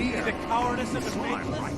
See the cowardice of the faithless?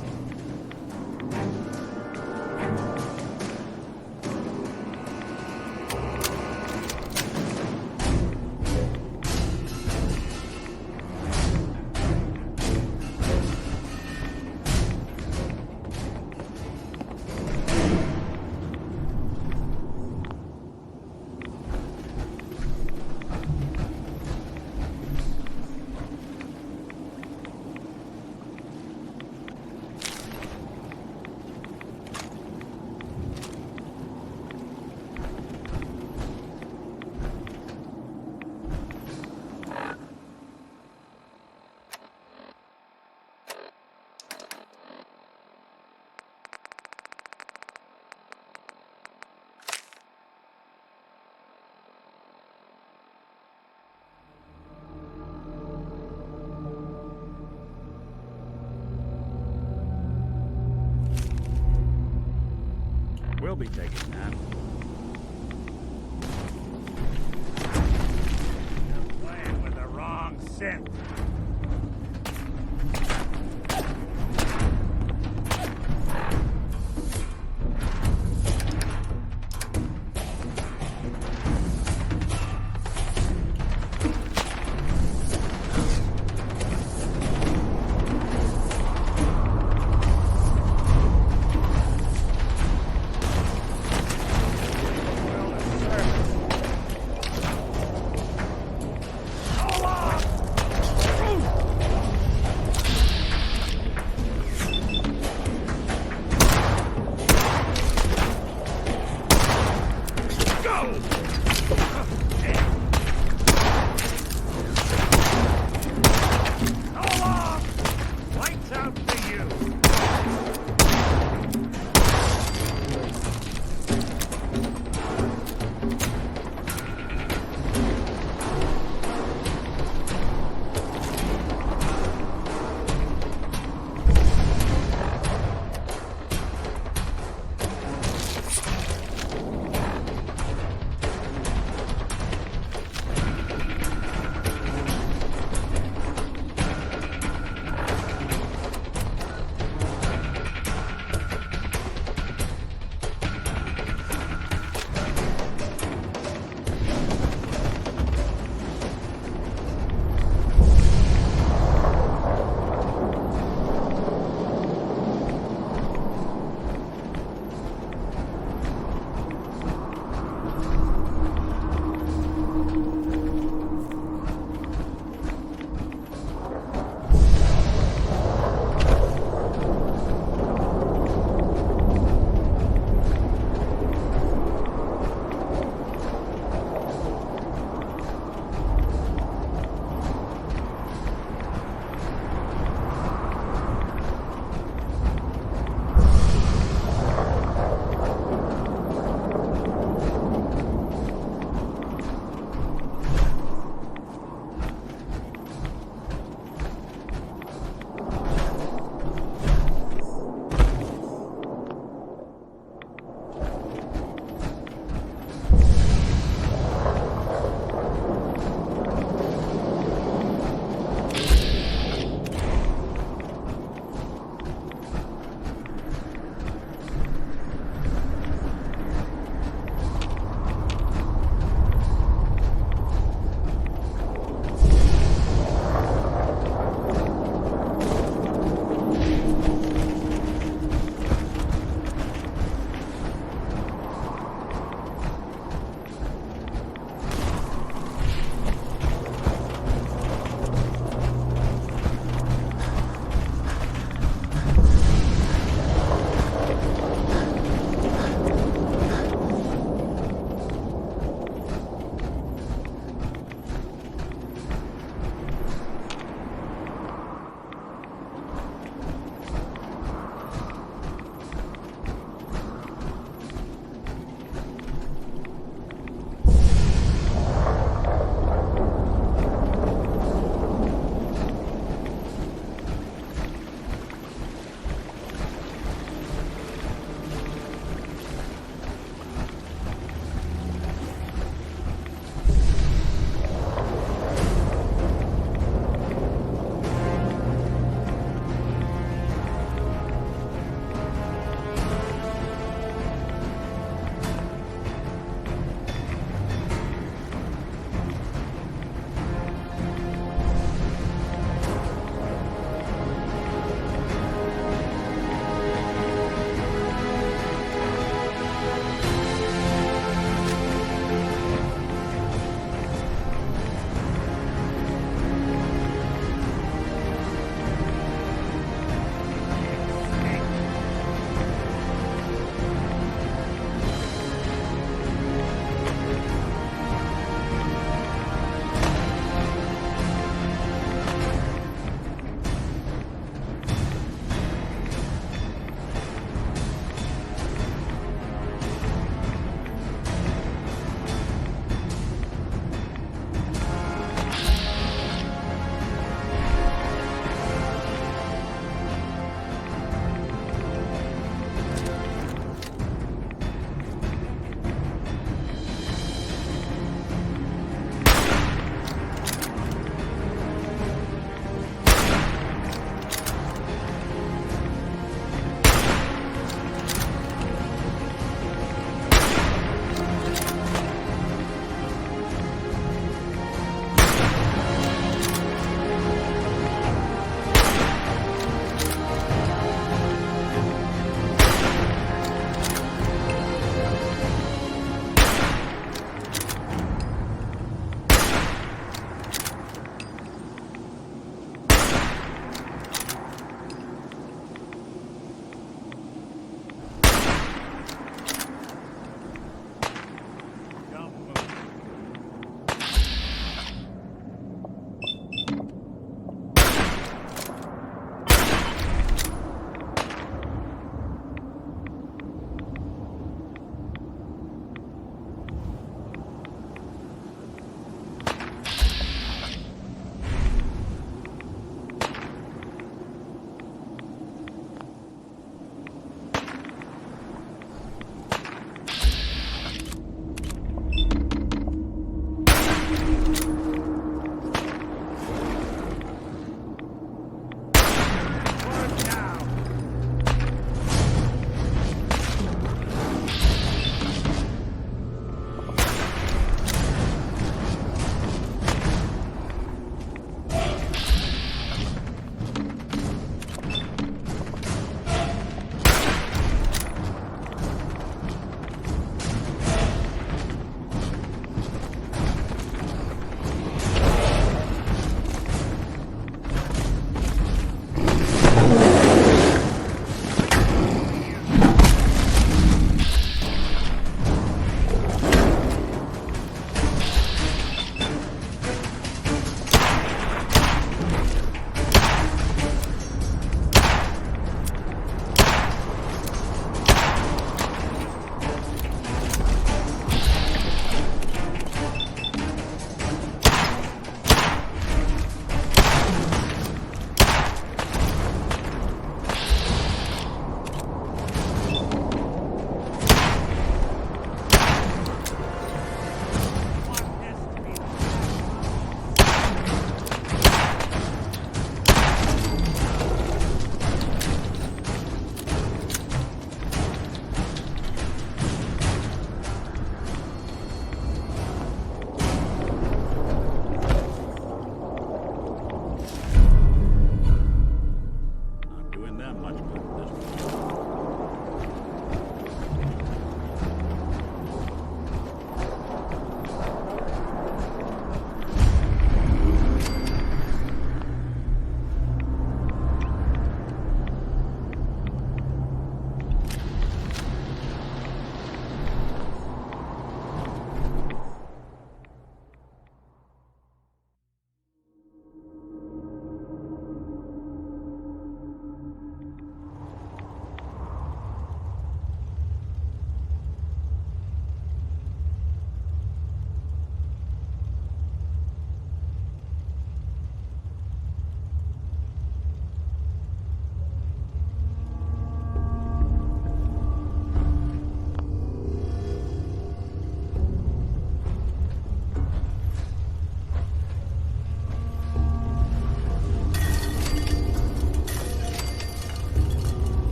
We'll be taking that. You're playing with the wrong synth.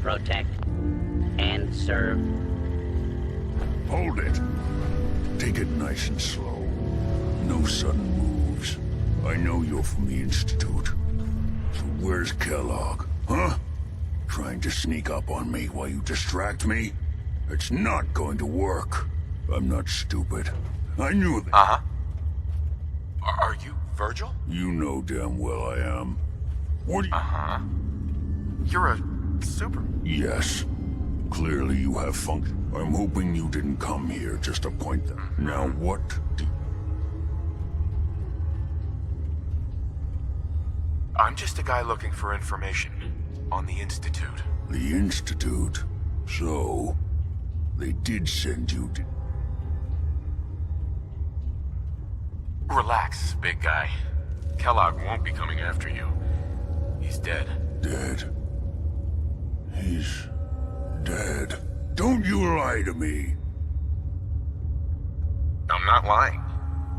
protect and serve. Hold it. Take it nice and slow. No sudden moves. I know you're from the Institute. So where's Kellogg? Huh? Trying to sneak up on me while you distract me? It's not going to work. I'm not stupid. I knew that. Uh-huh. Are you Virgil? You know damn well I am. What do you... Uh-huh. You're a super... Yes. Clearly you have function. I'm hoping you didn't come here just to point them. Now what do... I'm just a guy looking for information on the Institute. The Institute? So... they did send you to... Relax, big guy. Kellogg won't be coming after you. He's dead. Dead? He's... dead. Don't you lie to me! I'm not lying.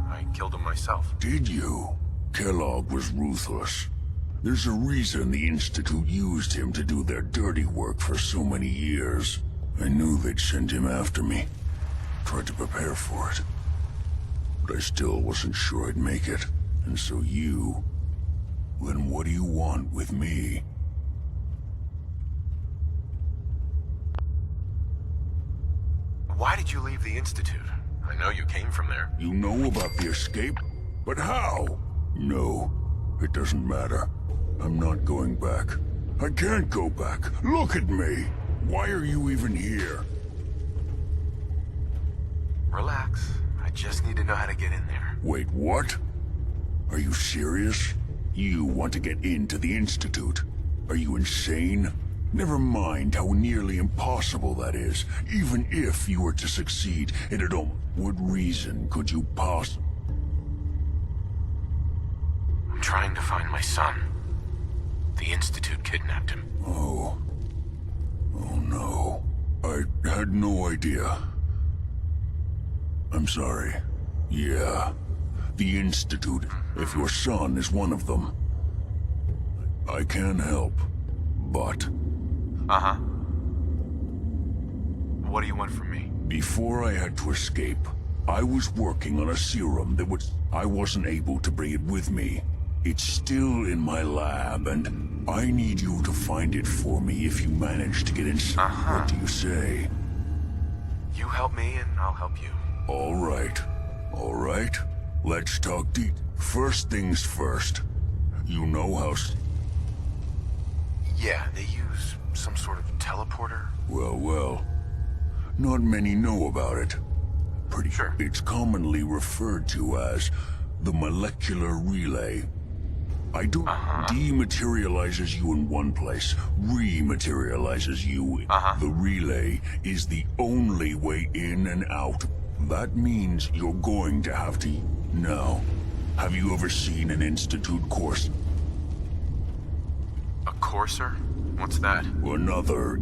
I killed him myself. Did you? Kellogg was ruthless. There's a reason the Institute used him to do their dirty work for so many years. I knew they'd send him after me. Tried to prepare for it. But I still wasn't sure I'd make it. And so you... then what do you want with me? Why did you leave the Institute? I know you came from there. You know about the escape? But how? No, it doesn't matter. I'm not going back. I can't go back. Look at me! Why are you even here? Relax. I just need to know how to get in there. Wait, what? Are you serious? You want to get into the Institute? Are you insane? Never mind how nearly impossible that is. Even if you were to succeed, it'd what reason could you possibly... I'm trying to find my son. The Institute kidnapped him. Oh. Oh no. I had no idea. I'm sorry. Yeah. The Institute, if your son is one of them. I can help, but... Uh-huh. What do you want from me? Before I had to escape, I was working on a serum that would... I wasn't able to bring it with me. It's still in my lab, and I need you to find it for me if you manage to get inside. Uh-huh. What do you say? You help me, and I'll help you. All right. All right. Let's talk deep. First things first. You know how... Yeah, they use some sort of teleporter. Well. Not many know about it. Pretty sure. It's commonly referred to as the molecular relay. I do dematerializes you in one place, rematerializes you. The relay is the only way in and out. That means you're going to have to... Now, have you ever seen an Institute course? A courser? What's that? Another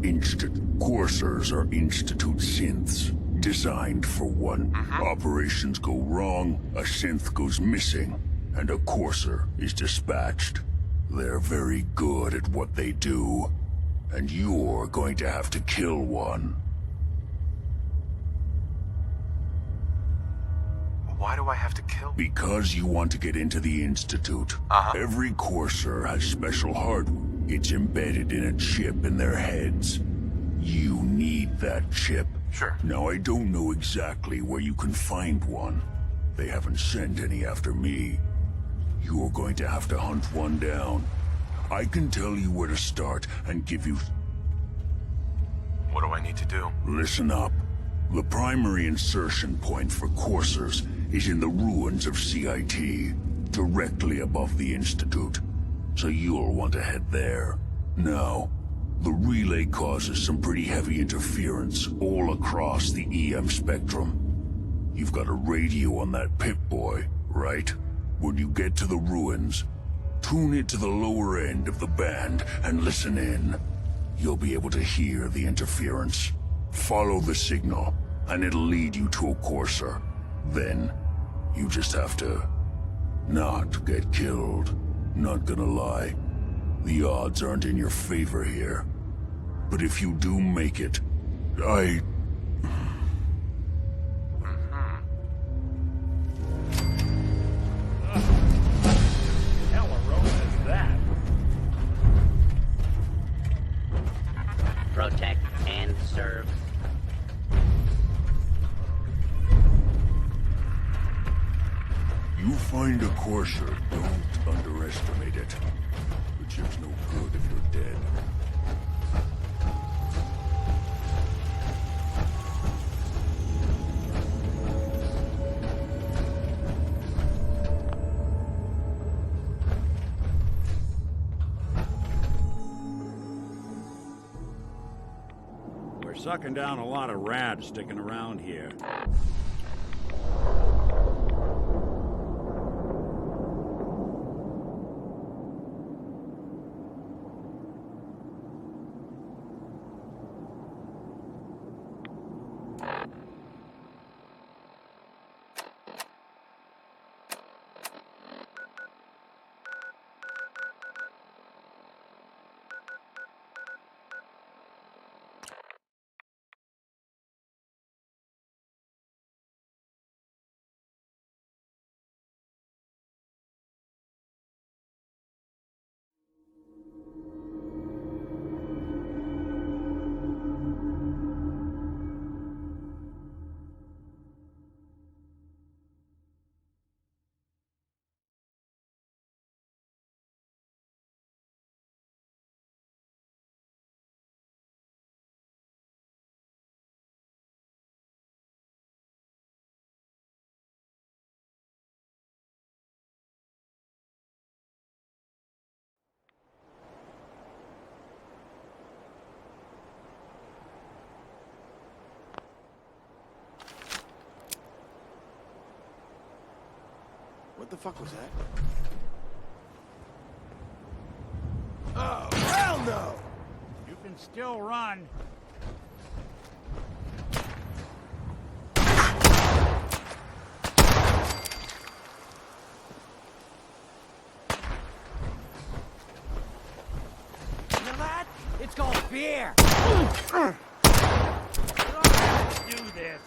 Coursers are Institute synths, designed for one. Operations go wrong, a synth goes missing, and a courser is dispatched. They're very good at what they do, and you're going to have to kill one. Why do I have to kill? Because you want to get into the Institute. Every courser has special hardware. It's embedded in a chip in their heads. You need that chip. Sure. Now, I don't know exactly where you can find one. They haven't sent any after me. You're going to have to hunt one down. I can tell you where to start and give you... What do I need to do? Listen up. The primary insertion point for coursers is in the ruins of CIT, directly above the Institute. So you'll want to head there. Now, the relay causes some pretty heavy interference all across the EM spectrum. You've got a radio on that Pip-Boy, right? When you get to the ruins, tune it to the lower end of the band and listen in. You'll be able to hear the interference. Follow the signal, and it'll lead you to a courser. Then, you just have to not get killed. Not gonna lie, the odds aren't in your favor here. But if you do make it, I... Hell a road is that? Protect and serve. You find a courser, don't underestimate it. The chip's no good if you're dead. We're sucking down a lot of rads sticking around here. What the fuck was that? Oh, hell no! You can still run. You know that? It's called fear. You don't have to do this.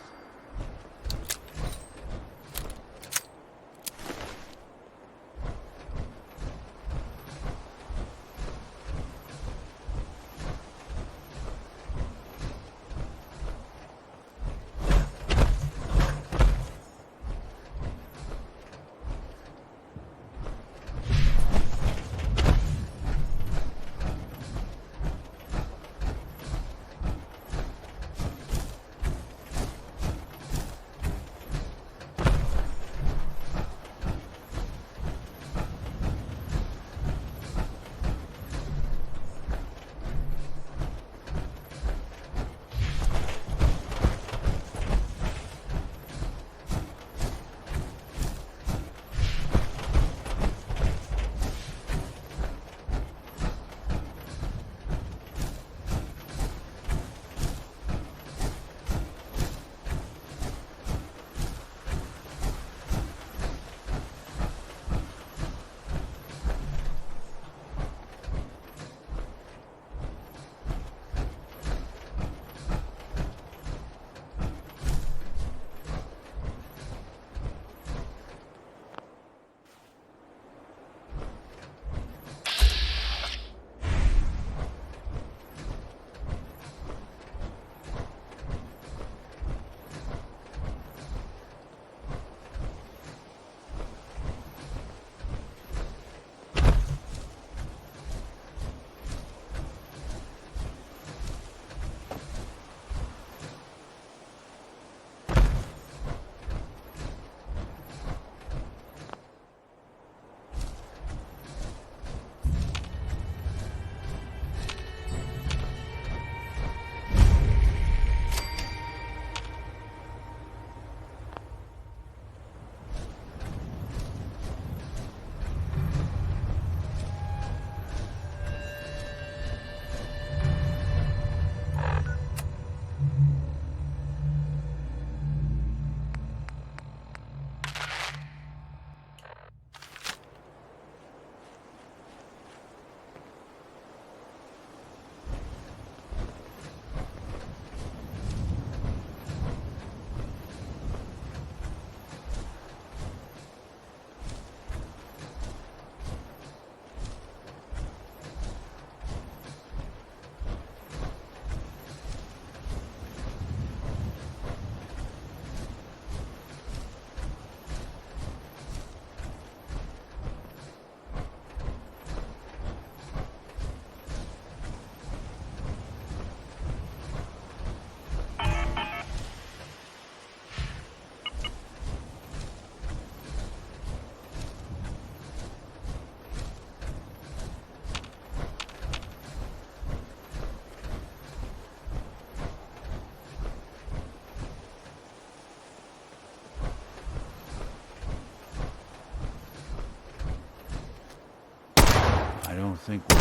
think we...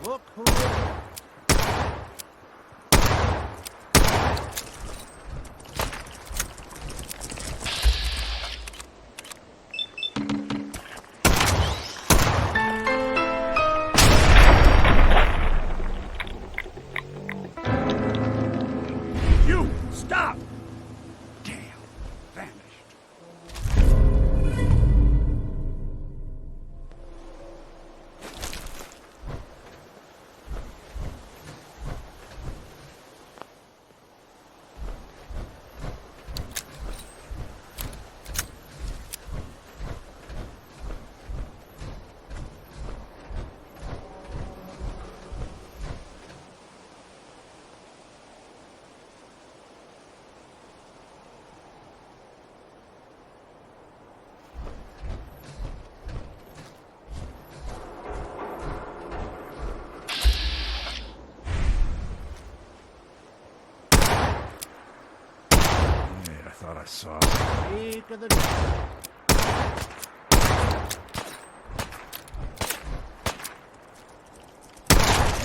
Look who... You! Stop! Damn. Vanished. I thought I saw it. Peek of the...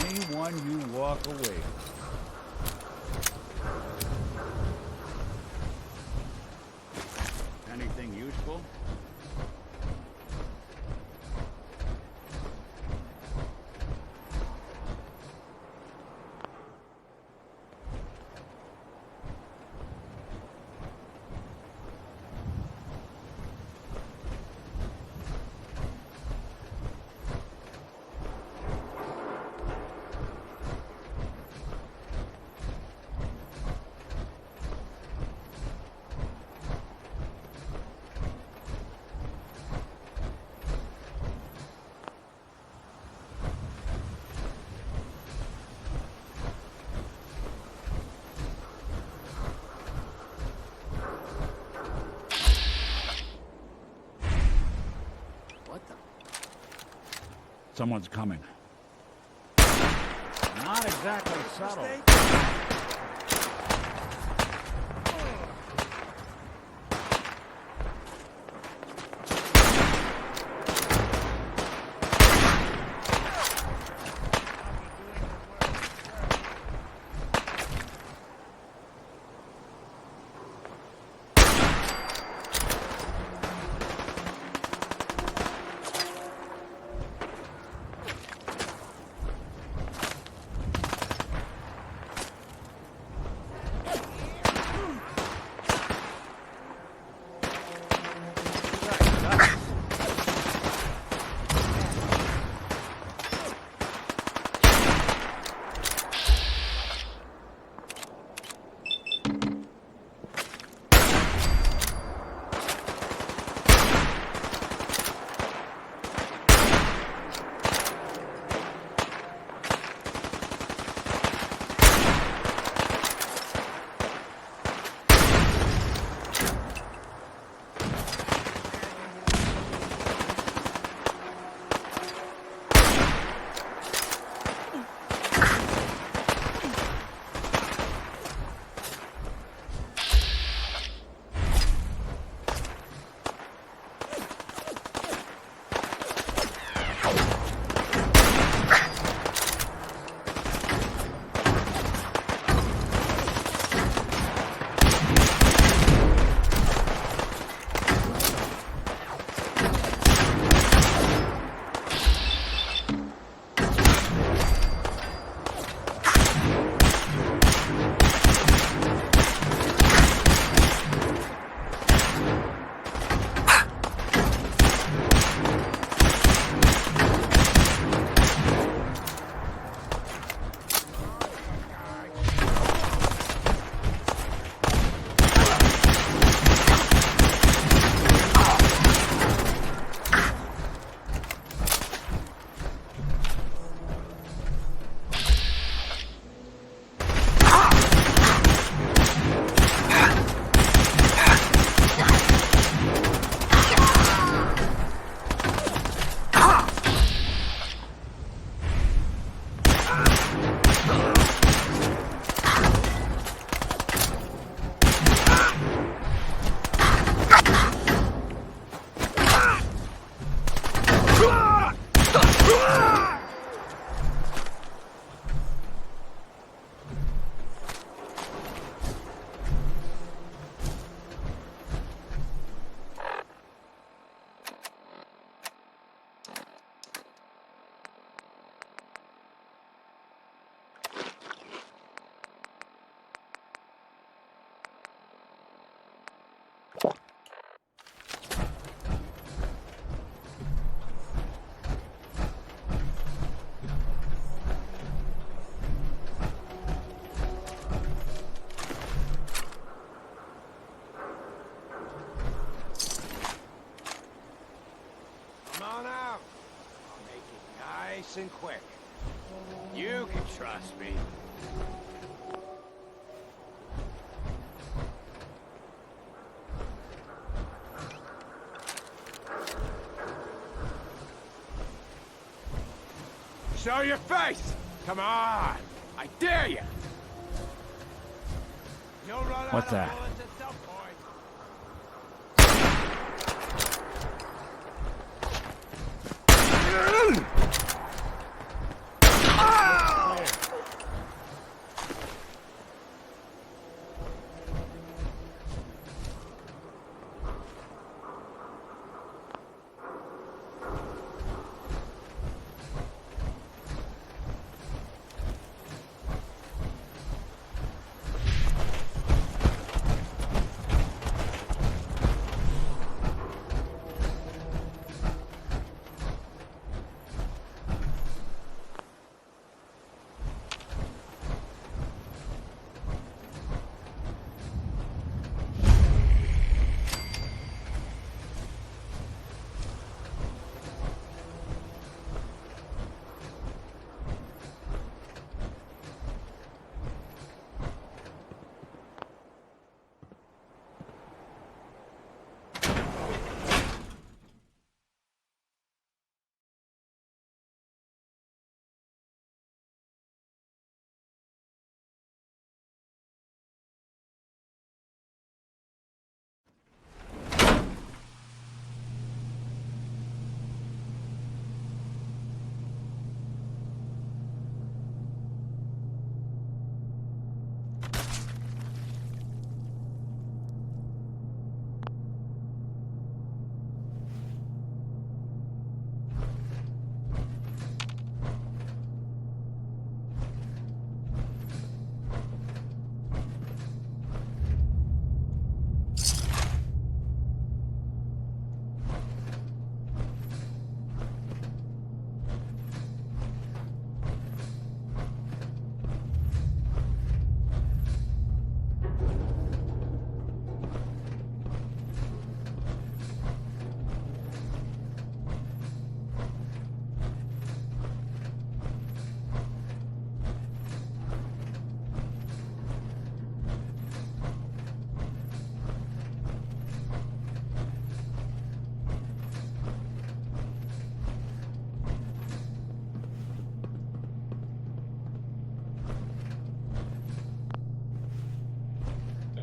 Anyone you walk away from. Anything useful? Someone's coming. Not exactly subtle. and quick. You can trust me. Show your face! Come on! I dare you! You'll run out What's of that? bullets at some point.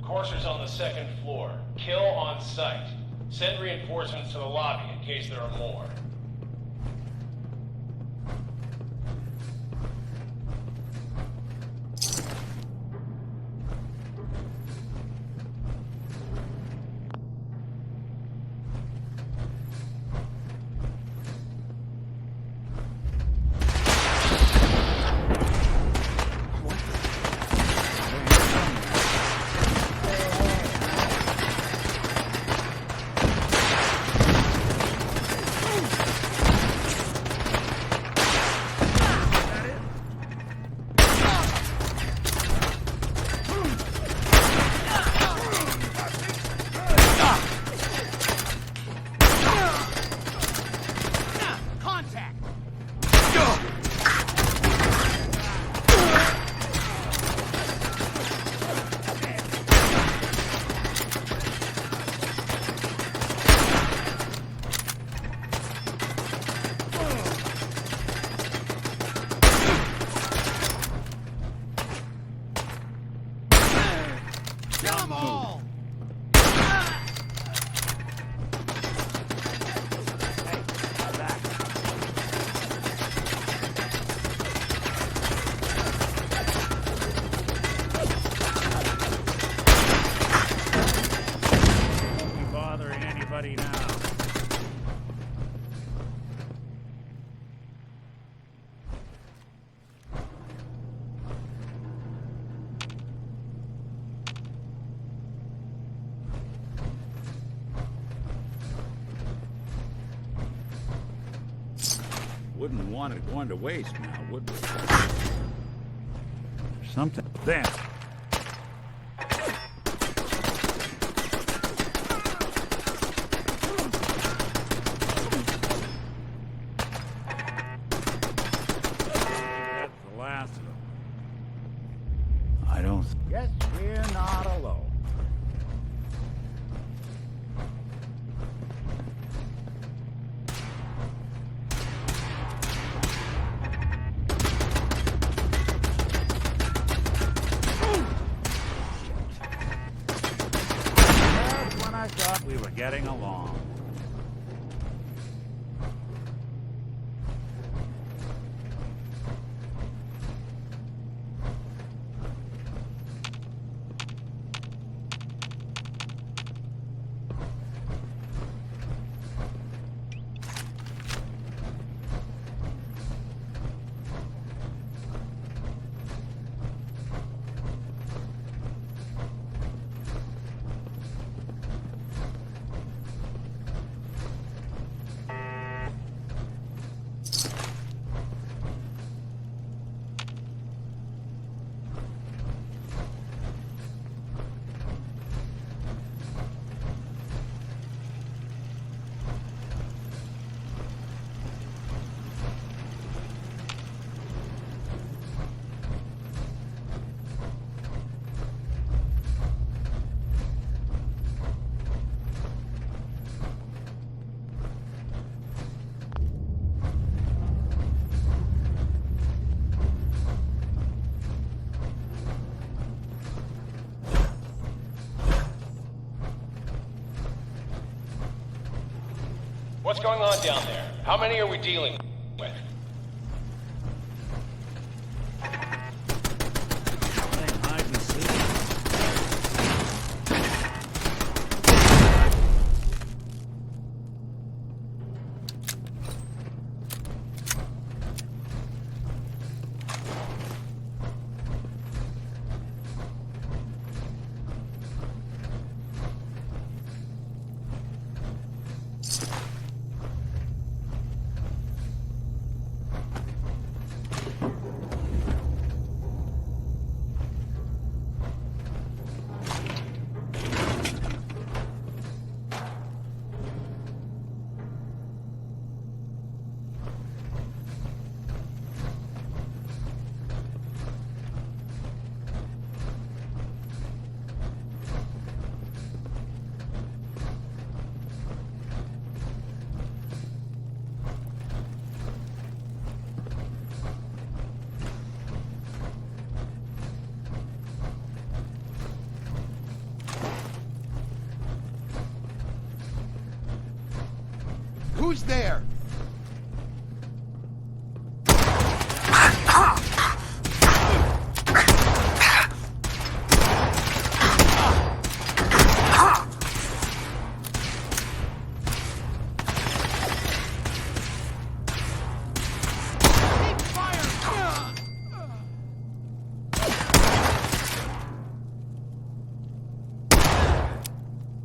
Coursers on the second floor. Kill on sight. Send reinforcements to the lobby in case there are more. Wouldn't want it going to waste now, would we? Something. There. I don't... Guess we're not alone. Just when I thought we were getting along. What's going on down there? How many are we dealing with? Playing hide and seek. Who's there?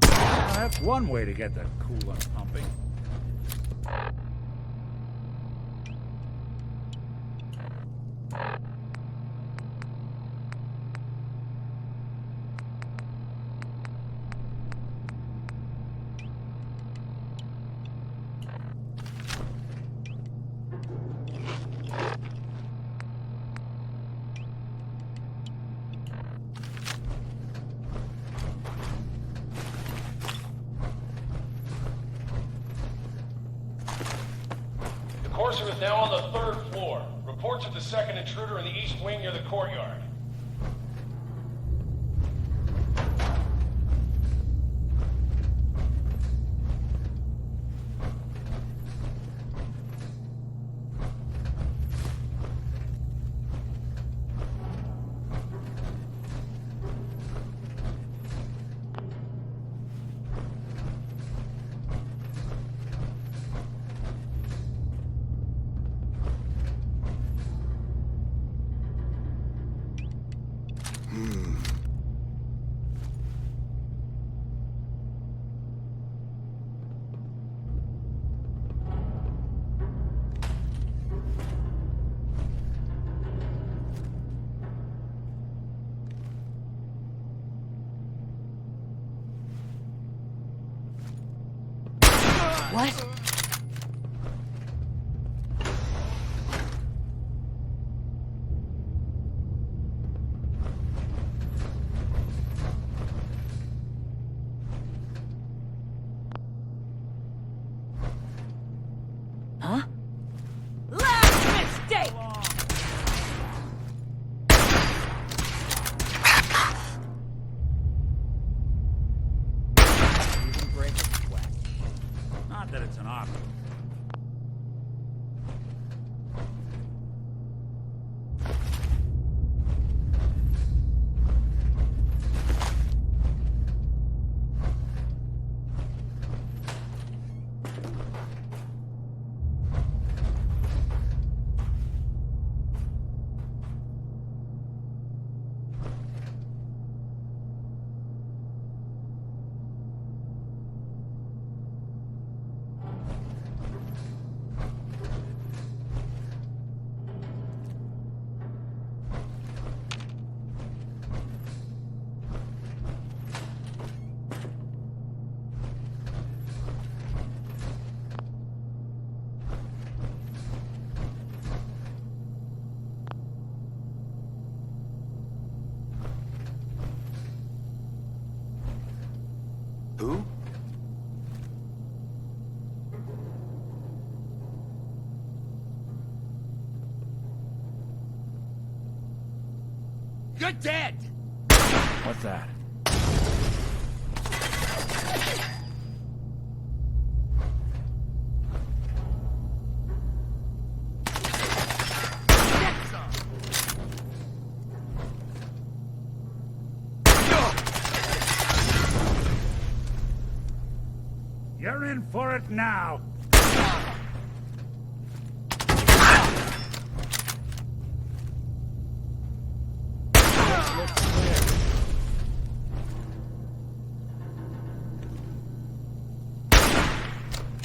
Well, that's one way to get the coolant pumping. The Courser is now on the 3rd floor. Reports of the second intruder in the east wing near the courtyard. What? not. Who? You're dead! What's that? You're in for it now.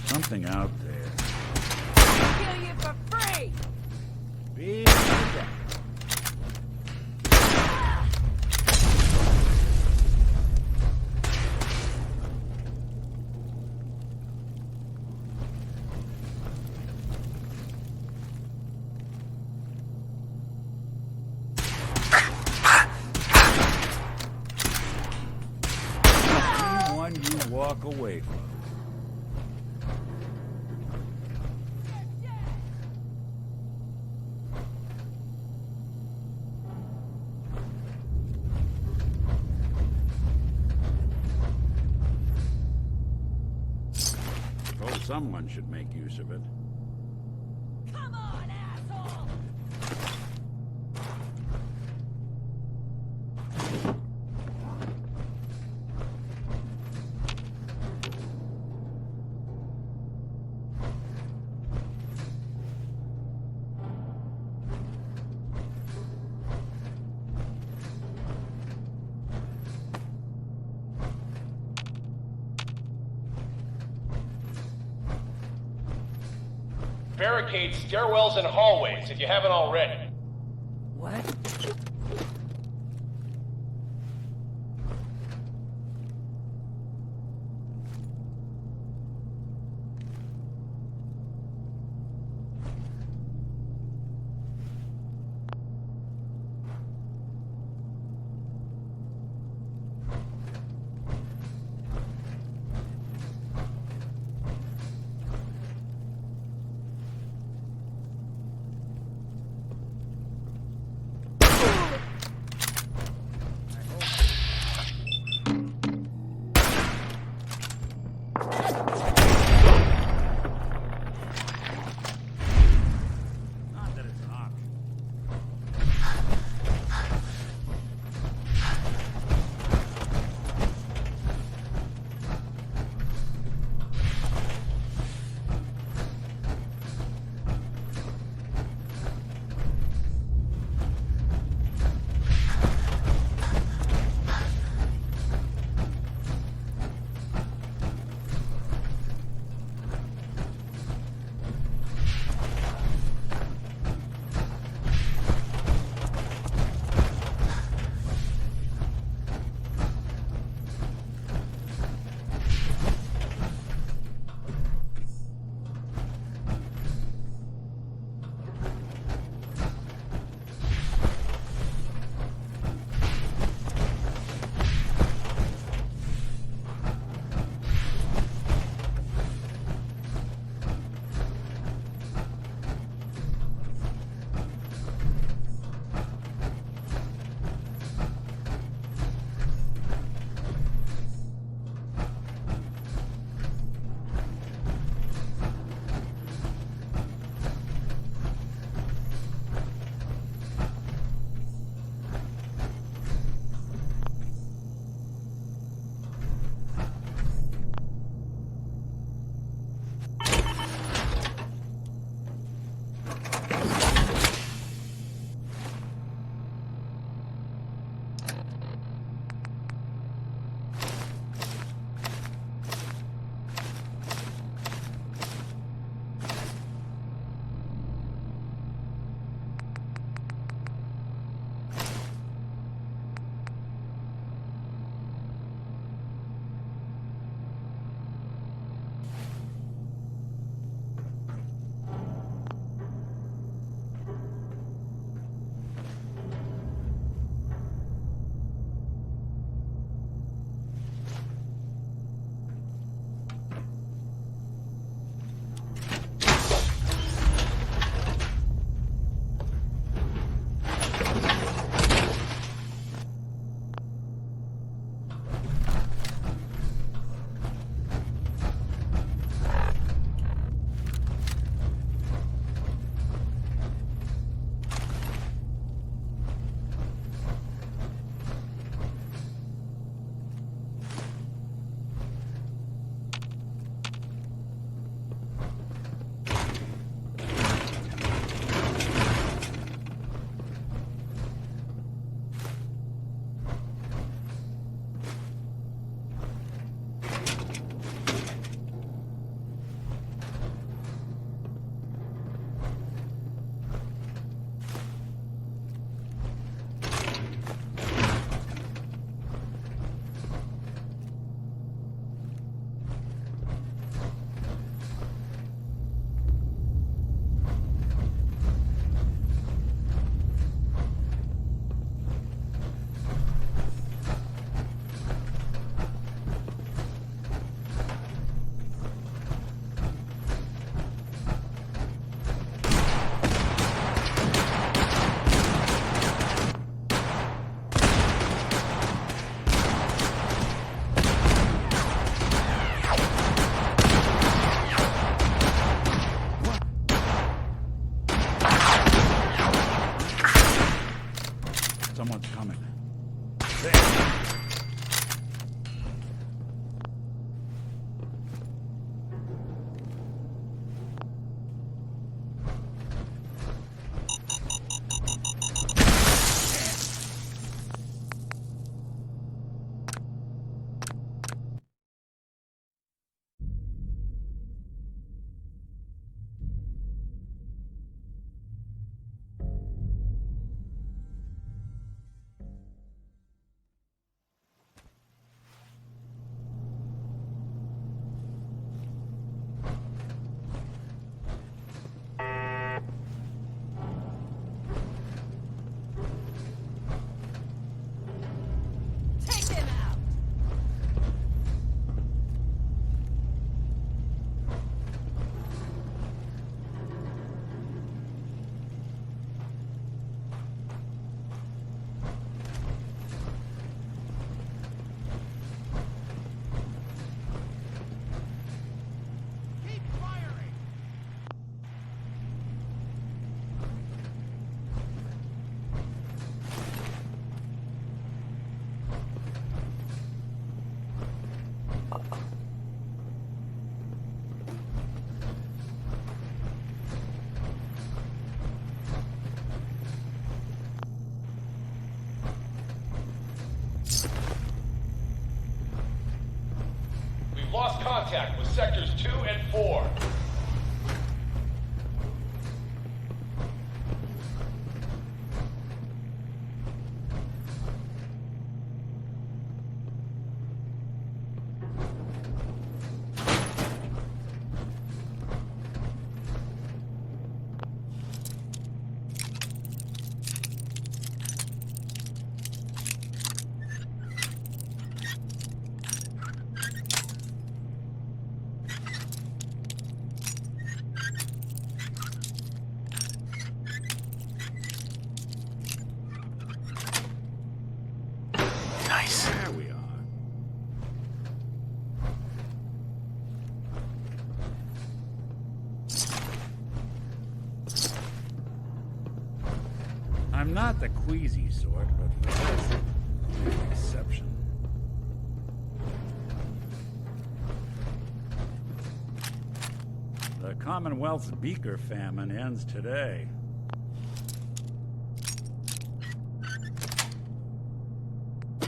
Something out there. Kill you for free! Be back. Anyone you walk away from. Suppose someone should make use of it. Come on, asshole! Barricade stairwells and hallways if you haven't already. What? Take him out! Keep firing! We've lost contact with sectors 2 and 4. Nice. There we are. I'm not the queasy sort, but for this, an exception. The Commonwealth's beaker famine ends today.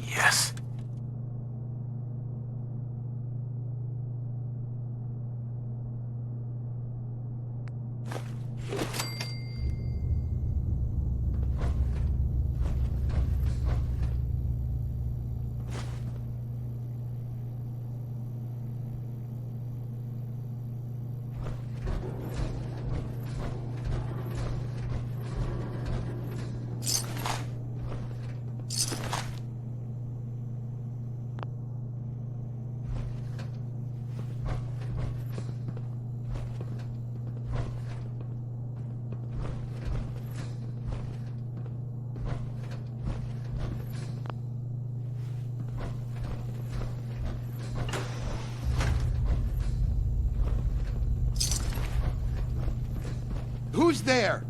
Yes. Who's there?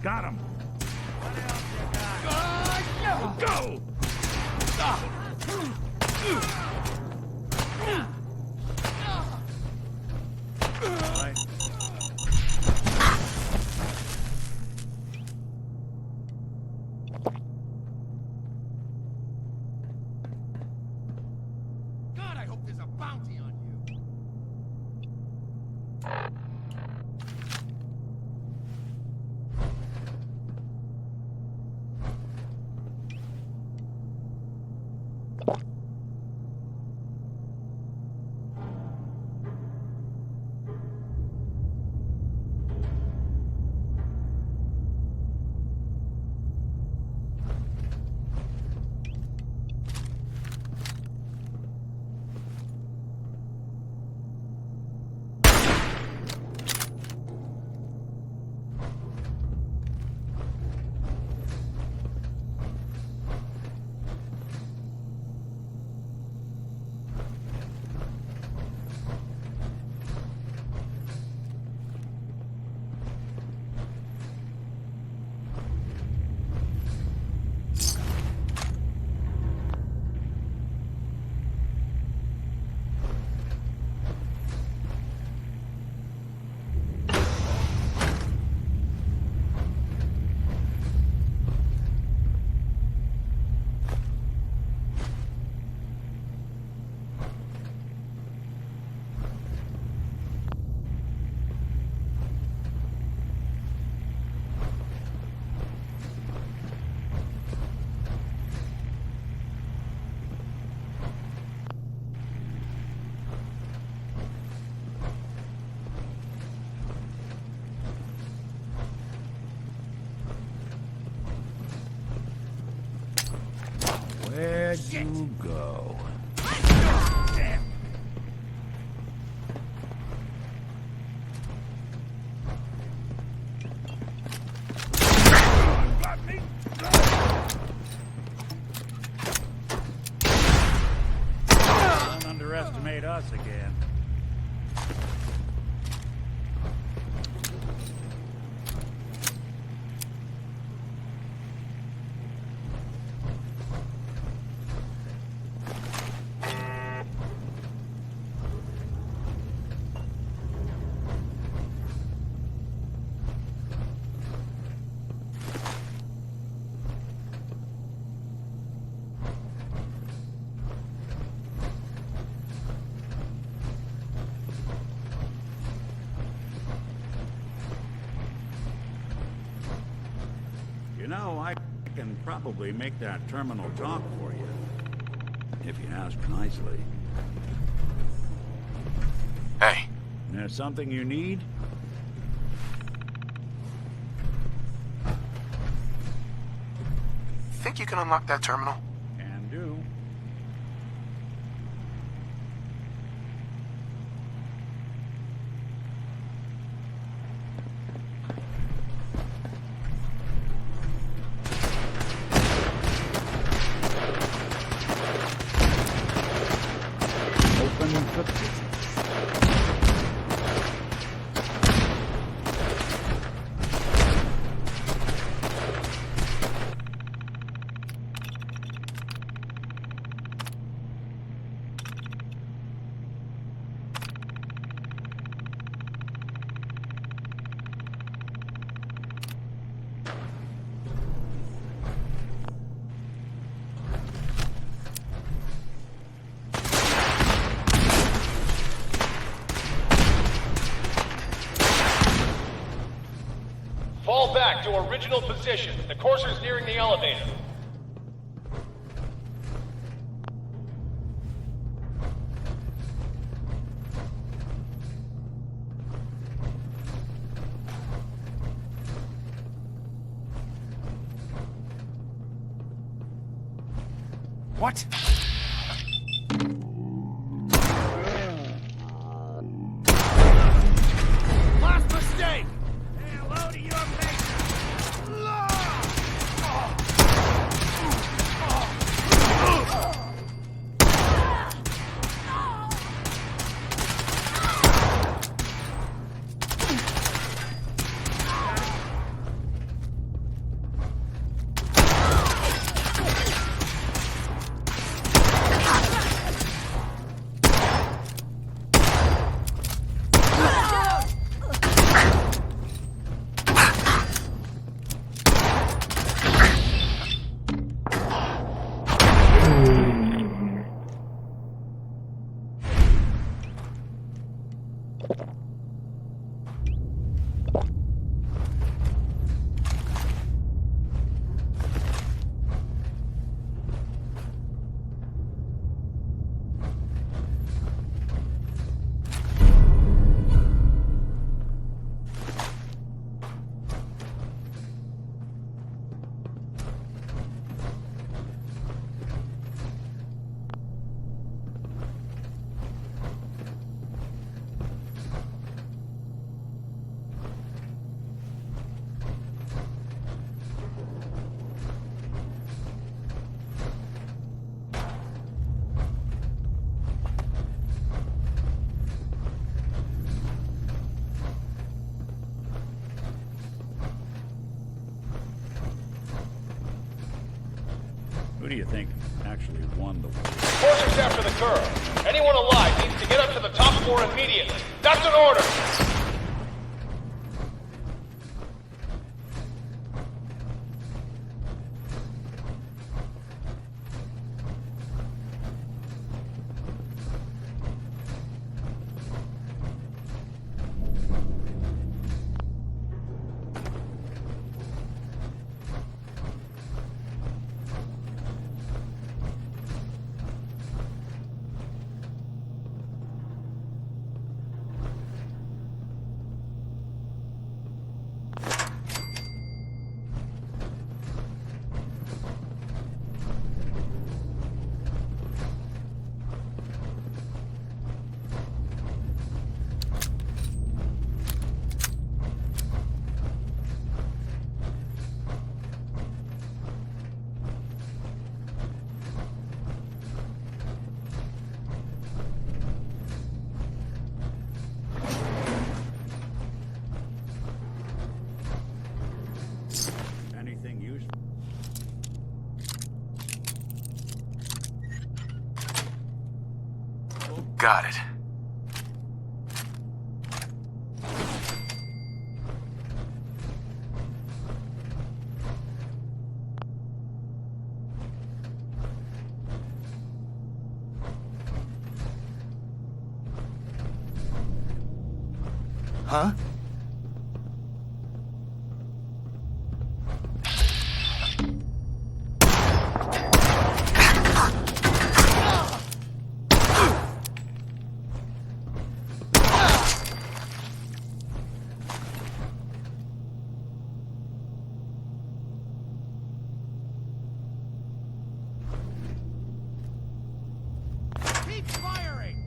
Got him! Go! Right. let you go. Damn. Got me. Don't underestimate us again. You know, I can probably make that terminal talk for you. If you ask nicely. Hey, There's something you need? think you can unlock that terminal? Can do. Open the... Fall back to original position. The courser's nearing the elevator. What? Last mistake! Hello to your Who do you think actually won the war? Courser's after the girl. Anyone alive needs to get up to the top floor immediately. That's an order! anything useful? Got it. Huh? Keep firing!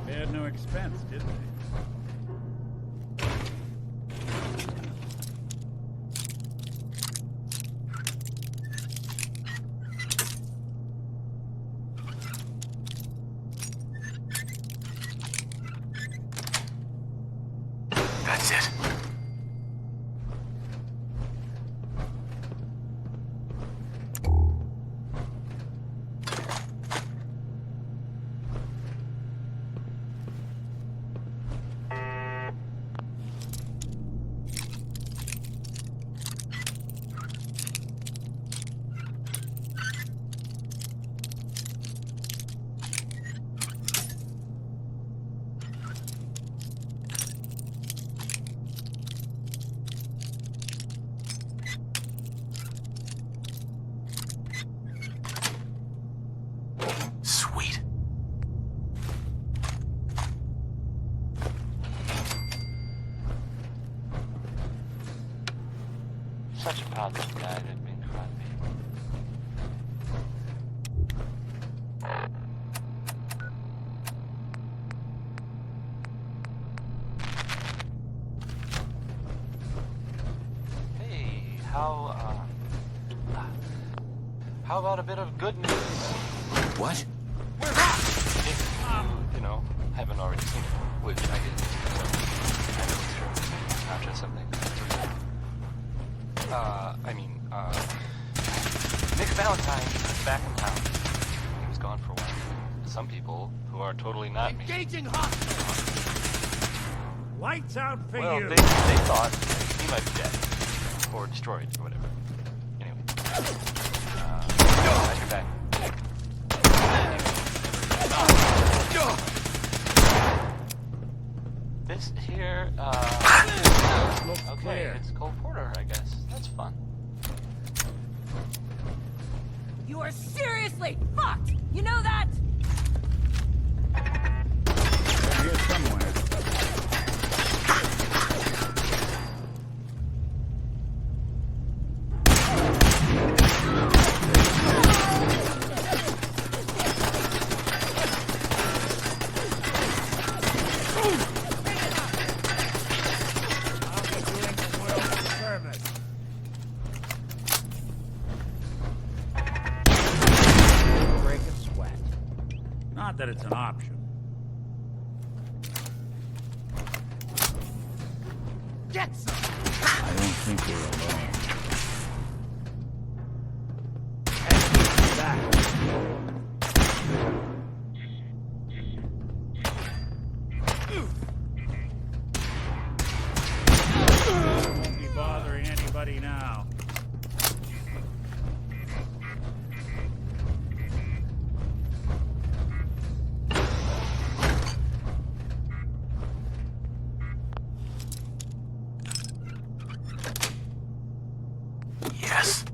They had no expense, did they? That's it. Sweet. Such a positive guy that being Crosby. Hey, how about a bit of good news? What? If you know, haven't already seen it, which I didn't. So I know it's true. Not just something. Nick Valentine is back in town. He was gone for a while. Some people who are totally not me. Engaging hostiles! Lights out for Well, you! they thought he might be dead. Or destroyed, or whatever. Anyway. Glad you're back. This here, okay, clear. it's Cole Porter, I guess. That's fun. You are seriously fucked! You know that? They're here somewhere. I'll be doing the world a service. Break a sweat. Not that it's an option. Get some! I don't think we're alone. Won't be bothering anybody now. Yes.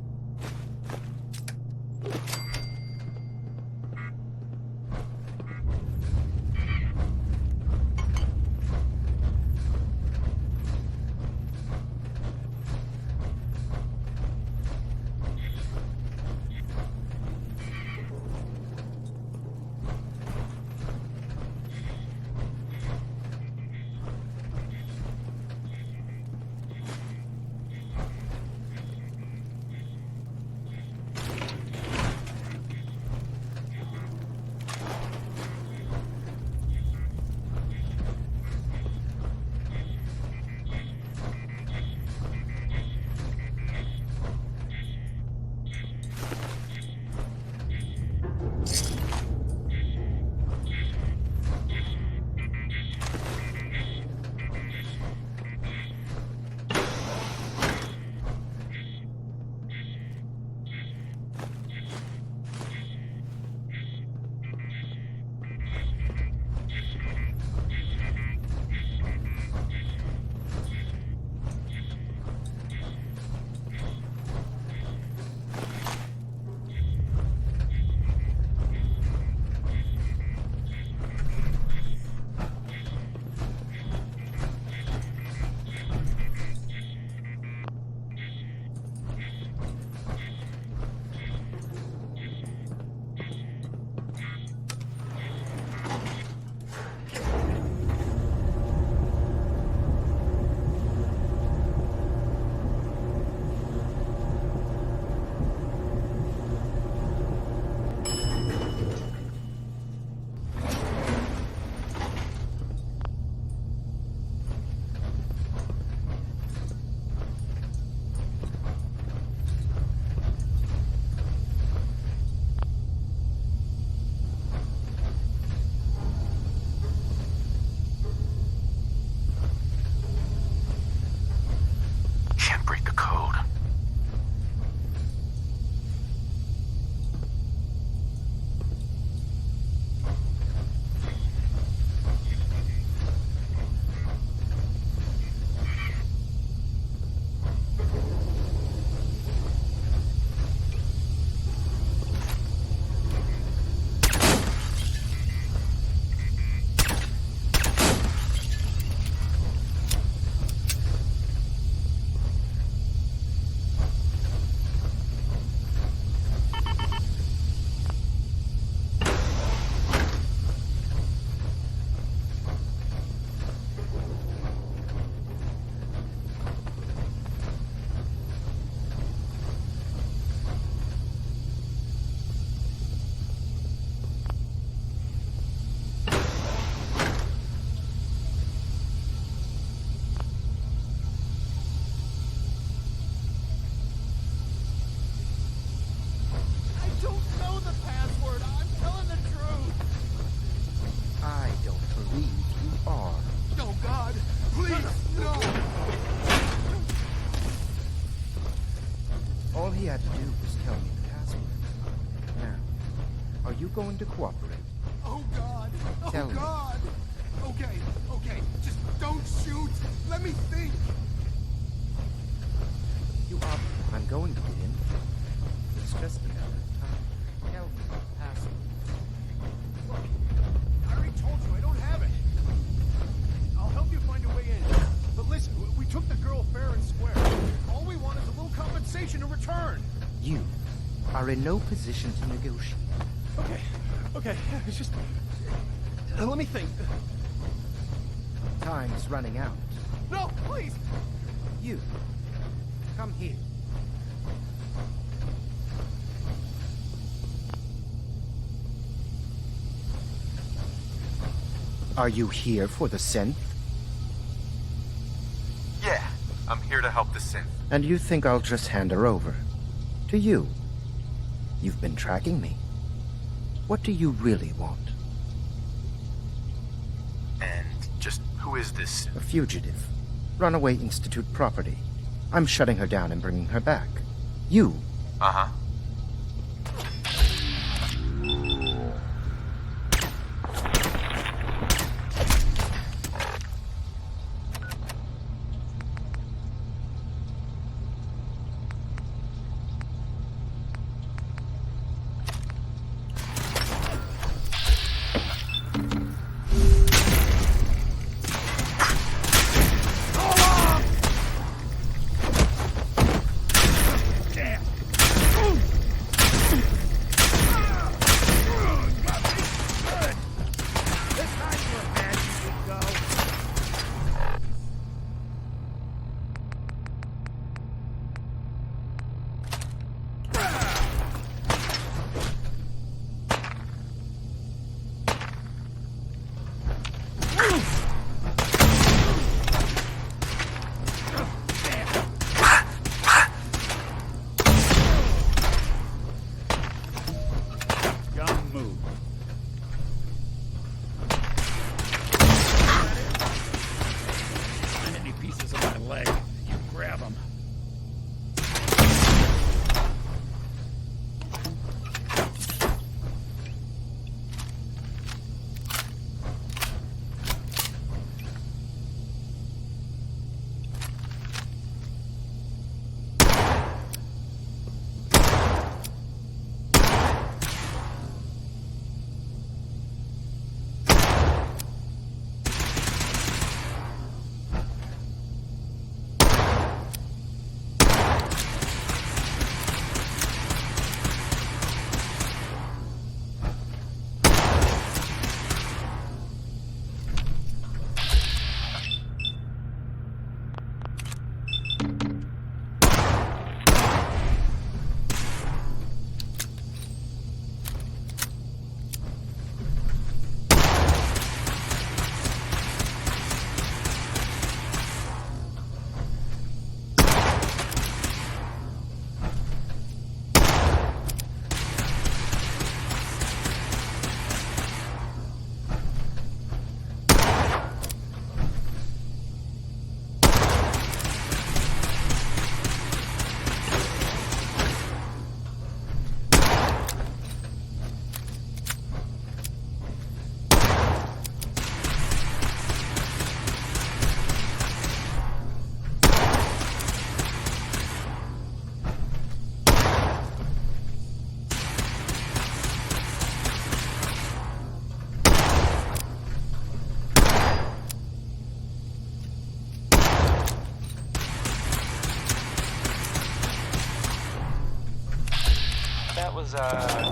had to do was tell me the password. Now, are you going to cooperate? Oh God! Oh Tell me. God! Okay, okay, just don't shoot! Let me think! You are. I'm going to get in. It's just a matter of time. Tell me the password. Look, I already told you I don't have it. I'll help you find a way in. But listen, we took the girl fair and square. All we want is a little compensation in return. You are in no position to negotiate. Okay, okay, it's just... let me think. Time's running out. No, please! You, come here. Are you here for the synth? Yeah, I'm here to help the synth. And you think I'll just hand her over? To you? You've been tracking me. What do you really want? And just who is this? A fugitive. Runaway Institute property. I'm shutting her down and bringing her back. You? Uh-huh.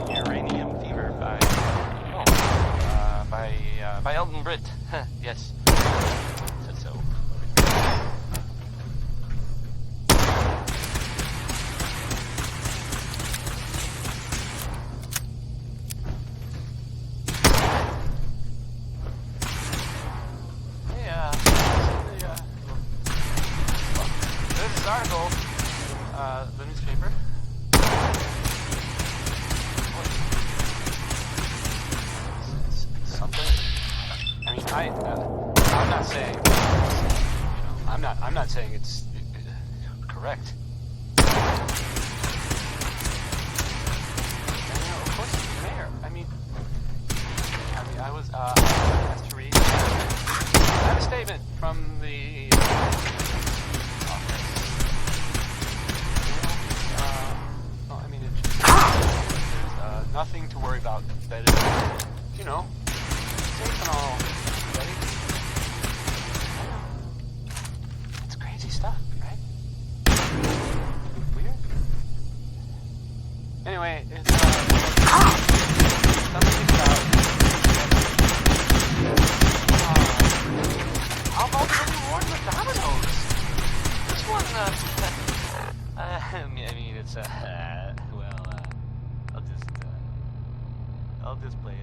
Uranium Fever by Elton Britt. Yes. Said so. There's this article, the newspaper. I'm not saying, I'm not saying it's correct. I was asked to read. I have a statement from the office. Well, I mean, there's nothing to worry about. That is, you know, safe and all. Ready? I know. It's crazy stuff, right? Weird. Anyway, it's something about. How about the reward with dominoes? This one, I mean, it's, well, I'll just play it.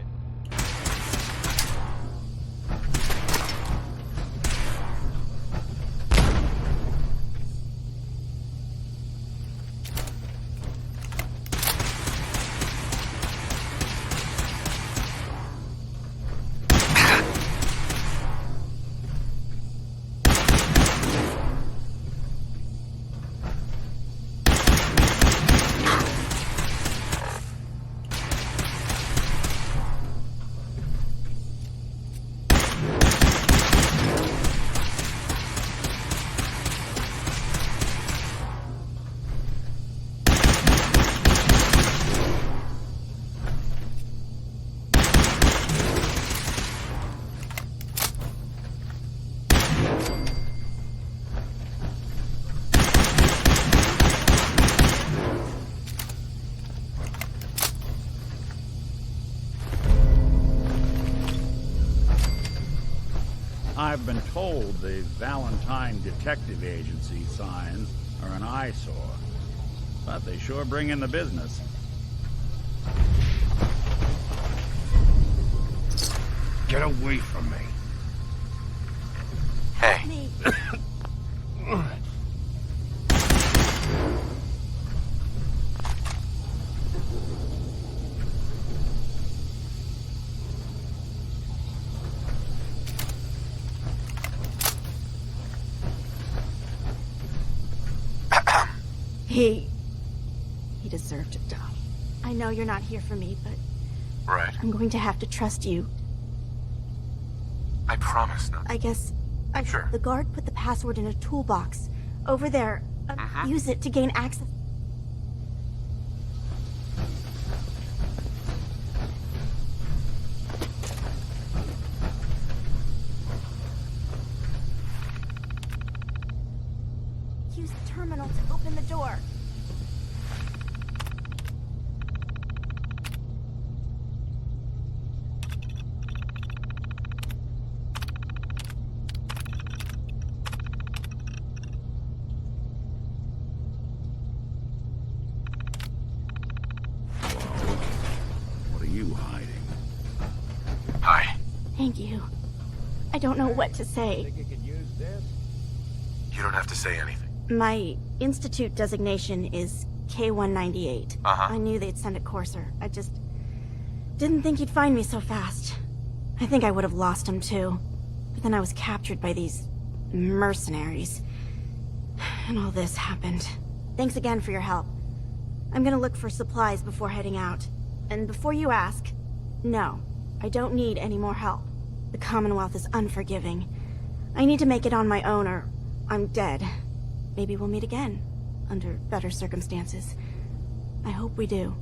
I've been told the Valentine Detective Agency signs are an eyesore, but they sure bring in the business. Get away from me. Hey. Me. He deserved to die. I know you're not here for me, but Right. I'm going to have to trust you. I promise not. I guess Sure. the guard put the password in a toolbox over there. Use it to gain access. Use the terminal to open the door. What are you hiding? Hi. Thank you. I don't know what to say. Think you could use this? You don't have to say anything. My institute designation is K-198. Uh-huh. I knew they'd send a courser. I just didn't think he'd find me so fast. I think I would have lost him too. But then I was captured by these mercenaries. And all this happened. Thanks again for your help. I'm gonna look for supplies before heading out. And before you ask, no, I don't need any more help. The Commonwealth is unforgiving. I need to make it on my own or I'm dead. Maybe we'll meet again, under better circumstances. I hope we do.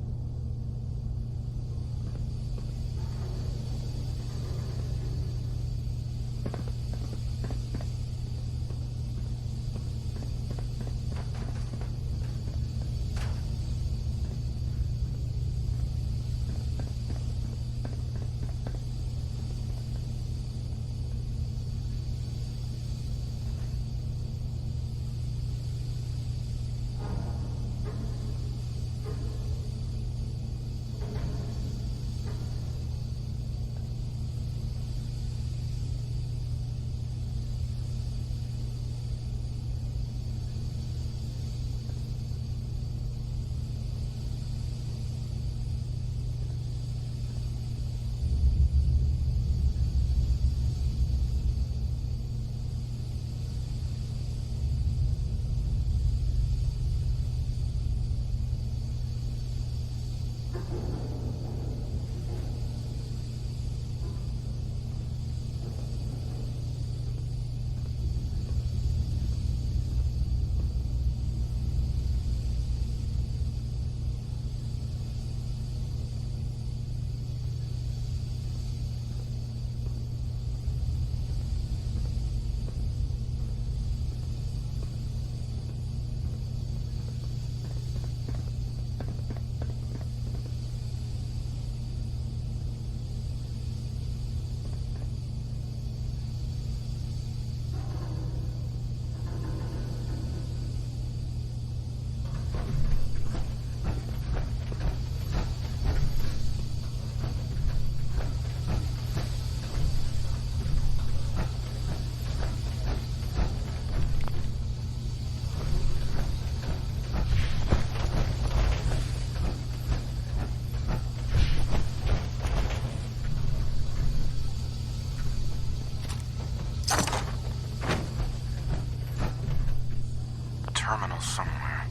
tunnel somewhere.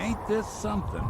Ain't this something?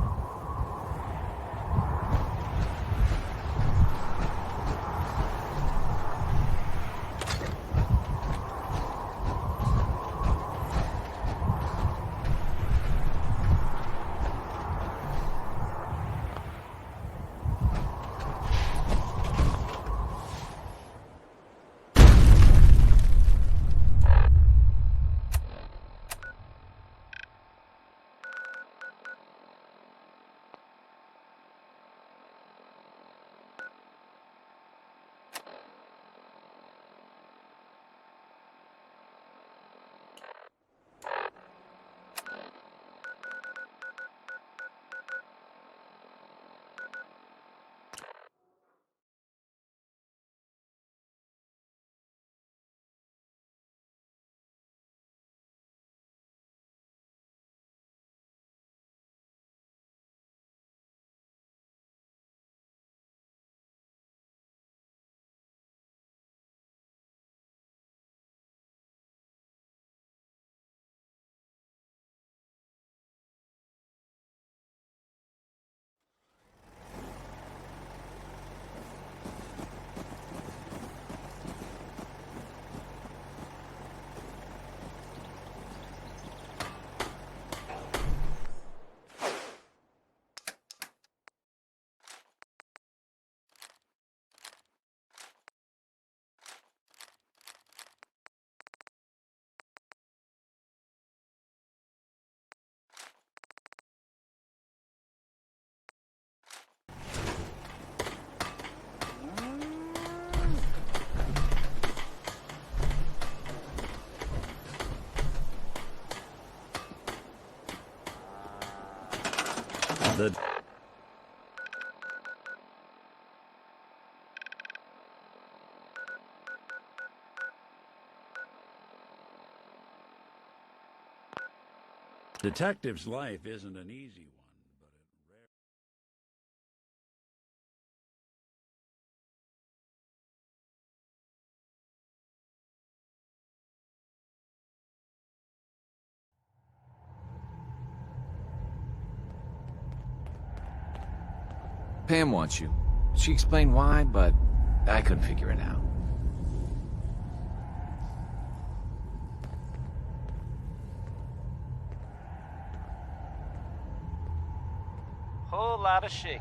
The detective's life isn't an easy one, but it rarely... Pam wants you. She explained why, but I couldn't figure it out. Whole lot of shaking.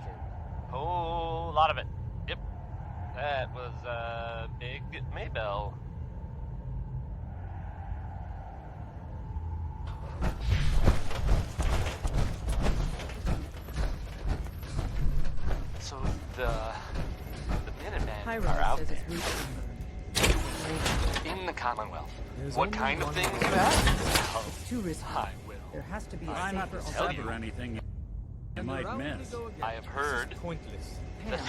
Whole lot of it. Yep. That was Big Maybell. So the Minutemen are out there in the Commonwealth. What kind of things? Oh, Too risky. I will. There has to be a Try not to safer tell sever you. anything you might miss. I have heard pointless. that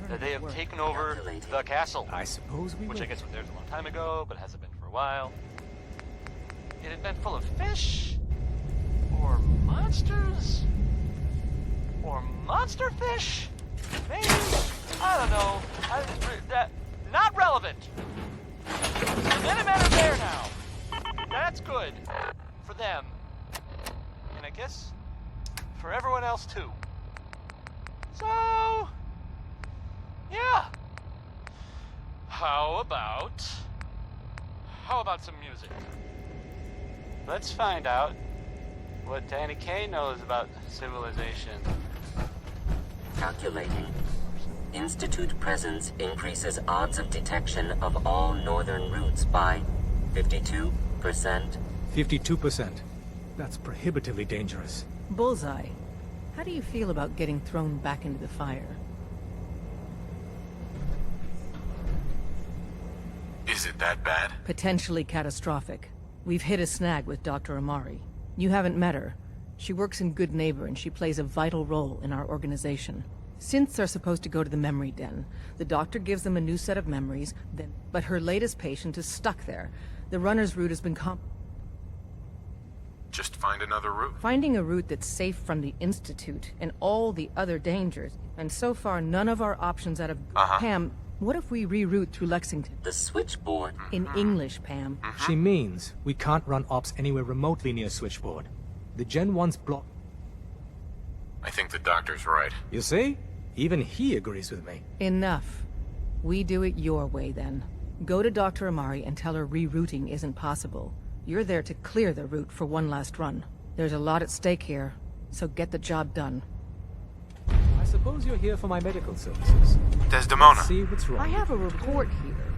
that they have taken over the castle. I suppose we Which will. I guess was theirs a long time ago, but hasn't been for a while. It had been full of fish? Or monsters? Or monster fish? Maybe? I don't know. Not relevant. The Minutemen are there now. That's good. For them. And I guess for everyone else too. So... yeah. How about some music? Let's find out what Danny Kaye knows about civilization. Calculating. Institute presence increases odds of detection of all northern routes by 52%. 52%. That's prohibitively dangerous. Bullseye, how do you feel about getting thrown back into the fire? Is it that bad? Potentially catastrophic. We've hit a snag with Dr. Amari. You haven't met her. She works in Good Neighbor and she plays a vital role in our organization. Synths are supposed to go to the memory den. The doctor gives them a new set of memories, but her latest patient is stuck there. The runner's route has been Just find another route. Finding a route that's safe from the Institute and all the other dangers, and so far none of our options out of... Pam, what if we reroute through Lexington? The switchboard. In English, Pam. She means we can't run ops anywhere remotely near switchboard. The Gen 1's blocked. I think the doctor's right. You see? Even he agrees with me. Enough. We do it your way, then. Go to Dr. Amari and tell her rerouting isn't possible. You're there to clear the route for one last run. There's a lot at stake here, so get the job done. I suppose you're here for my medical services. Desdemona. Let's see what's wrong. I have a report here.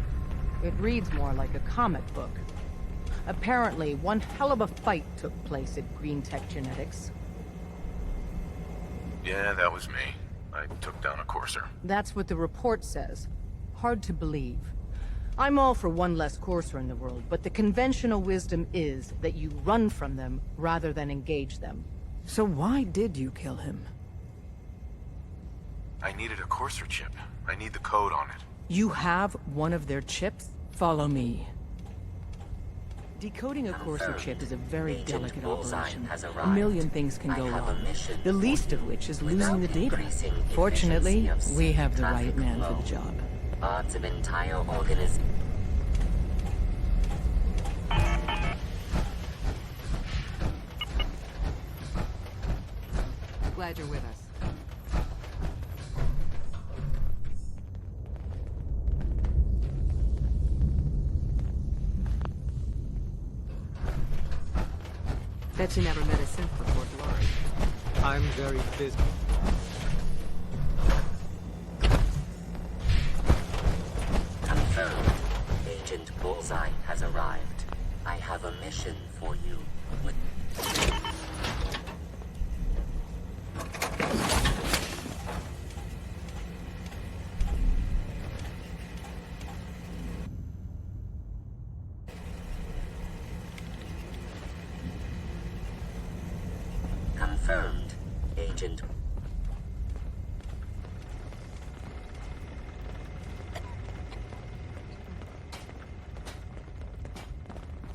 It reads more like a comic book. Apparently, one hell of a fight took place at Green Tech Genetics. Yeah, that was me. I took down a courser. That's what the report says. Hard to believe. I'm all for one less courser in the world, but the conventional wisdom is that you run from them rather than engage them. So why did you kill him? I needed a courser chip. I need the code on it. You have one of their chips? Follow me. Decoding a courser chip is a very delicate operation. A million things can go wrong, the least of which is losing the data. Fortunately, we have the right man for the job. Odds of entire organism. Glad you're with us. Bet you never met a synth before, Glory. I'm very busy. Confirmed. Agent Bullseye has arrived. I have a mission for you. Confirmed. Agent.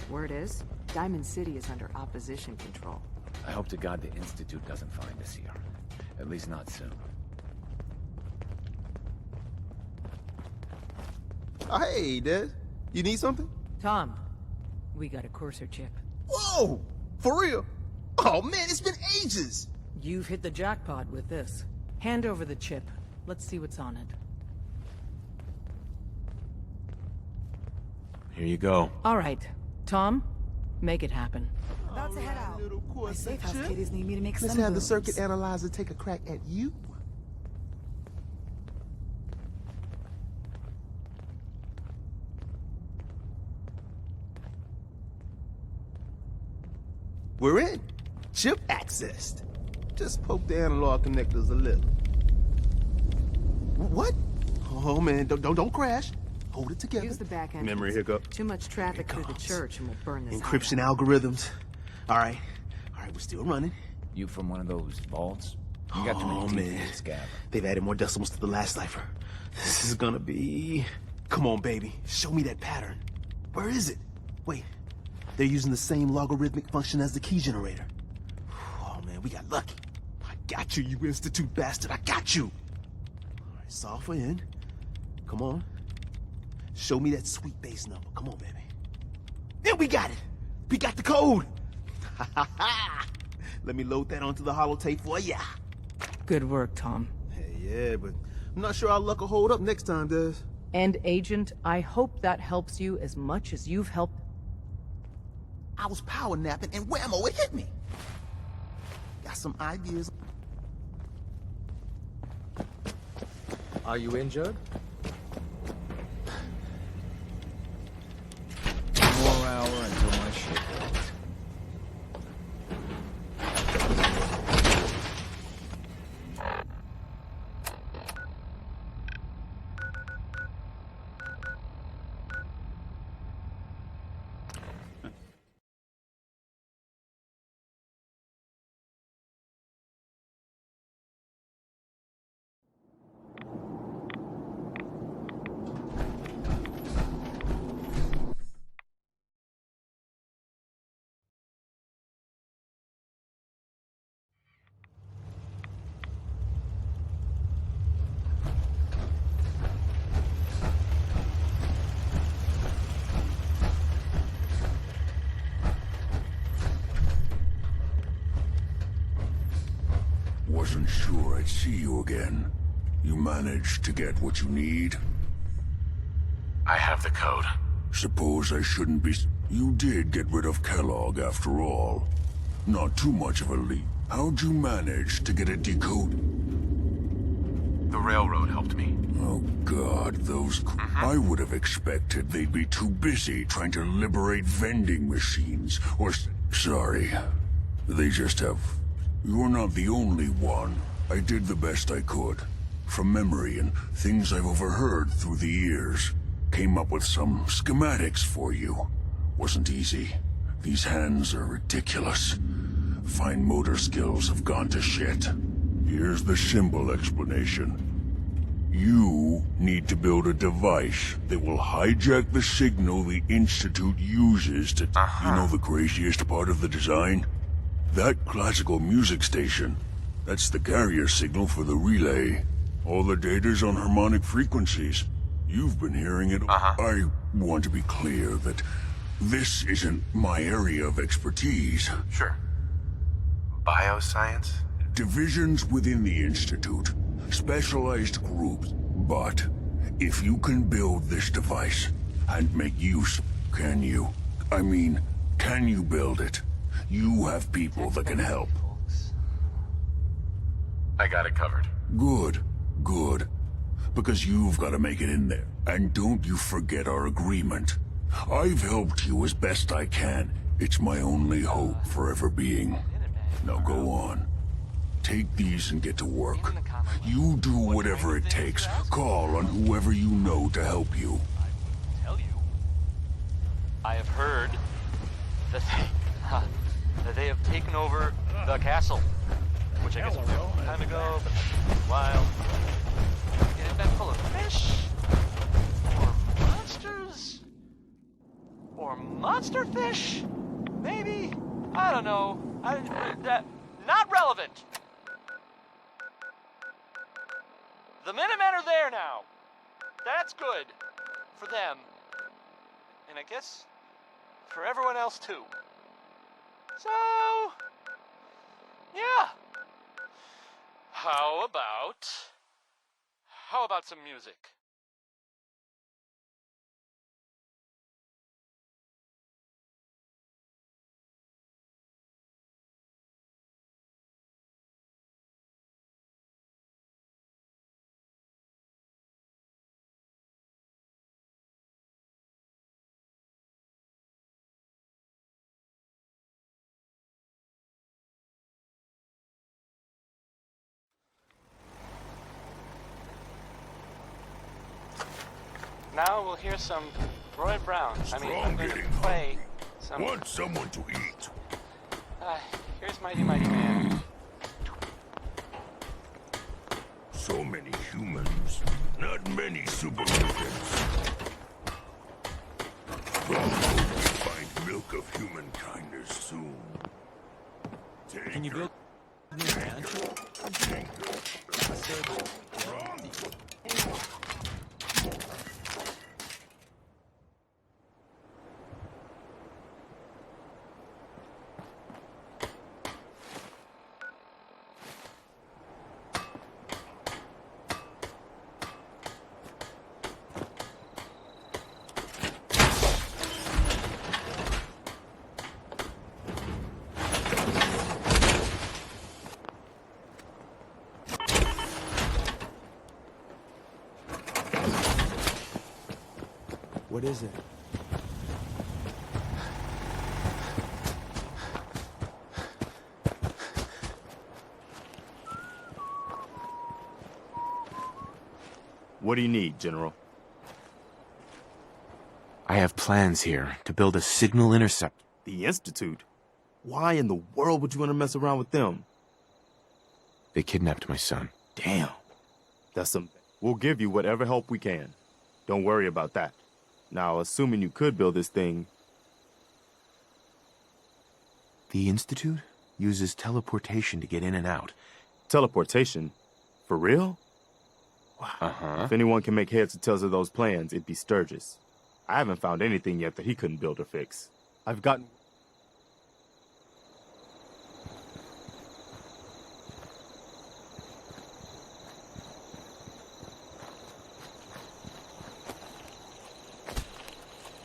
Word is, Diamond City is under opposition control. I hope to God the Institute doesn't find us here. At least not soon. Oh, hey, Des. You need something? Tom, we got a courser chip. Whoa! For real? Oh, man, it's been ages! You've hit the jackpot with this. Hand over the chip. Let's see what's on it. Here you go. All right. Tom, make it happen. About to head out. My safe house chip. kiddies need me to make Let's some have the moves. circuit analyzer take a crack at you. We're in. Chip accessed. Just poke the analog connectors a little. What? Oh man, don't crash. Hold it together. Use the back entrance. Memory hiccup. Too much traffic through the church and we'll burn this Encryption out. algorithms. All right, we're still running. You from one of those vaults? You got too Oh many teeth in man, this scab. they've added more decimals to the last cipher. This is gonna be... Come on, baby. Show me that pattern. Where is it? Wait, they're using the same logarithmic function as the key generator. Oh man, we got lucky. I got you, you Institute bastard. I got you. All right, solve for N. Come on. Show me that sweet base number. Come on, baby. Yeah, we got it. We got the code. Let me load that onto the holotape for ya. Good work, Tom. Hey, yeah, but I'm not sure our luck will hold up next time, Des. And Agent, I hope that helps you as much as you've helped. I was power napping and whammo, it hit me. Got some ideas. Are you injured? One more hour until my ship ends. Wasn't sure I'd see you again. You managed to get what you need? I have the code. Suppose I shouldn't be... You did get rid of Kellogg after all. Not too much of a leap. How'd you manage to get it decoded? The railroad helped me. Oh God, those... I would have expected they'd be too busy trying to liberate vending machines, or... Sorry. They just have... You're not the only one. I did the best I could. From memory and things I've overheard through the years. Came up with some schematics for you. Wasn't easy. These hands are ridiculous. Fine motor skills have gone to shit. Here's the simple explanation. You need to build a device that will hijack the signal the Institute uses to... You know the craziest part of the design? That classical music station, that's the carrier signal for the relay. All the data's on harmonic frequencies. You've been hearing it. I want to be clear that this isn't my area of expertise. Sure. Bioscience? Divisions within the Institute. Specialized groups. But if you can build this device and make use, can you? I mean, can you build it? You have people that can help. I got it covered. Good, good. Because you've got to make it in there. And don't you forget our agreement. I've helped you as best I can. It's my only hope for ever being. Now go on. Take these and get to work. You do whatever it takes. Call on whoever you know to help you. Tell you. I have heard that they have taken over the castle. Which I guess was a long time ago, but a while. Getting back full of fish? Or monsters? Or monster fish? Maybe? I don't know. Not relevant. The Minutemen are there now. That's good. For them. And I guess for everyone else too. So, yeah. How about some music? Now we'll hear some Roy Brown. I'm going to play some... Want someone to eat. Here's Mighty Mighty Man. So many humans. Not many superhumans. Find milk of humankind as soon. Can you build a new ranch? What is it? What do you need, General? I have plans here to build a signal intercept. The Institute? Why in the world would you want to mess around with them? They kidnapped my son. Damn. That's some... We'll give you whatever help we can. Don't worry about that. Now, assuming you could build this thing... The Institute uses teleportation to get in and out. Teleportation? For real? Uh-huh. If anyone can make heads or tails of those plans, it'd be Sturgis. I haven't found anything yet that he couldn't build or fix. I've gotten...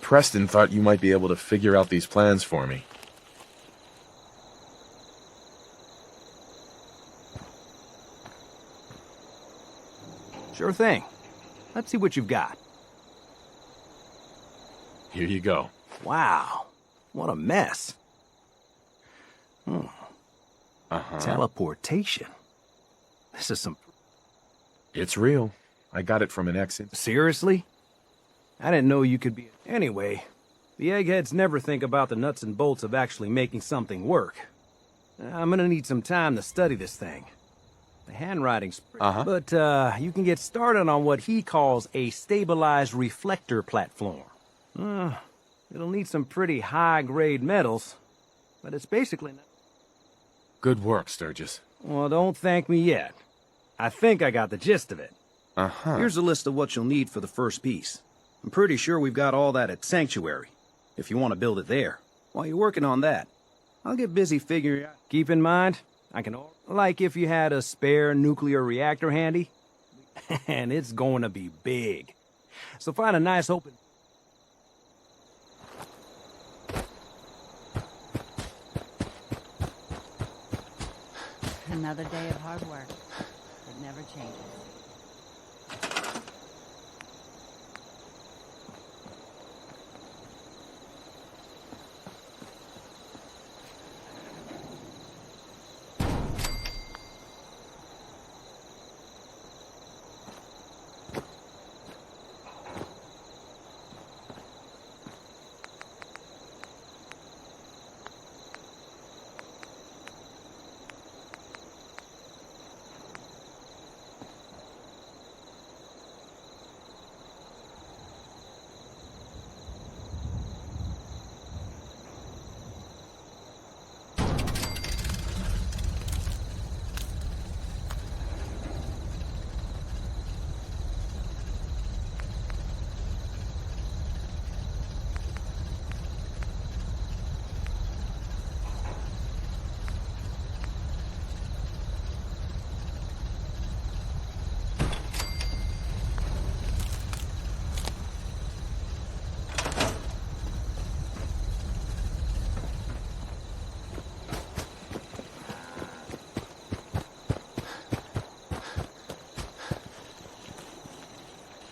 Preston thought you might be able to figure out these plans for me. Sure thing. Let's see what you've got. Here you go. Wow. What a mess. Uh-huh. Teleportation. This is some... It's real. I got it from an ex... Seriously? I didn't know you could be... Anyway, the eggheads never think about the nuts and bolts of actually making something work. I'm gonna need some time to study this thing. The handwriting's pretty... But, you can get started on what he calls a stabilized reflector platform. It'll need some pretty high-grade metals, but it's basically... Good work, Sturgis. Well, don't thank me yet. I think I got the gist of it. Here's a list of what you'll need for the first piece. I'm pretty sure we've got all that at Sanctuary, if you want to build it there. While you're working on that, I'll get busy figuring out... Keep in mind, I can... Like if you had a spare nuclear reactor handy. And it's going to be big. So find a nice open... Another day of hard work. It never changes.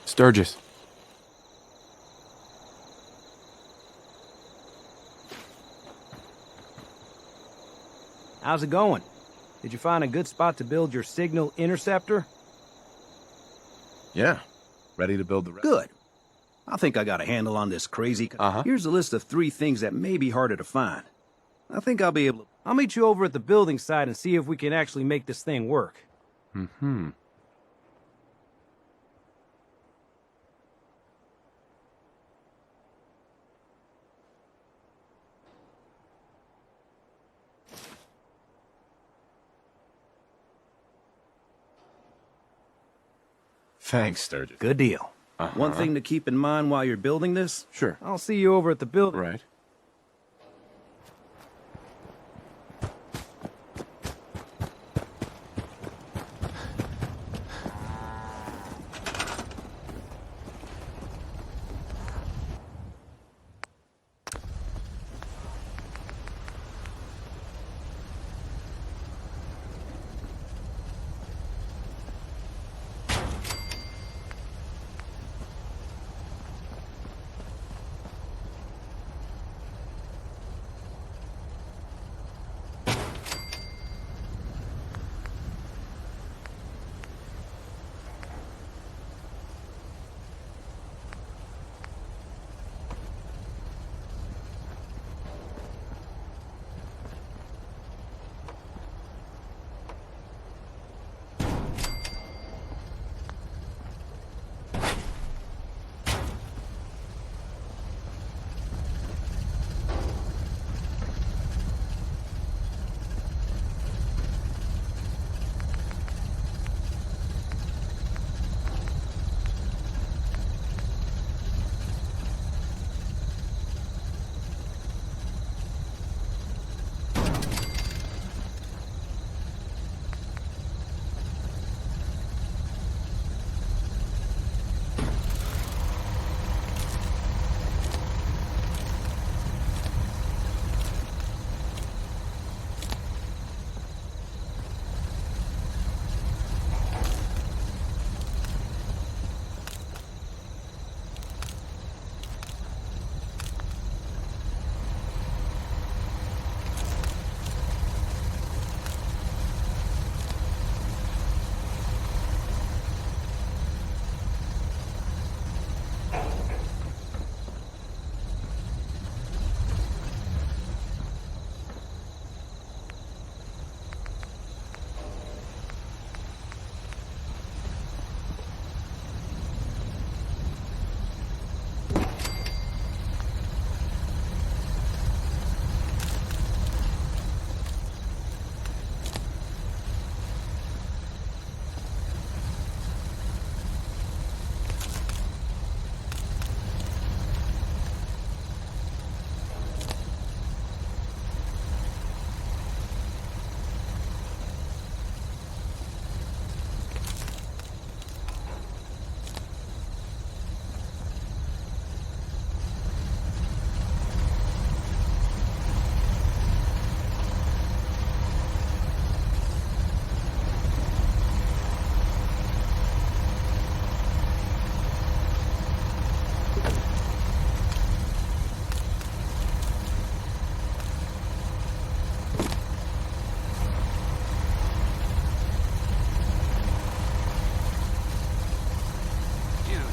Sturgis. How's it going? Did you find a good spot to build your signal interceptor? Yeah. Ready to build the rest? Good. I think I got a handle on this crazy... Here's a list of 3 things that may be harder to find. I think I'll be able to... I'll meet you over at the building site and see if we can actually make this thing work. Thanks, Sturgis. Good deal. One thing to keep in mind while you're building this? Sure. I'll see you over at the building. Right.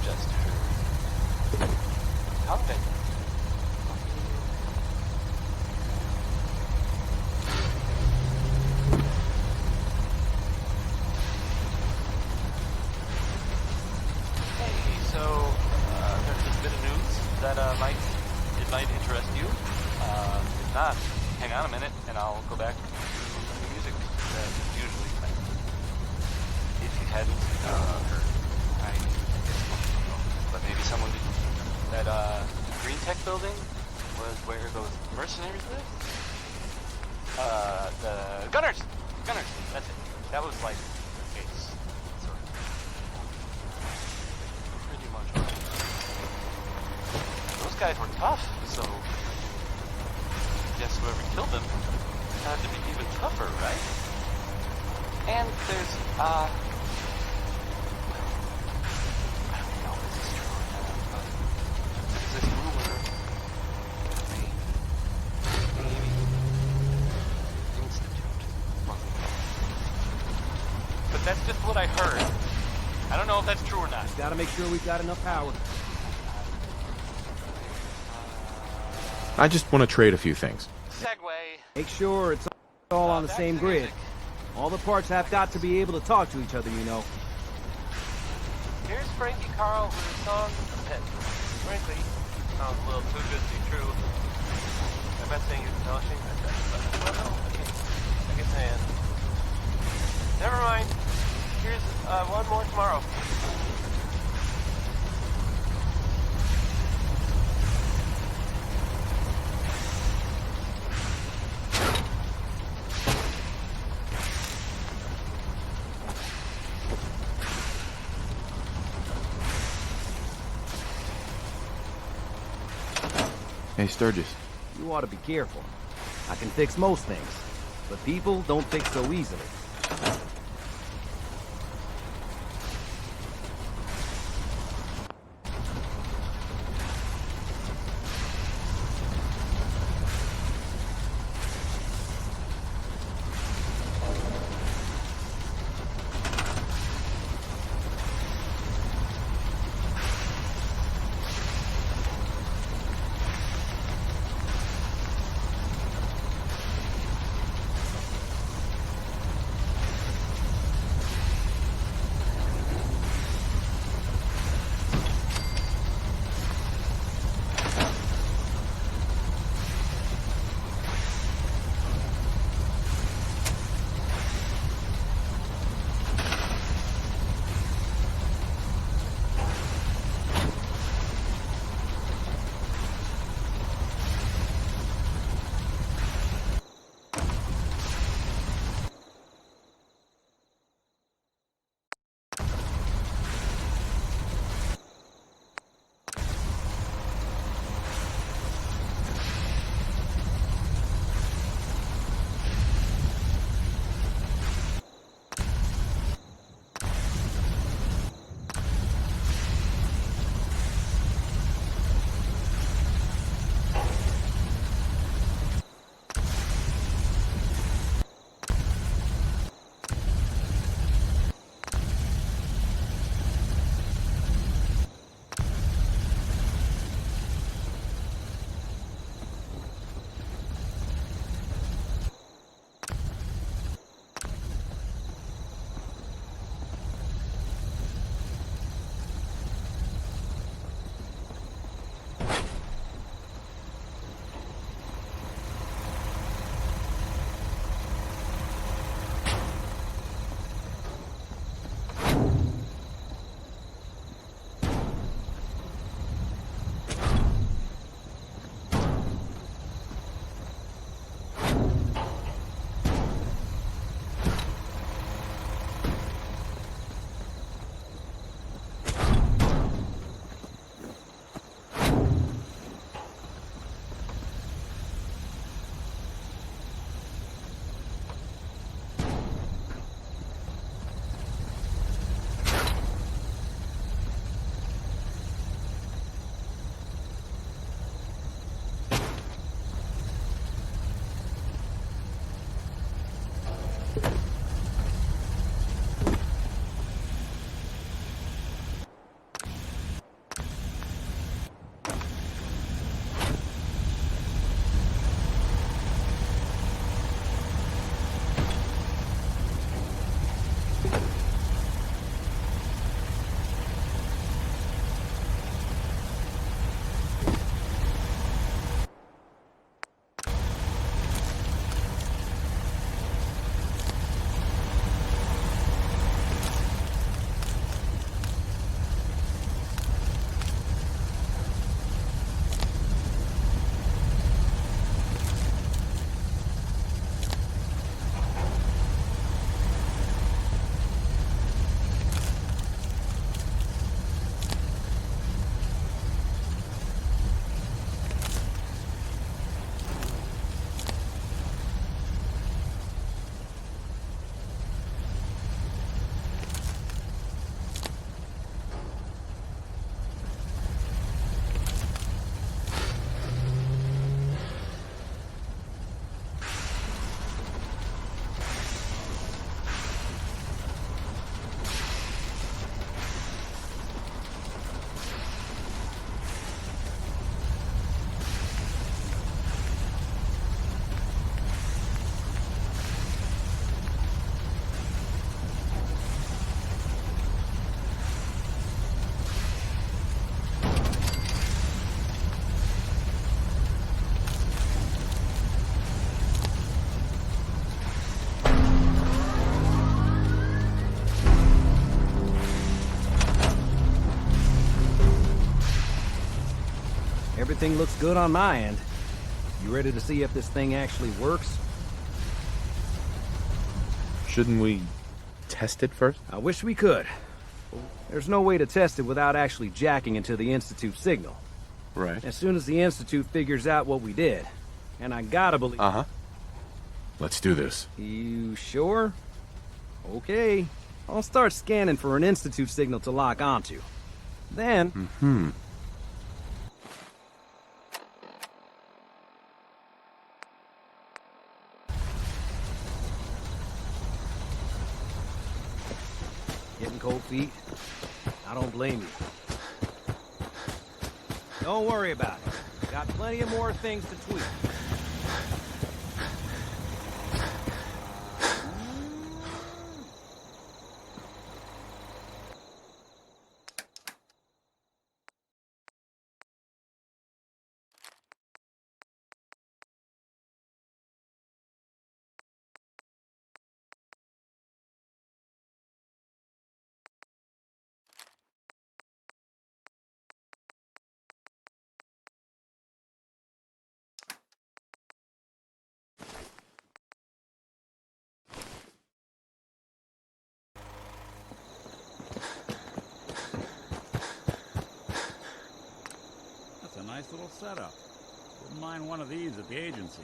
just heard. How did Hey, so there's this bit of news that might interest you. If not, hang on a minute and I'll go back to the music that usually plays. If you hadn't heard, I guess most people know, but maybe someone didn't. That Green Tech building was where those mercenaries lived. The Gunners, that's it. That was like the case, sort of. Pretty much. Those guys were tough, so I guess whoever killed them had to be even tougher, right? And there's I don't know if this is true or not, but there's this rumor maybe Institute wasn't there. But that's just what I heard. I don't know if that's true or not. Gotta make sure we've got enough power. I just want to trade a few things. Segway. Make sure it's all on the same grid. All the parts have got to be able to talk to each other, you know. Here's Frankie Carl with a song that, frankly, sounds a little too good to be true. I'm not saying you're embellishing that, but well, no, I guess I am. Never mind. Here's one more tomorrow. Hey, Sturgis. You ought to be careful. I can fix most things, but people don't fix so easily. Everything looks good on my end. You ready to see if this thing actually works? Shouldn't we test it first? I wish we could. There's no way to test it without actually jacking into the Institute signal. Right. As soon as the Institute figures out what we did. And I gotta believe... Uh-huh. Let's do this. You sure? Okay. I'll start scanning for an Institute signal to lock onto. Then... Mm-hmm. Getting cold feet? I don't blame you. Don't worry about it. Got plenty of more things to tweak. That's a nice little setup. Wouldn't mind one of these at the agency.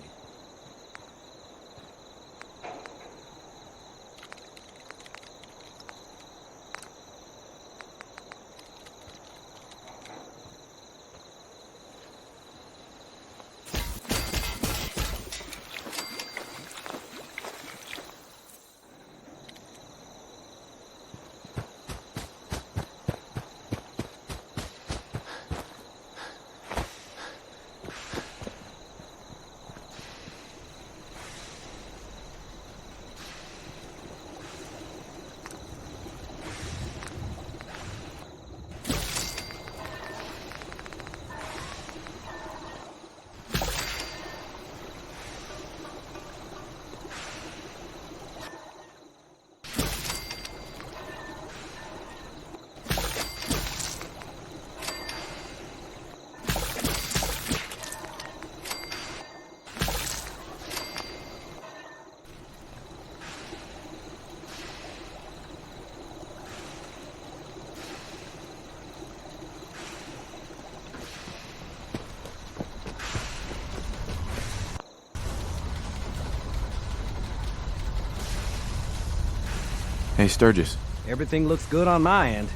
Hey, Sturgis. Everything looks good on my end.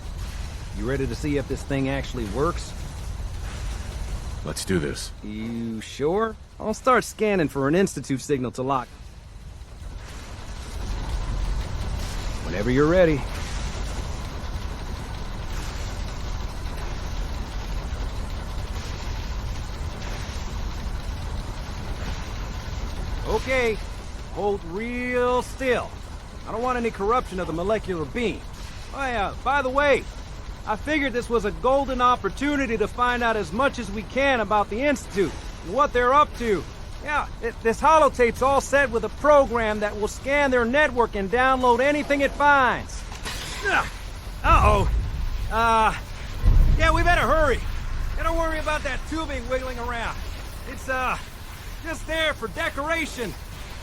You ready to see if this thing actually works? Let's do this. You sure? I'll start scanning for an Institute signal to lock. Whenever you're ready. Okay, hold real still. I don't want any corruption of the molecular beam. Oh yeah, by the way, I figured this was a golden opportunity to find out as much as we can about the Institute and what they're up to. Yeah, this holotape's all set with a program that will scan their network and download anything it finds. Uh-oh. Yeah, we better hurry. Yeah, don't worry about that tubing wiggling around. It's, just there for decoration.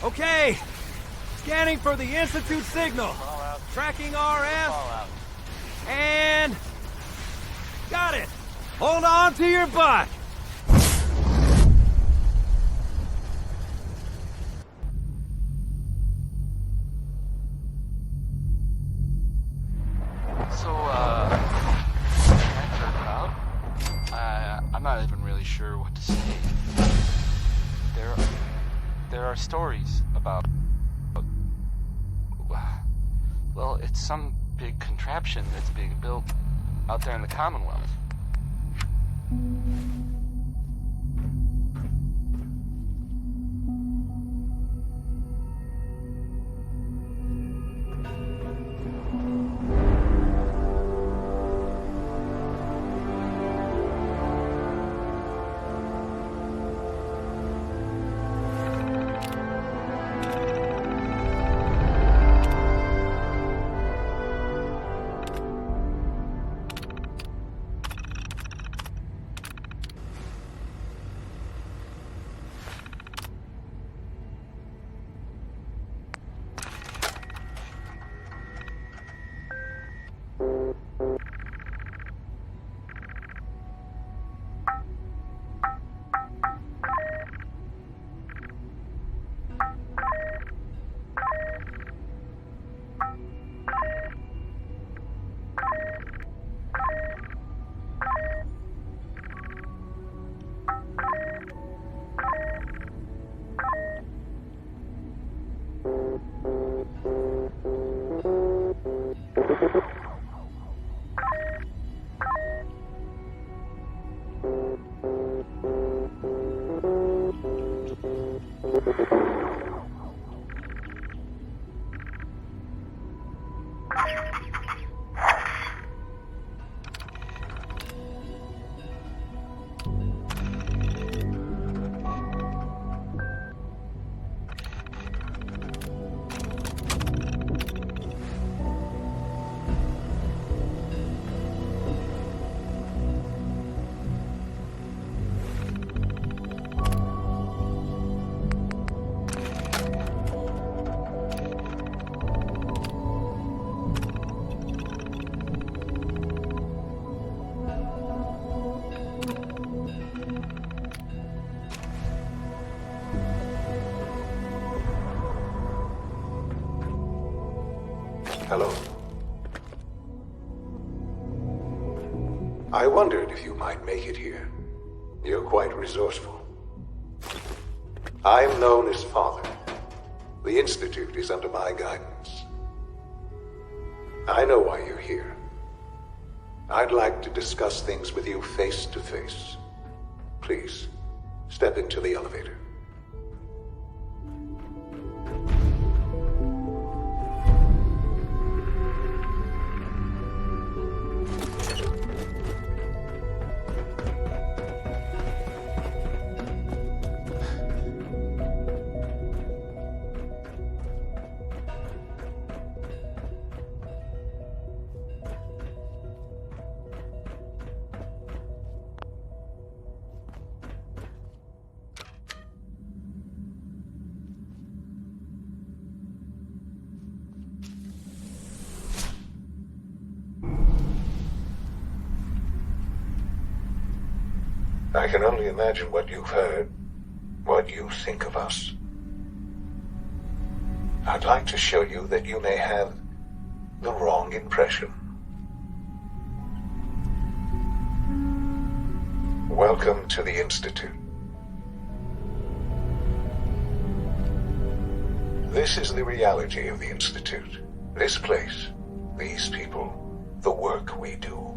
Okay. Scanning for the Institute signal. Tracking RF. And... got it. Hold on to your butt. So, I'm not even really sure what to say. There are stories about... well, it's some big contraption that's being built out there in the Commonwealth. Hello. I wondered if you might make it here. You're quite resourceful. I'm known as Father. The Institute is under my guidance. I know why you're here. I'd like to discuss things with you face to face. Please, step into the elevator. I can only imagine what you've heard, what you think of us. I'd like to show you that you may have the wrong impression. Welcome to the Institute. This is the reality of the Institute. This place, these people, the work we do.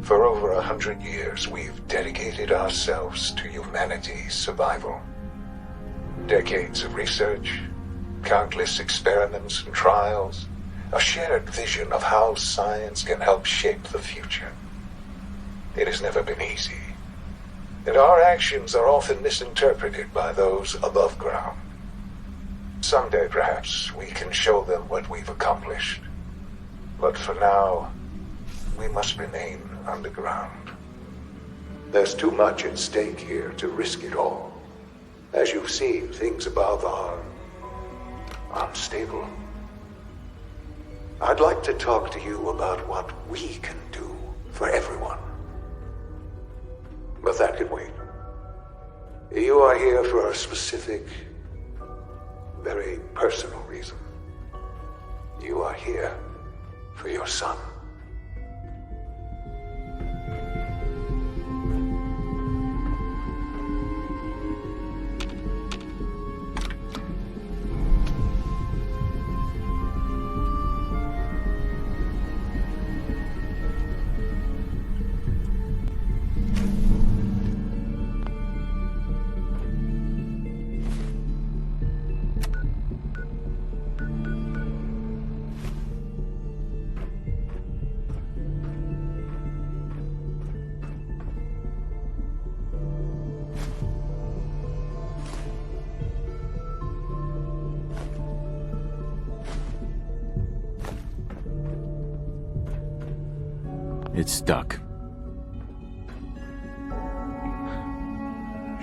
For over 100 years, we've dedicated ourselves to humanity's survival. Decades of research, countless experiments and trials, a shared vision of how science can help shape the future. It has never been easy, and our actions are often misinterpreted by those above ground. Someday, perhaps, we can show them what we've accomplished. But for now, we must remain underground. There's too much at stake here to risk it all. As you've seen, things above are unstable. I'd like to talk to you about what we can do for everyone. But that can wait. You are here for a specific, very personal reason. You are here for your son. It's stuck.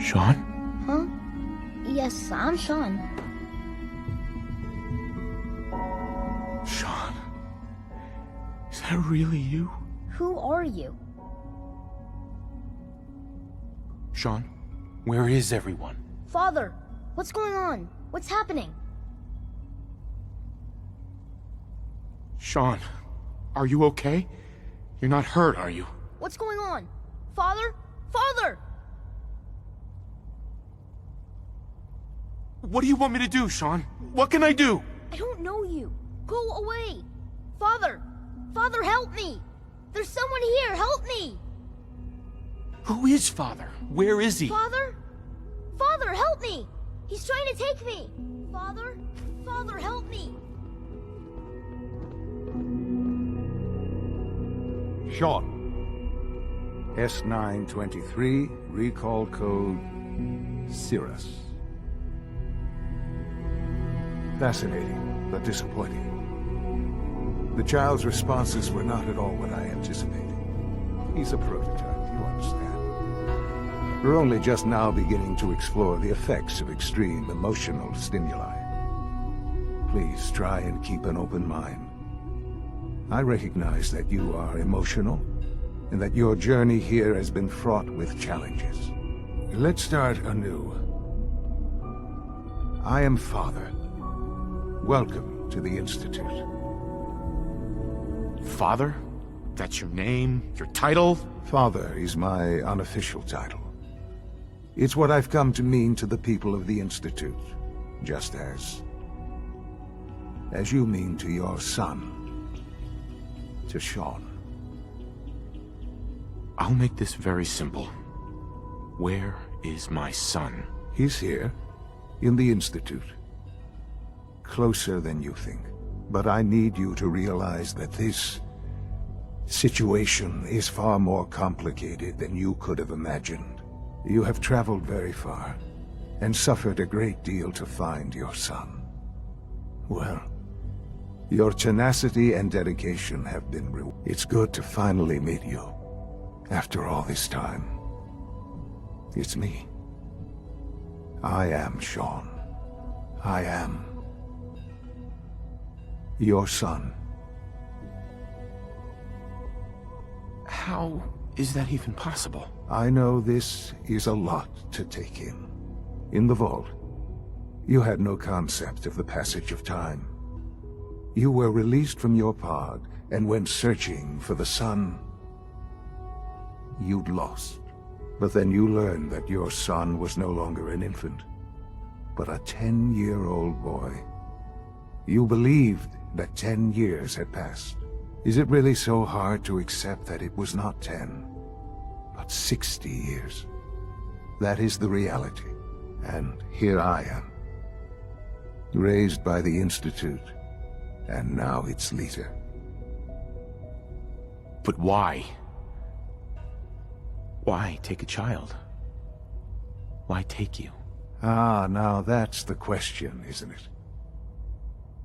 Sean? Huh? Yes, I'm Sean. Sean? Is that really you? Who are you? Sean, where is everyone? Father, what's going on? What's happening? Sean, are you okay? You're not hurt, are you? What's going on? Father? Father! What do you want me to do, Sean? What can I do? I don't know you. Go away. Father! Father, help me! There's someone here, help me! Who is Father? Where is he? Father? Father, help me! He's trying to take me! Father? Father, help me! Sean. S923, recall code Cirrus. Fascinating, but disappointing. The child's responses were not at all what I anticipated. He's a prototype, you understand. We're only just now beginning to explore the effects of extreme emotional stimuli. Please try and keep an open mind. I recognize that you are emotional, and that your journey here has been fraught with challenges. Let's start anew. I am Father. Welcome to the Institute. Father? That's your name? Your title? Father is my unofficial title. It's what I've come to mean to the people of the Institute, just as you mean to your son, to Sean. I'll make this very simple. Where is my son? He's here, in the Institute. Closer than you think. But I need you to realize that this situation is far more complicated than you could have imagined. You have traveled very far, and suffered a great deal to find your son. Well, your tenacity and dedication have been rewarded. It's good to finally meet you. After all this time, it's me. I am Sean. I am your son. How is that even possible? I know this is a lot to take in. In the vault, you had no concept of the passage of time. You were released from your pod and went searching for the son you'd lost. But then you learned that your son was no longer an infant, but a 10-year-old boy. You believed that 10 years had passed. Is it really so hard to accept that it was not 10, but 60 years? That is the reality. And here I am, raised by the Institute, and now its leader. But why? Why take a child? Why take you? Ah, now that's the question, isn't it?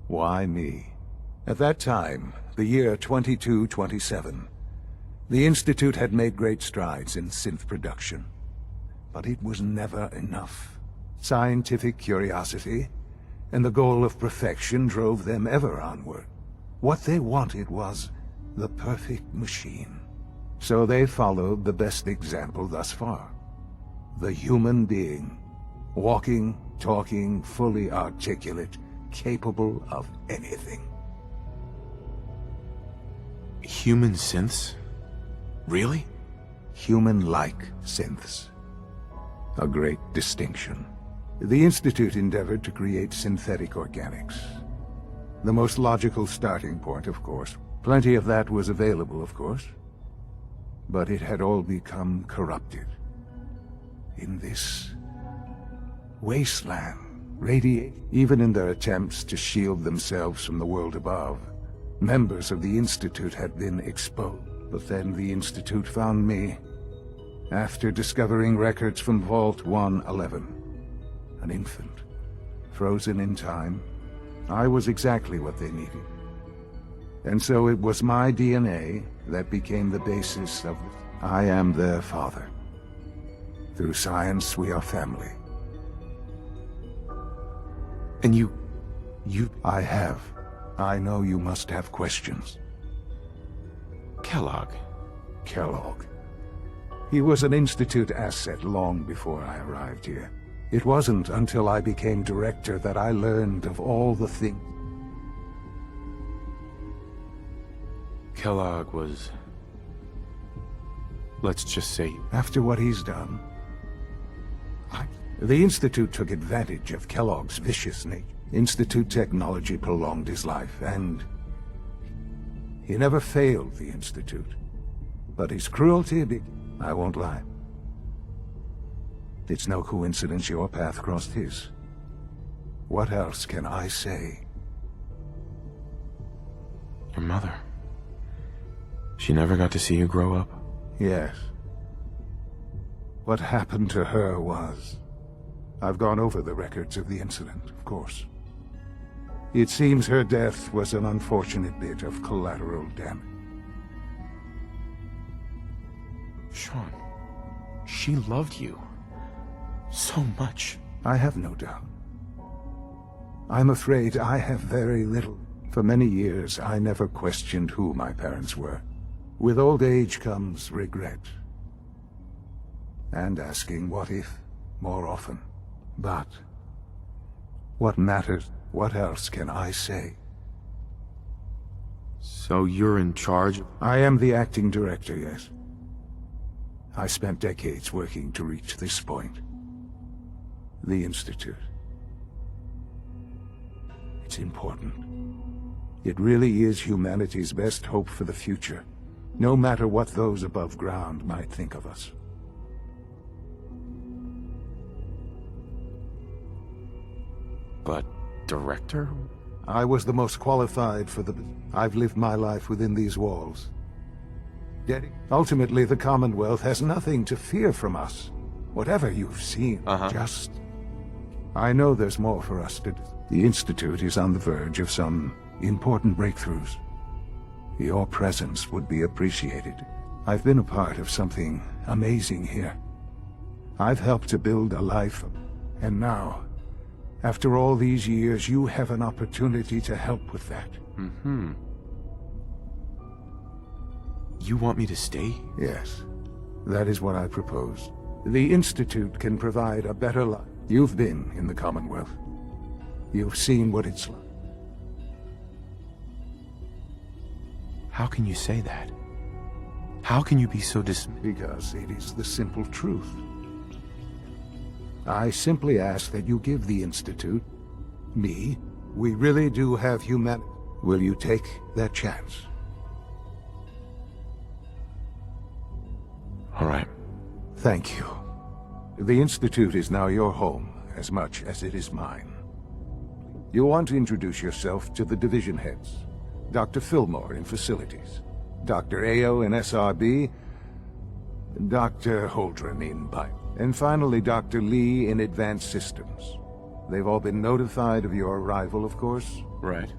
Why me? At that time, the year 2227, the Institute had made great strides in synth production. But it was never enough. Scientific curiosity and the goal of perfection drove them ever onward. What they wanted was the perfect machine. So they followed the best example thus far. The human being. Walking, talking, fully articulate, capable of anything. Human synths? Really? Human-like synths. A great distinction. The Institute endeavored to create synthetic organics. The most logical starting point, of course. Plenty of that was available, of course. But it had all become corrupted. In this wasteland, even in their attempts to shield themselves from the world above, members of the Institute had been exposed. But then the Institute found me, after discovering records from Vault 111. An infant, frozen in time. I was exactly what they needed. And so it was my DNA that became the basis of... I am their father. Through science, we are family. And you... I have. I know you must have questions. Kellogg. Kellogg. He was an Institute asset long before I arrived here. It wasn't until I became director that I learned of all the things. Kellogg was... let's just say... After what he's done, the Institute took advantage of Kellogg's vicious nature. Institute technology prolonged his life, and He never failed the Institute. But his cruelty I won't lie. It's no coincidence your path crossed his. What else can I say? Your mother. She never got to see you grow up? Yes. What happened to her was... I've gone over the records of the incident, of course. It seems her death was an unfortunate bit of collateral damage. Sean, she loved you. So much. I have no doubt. I'm afraid I have very little. For many years, I never questioned who my parents were. With old age comes regret. And asking what if more often. But what matters? What else can I say? So you're in charge? I am the acting director, yes. I spent decades working to reach this point. The Institute. It's important. It really is humanity's best hope for the future, no matter what those above ground might think of us. But director? I was the most qualified for the... I've lived my life within these walls. Ultimately, the Commonwealth has nothing to fear from us. Whatever you've seen, just... I know there's more for us to do. The Institute is on the verge of some important breakthroughs. Your presence would be appreciated. I've been a part of something amazing here. I've helped to build a life, and now, after all these years, you have an opportunity to help with that. You want me to stay? Yes. That is what I propose. The Institute can provide a better life. You've been in the Commonwealth. You've seen what it's like. How can you say that? How can you be so Because it is the simple truth. I simply ask that you give the Institute, me, we really do have humanity. Will you take that chance? All right. Thank you. The Institute is now your home, as much as it is mine. You'll want to introduce yourself to the division heads. Dr. Fillmore in Facilities, Dr. Ao in SRB, Dr. Holdren in Bio, and finally Dr. Lee in Advanced Systems. They've all been notified of your arrival, of course? Right.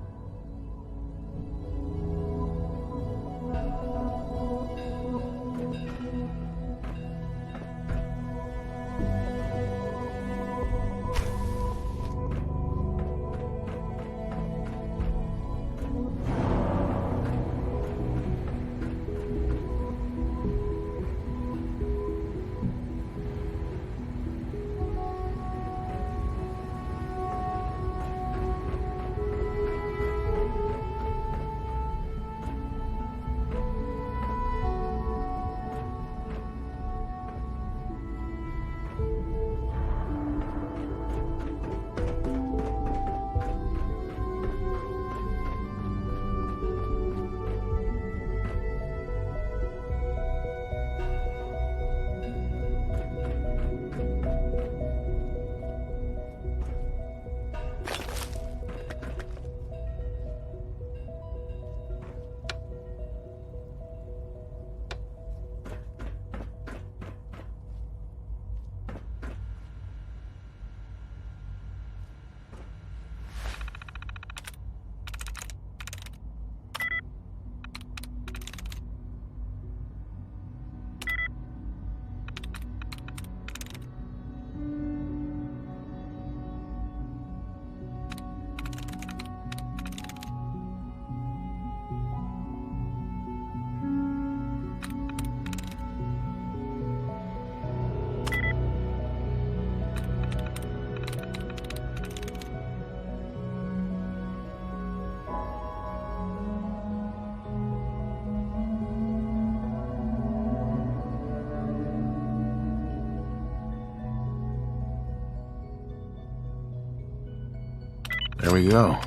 There we go.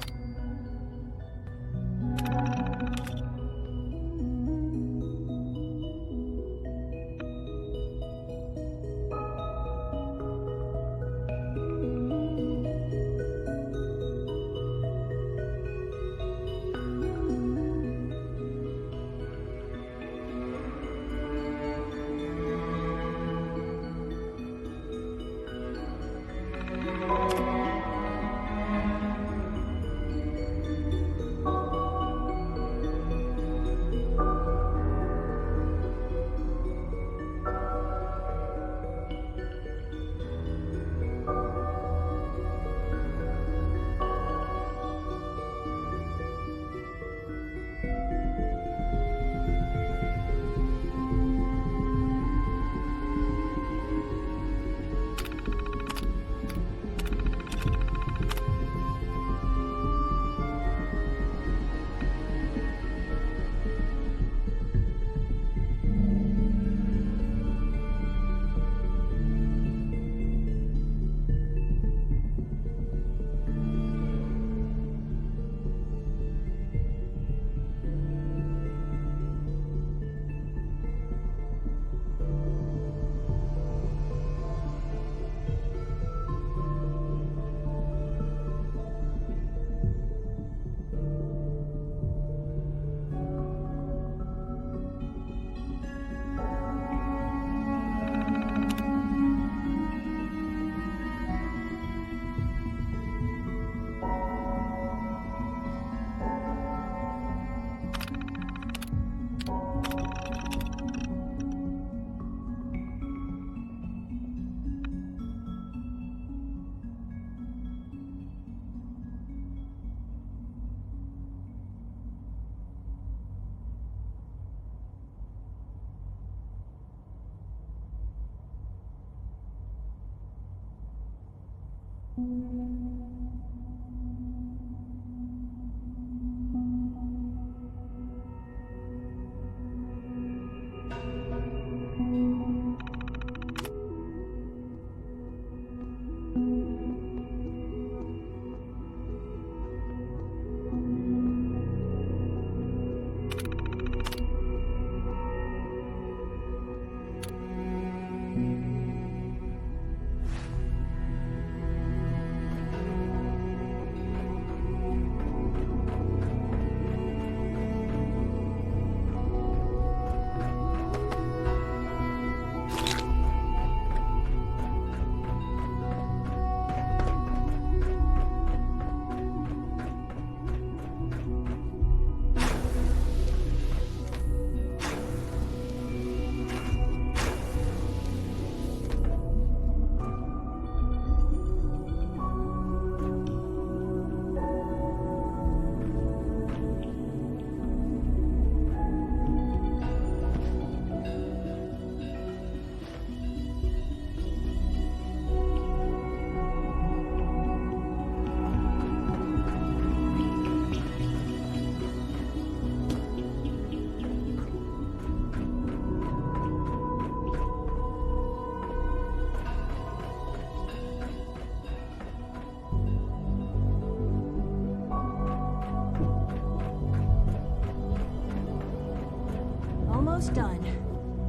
Almost done.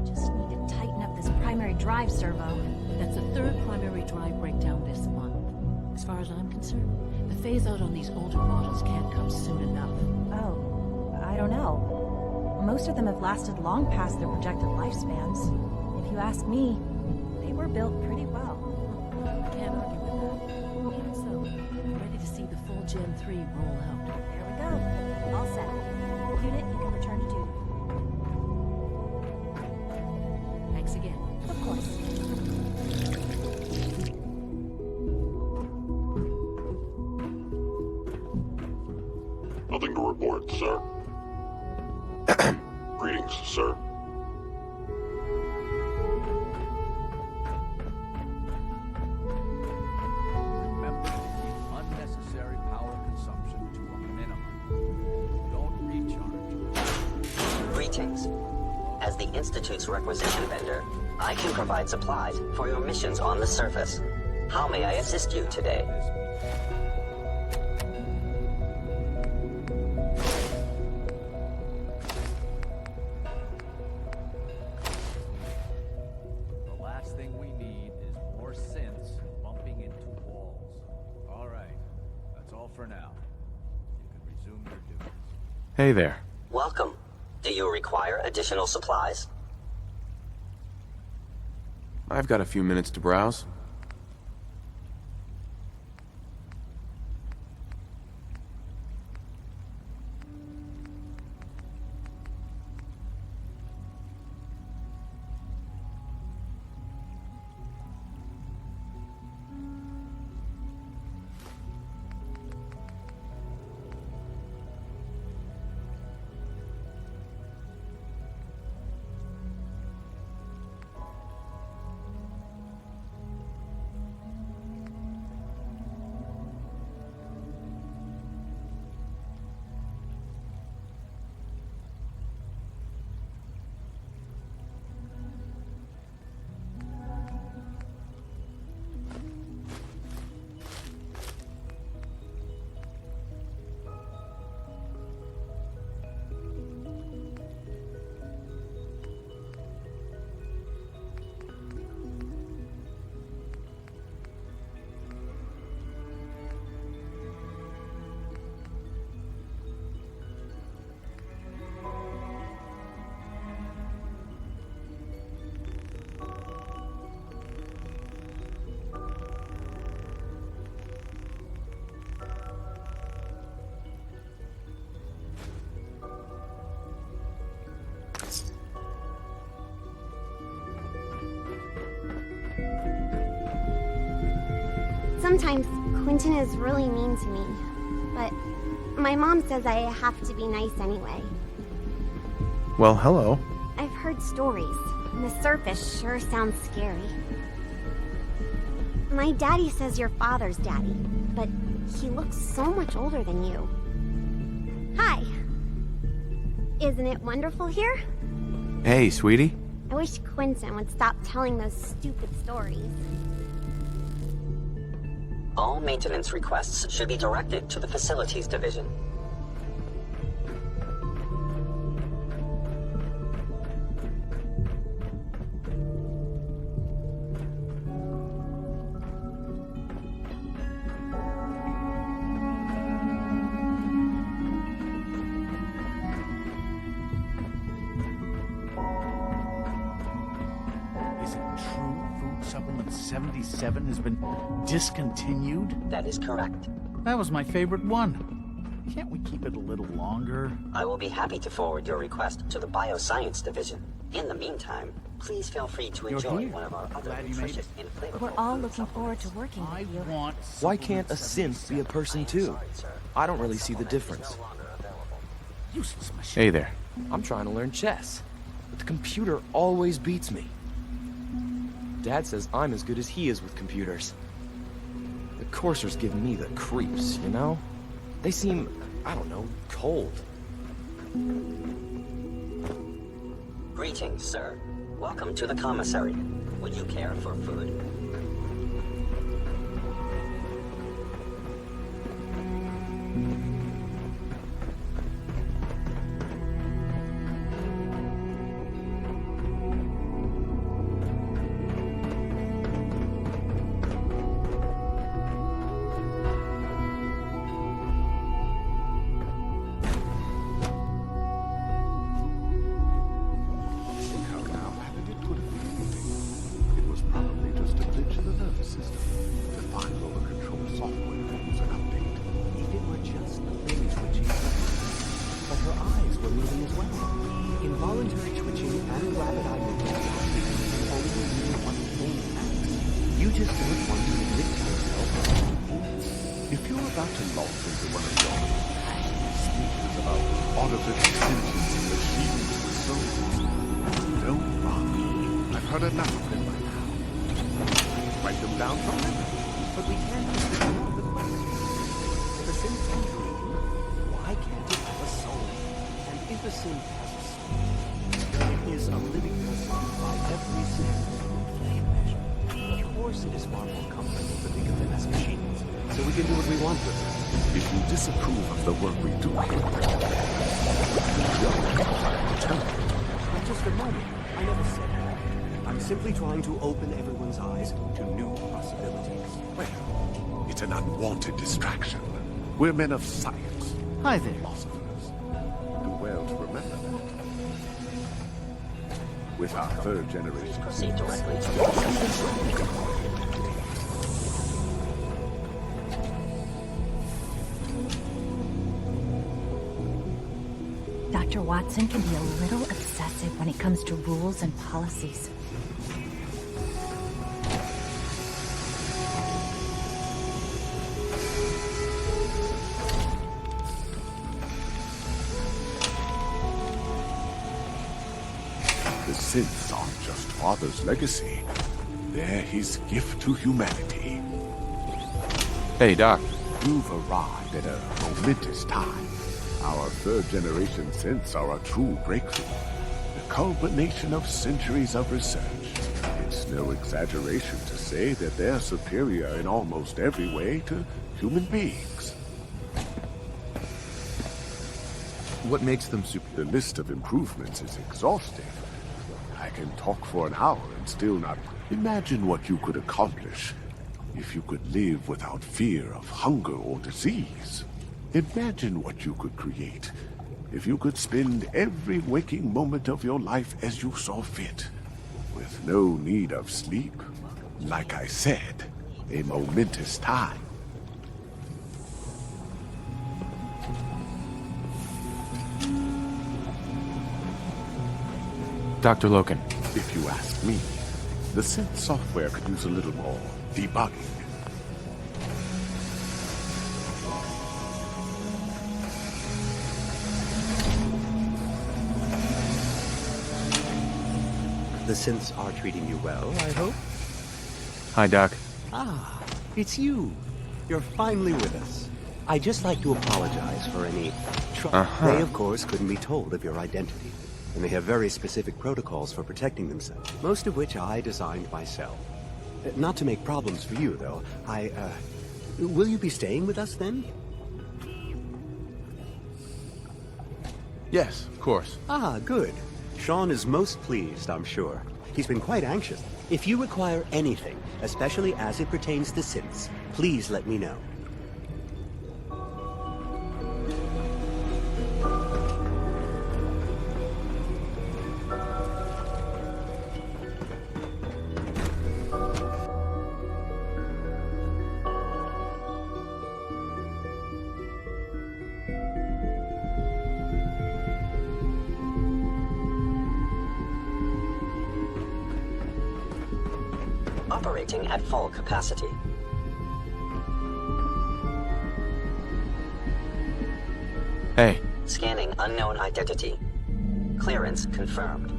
Just need to tighten up this primary drive servo. That's the third primary drive breakdown this month. As far as I'm concerned, the phase-out on these older models can't come soon enough. Oh, I don't know. Most of them have lasted long past their projected lifespans. If you ask me, they were built pretty well. Can't argue with that. Even so, I'm ready to see the full Gen 3 roll out. There we go. All set. Unit, you can return to duty. Thanks again. Of course. Nothing to report, sir. Greetings, sir. Remember to keep unnecessary power consumption to a minimum. Don't recharge. Greetings. As the Institute's requisition vendor, I can provide supplies for your missions on the surface. How may I assist you today? The last thing we need is more synths bumping into walls. All right, that's all for now. You can resume your duties. Hey there. Welcome. Do you require additional supplies? I've got a few minutes to browse. Sometimes Quentin is really mean to me, but my mom says I have to be nice anyway. Well, hello. I've heard stories, and the surface sure sounds scary. My daddy says your father's daddy, but he looks so much older than you. Hi. Isn't it wonderful here? Hey, sweetie. I wish Quinton would stop telling those stupid stories. All maintenance requests should be directed to the Facilities Division. Is it true Food Supplement 77 has been discontinued? That is correct. That was my favorite one. Can't we keep it a little longer? I will be happy to forward your request to the Bioscience Division. In the meantime, please feel free to enjoy one of our other nutritious and flavorful We're all looking forward to working with you. Why can't a synth be a person too? I don't really see the difference. Useless machine. Hey there. I'm trying to learn chess, but the computer always beats me. Dad says I'm as good as he is with computers. The coursers give me the creeps, you know? They seem, I don't know, cold. Greetings, sir. Welcome to the commissary. Would you care for food? If you disapprove of the work we do here, Just a moment. I never said that. I'm simply trying to open everyone's eyes to new possibilities. well, it's an unwanted distraction. We're men of science. Hi there. Philosophers. Do well to remember that. With our third generation... Proceed directly to the... Dr. Watson can be a little obsessive when it comes to rules and policies. The synths aren't just Father's legacy. They're his gift to humanity. Hey, Doc. You've arrived at a momentous time. Our third-generation synths are a true breakthrough. The culmination of centuries of research. It's no exaggeration to say that they're superior in almost every way to human beings. What makes them super? The list of improvements is exhausting. I can talk for an hour and still not... Imagine what you could accomplish if you could live without fear of hunger or disease. Imagine what you could create if you could spend every waking moment of your life as you saw fit, with no need of sleep. Like I said, a momentous time. Dr. Loken. If you ask me, the synth software could use a little more debugging. The synths are treating you well, I hope? Hi, Doc. Ah, it's you. You're finally with us. I'd just like to apologize for any trouble. They, of course, couldn't be told of your identity, and they have very specific protocols for protecting themselves, most of which I designed myself. Not to make problems for you, though. Will you be staying with us, then? Yes, of course. Ah, good. Sean is most pleased, I'm sure. He's been quite anxious. If you require anything, especially as it pertains to synths, please let me know. Operating at full capacity. Hey. Scanning unknown identity. Clearance confirmed.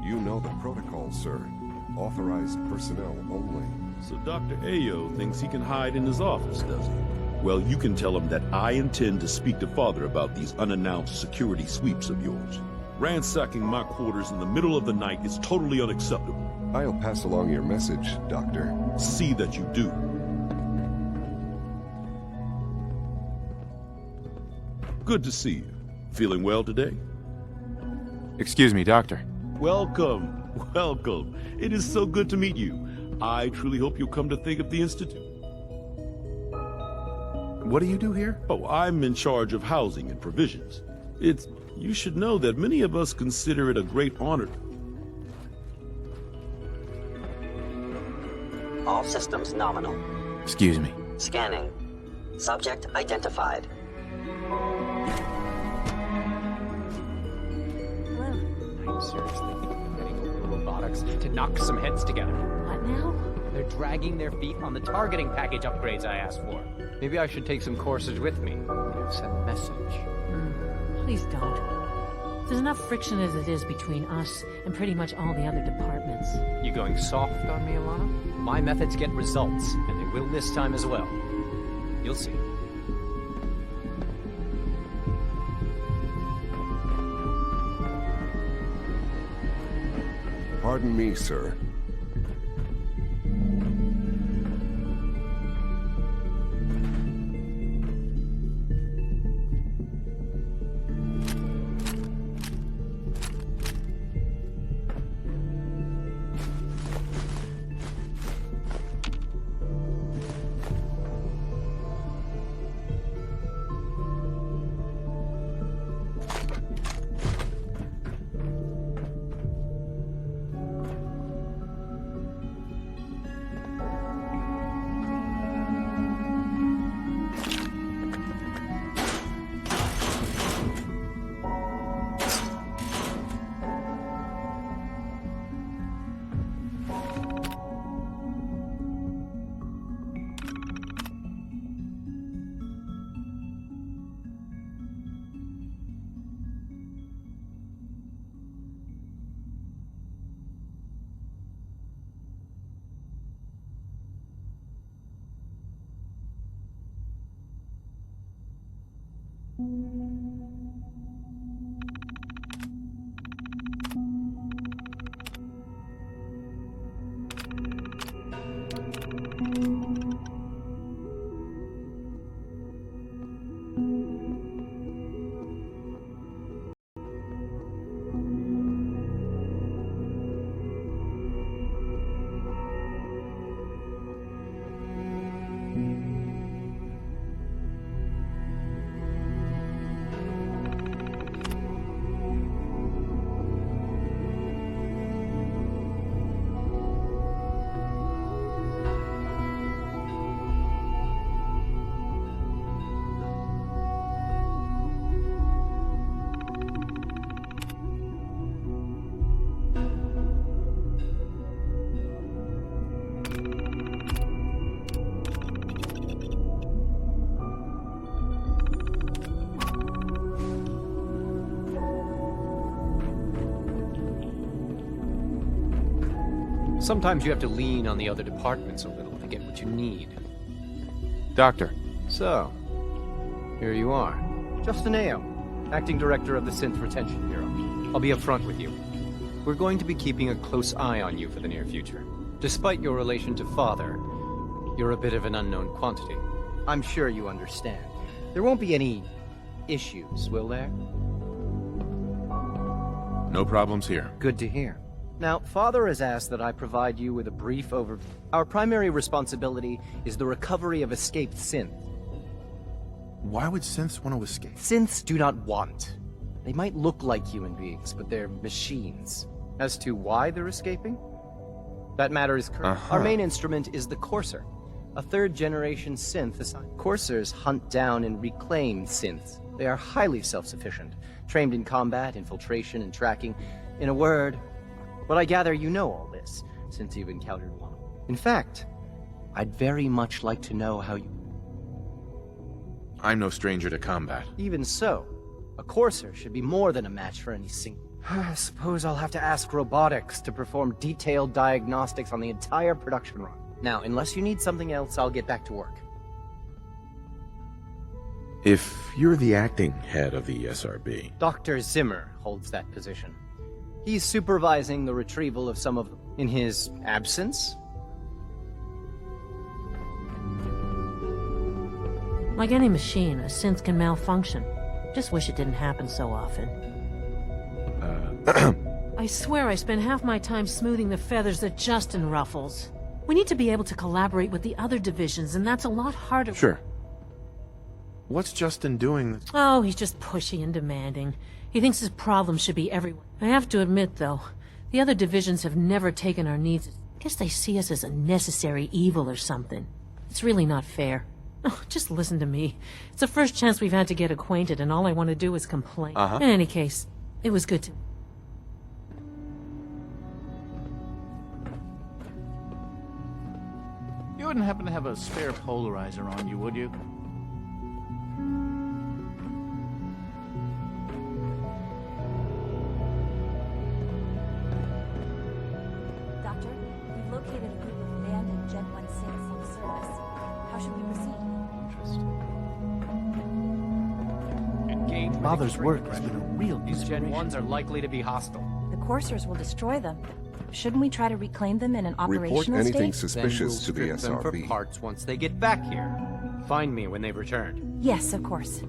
You know the protocol, sir. Authorized personnel only. So Dr. Ayo thinks he can hide in his office, does he? Well, you can tell him that I intend to speak to Father about these unannounced security sweeps of yours. Ransacking my quarters in the middle of the night is totally unacceptable. I'll pass along your message, Doctor. See that you do. Good to see you. Feeling well today? Excuse me, Doctor. Welcome, welcome. It is so good to meet you. I truly hope you'll come to think of the Institute. What do you do here? Oh, I'm in charge of housing and provisions. You should know that many of us consider it a great honor. All systems nominal. Excuse me. Scanning. Subject identified. I'm seriously getting over robotics to knock some heads together. What now? They're dragging their feet on the targeting package upgrades I asked for. Maybe I should take some courses with me. Give some message. Please don't. There's enough friction as it is between us and pretty much all the other departments. You going soft on me, Alana? My methods get results, and they will this time as well. You'll see. Pardon me, sir. Sometimes you have to lean on the other departments a little to get what you need. Doctor. So, here you are. Justin Ayo, Acting Director of the Synth Retention Bureau. I'll be upfront with you. We're going to be keeping a close eye on you for the near future. Despite your relation to Father, you're a bit of an unknown quantity. I'm sure you understand. There won't be any issues, will there? No problems here. Good to hear. Now, Father has asked that I provide you with a brief overview. Our primary responsibility is the recovery of escaped synth. Why would synths want to escape? Synths do not want. They might look like human beings, but they're machines. As to why they're escaping? That matter is correct. Our main instrument is the Courser, a third-generation synth assigned. Coursers hunt down and reclaim synths. They are highly self-sufficient, trained in combat, infiltration, and tracking. In a word, but I gather you know all this, since you've encountered one. In fact, I'd very much like to know how you... I'm no stranger to combat. Even so, a Courser should be more than a match for any single... I suppose I'll have to ask robotics to perform detailed diagnostics on the entire production run. Now, unless you need something else, I'll get back to work. If you're the acting head of the SRB... Dr. Zimmer holds that position. He's supervising the retrieval of some of them. In his absence? Like any machine, a synth can malfunction. Just wish it didn't happen so often. I swear I spend half my time smoothing the feathers that Justin ruffles. We need to be able to collaborate with the other divisions, and that's a lot harder. Sure. What's Justin doing? Oh, he's just pushy and demanding. He thinks his problems should be everywhere. I have to admit, though, the other divisions have never taken our needs. I guess they see us as a necessary evil or something. It's really not fair. Oh, just listen to me. It's the first chance we've had to get acquainted, and all I want to do is complain. In any case, it was good to... You wouldn't happen to have a spare polarizer on you, would you? Doctor, we've located a group of abandoned Gen 1 synths on the surface. How should we proceed? Father's work has been a real... These Gen 1s are likely to be hostile. The Coursers will destroy them. Shouldn't we try to reclaim them in an operational anything state? suspicious to the Then we'll strip them for SRB. parts once they get back here. Find me when they've returned. Yes, of course.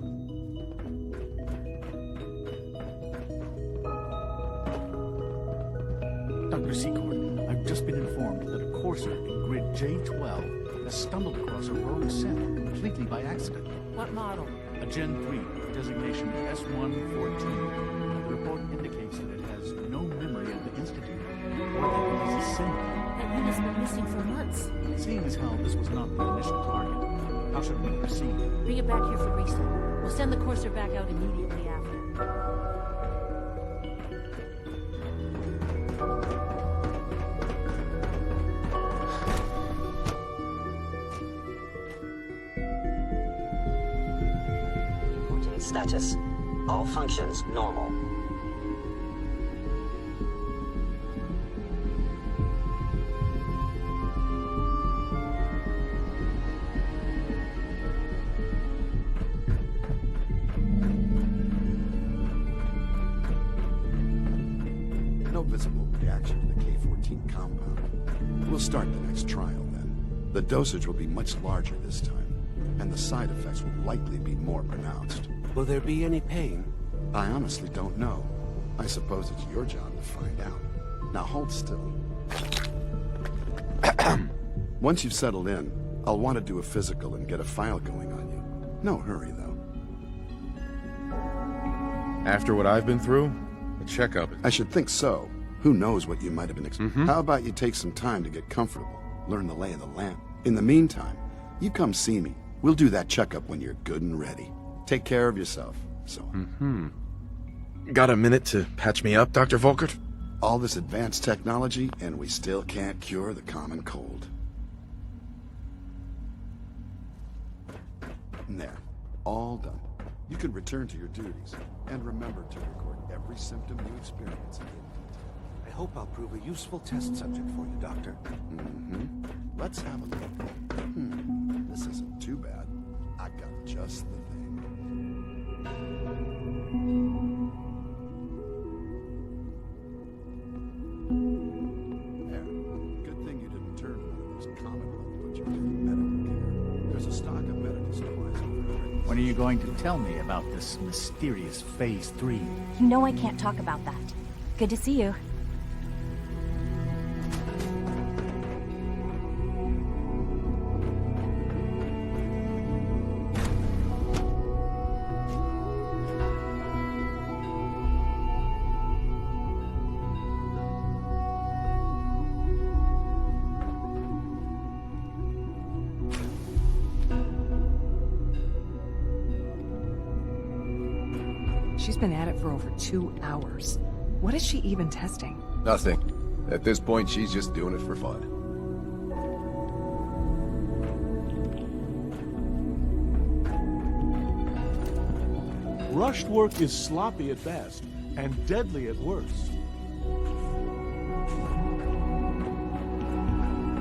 Dr. Secord, I've just been informed that a courser in grid J12 has stumbled across a rogue synth completely by accident. What model? A Gen 3, designation S114. The report indicates that it has no memory of the Institute, or that it is a symbol. That unit's been missing for months. Seeing as how this was not the initial target, how should we proceed? Bring it back here for reset. We'll send the courser back out immediately after. Reporting status. All functions normal. No visible reaction to the K-14 compound. We'll start the next trial then. The dosage will be much larger this time, and the side effects will likely be more pronounced. Will there be any pain? I honestly don't know. I suppose it's your job to find out. Now hold still. Once you've settled in, I'll want to do a physical and get a file going on you. No hurry, though. After what I've been through, a checkup. I should think so. Who knows what you might have been expecting. How about you take some time to get comfortable, learn the lay of the land. In the meantime, you come see me. We'll do that checkup when you're good and ready. Take care of yourself, so. Got a minute to patch me up, Dr. Volkert? All this advanced technology, and we still can't cure the common cold. There. All done. You can return to your duties, and remember to record every symptom you experience in detail. I hope I'll prove a useful test subject for you, Doctor. Let's have a look. This isn't too bad. I got just the thing. There. Good thing you didn't turn one of those comic book butchers into medical care. There's a stock of medical supplies over there. When are you going to tell me about this mysterious Phase 3? You know I can't talk about that. Good to see you. She's been at it for over 2 hours. What is she even testing? Nothing. At this point, she's just doing it for fun. Rushed work is sloppy at best, and deadly at worst.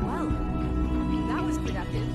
Well, that was productive.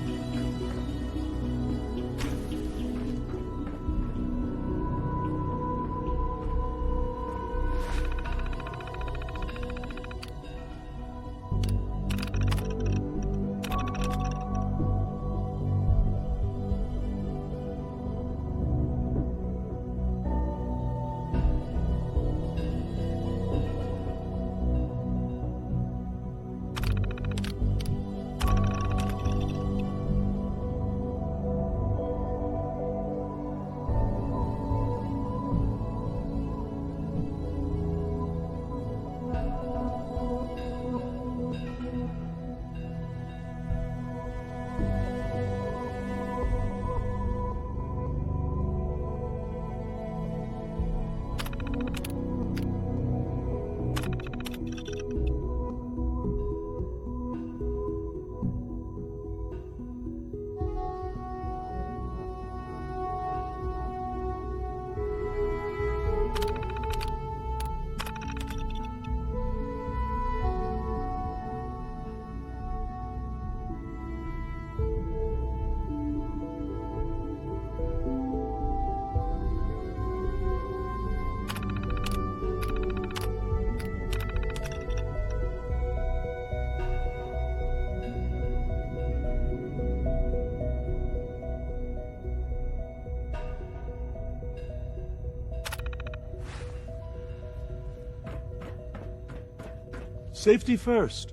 Safety first.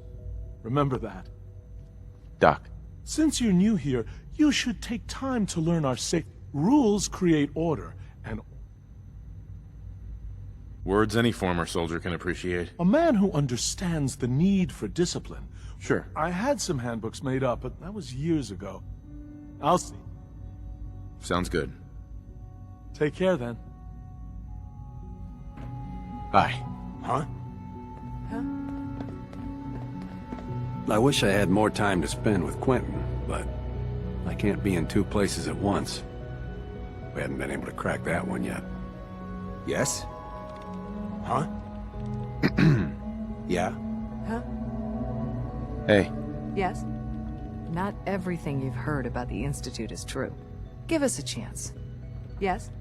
Remember that. Doc. Since you're new here, you should take time to learn our rules create order, and Words any former soldier can appreciate. a man who understands the need for discipline. Sure. I had some handbooks made up, but that was years ago. I'll see. Sounds good. Take care then. Bye. Huh? I wish I had more time to spend with Quentin, but I can't be in two places at once. We haven't been able to crack that one yet. Yes? Huh? Yeah? Huh? Hey. Yes? Not everything you've heard about the Institute is true. Give us a chance. Yes?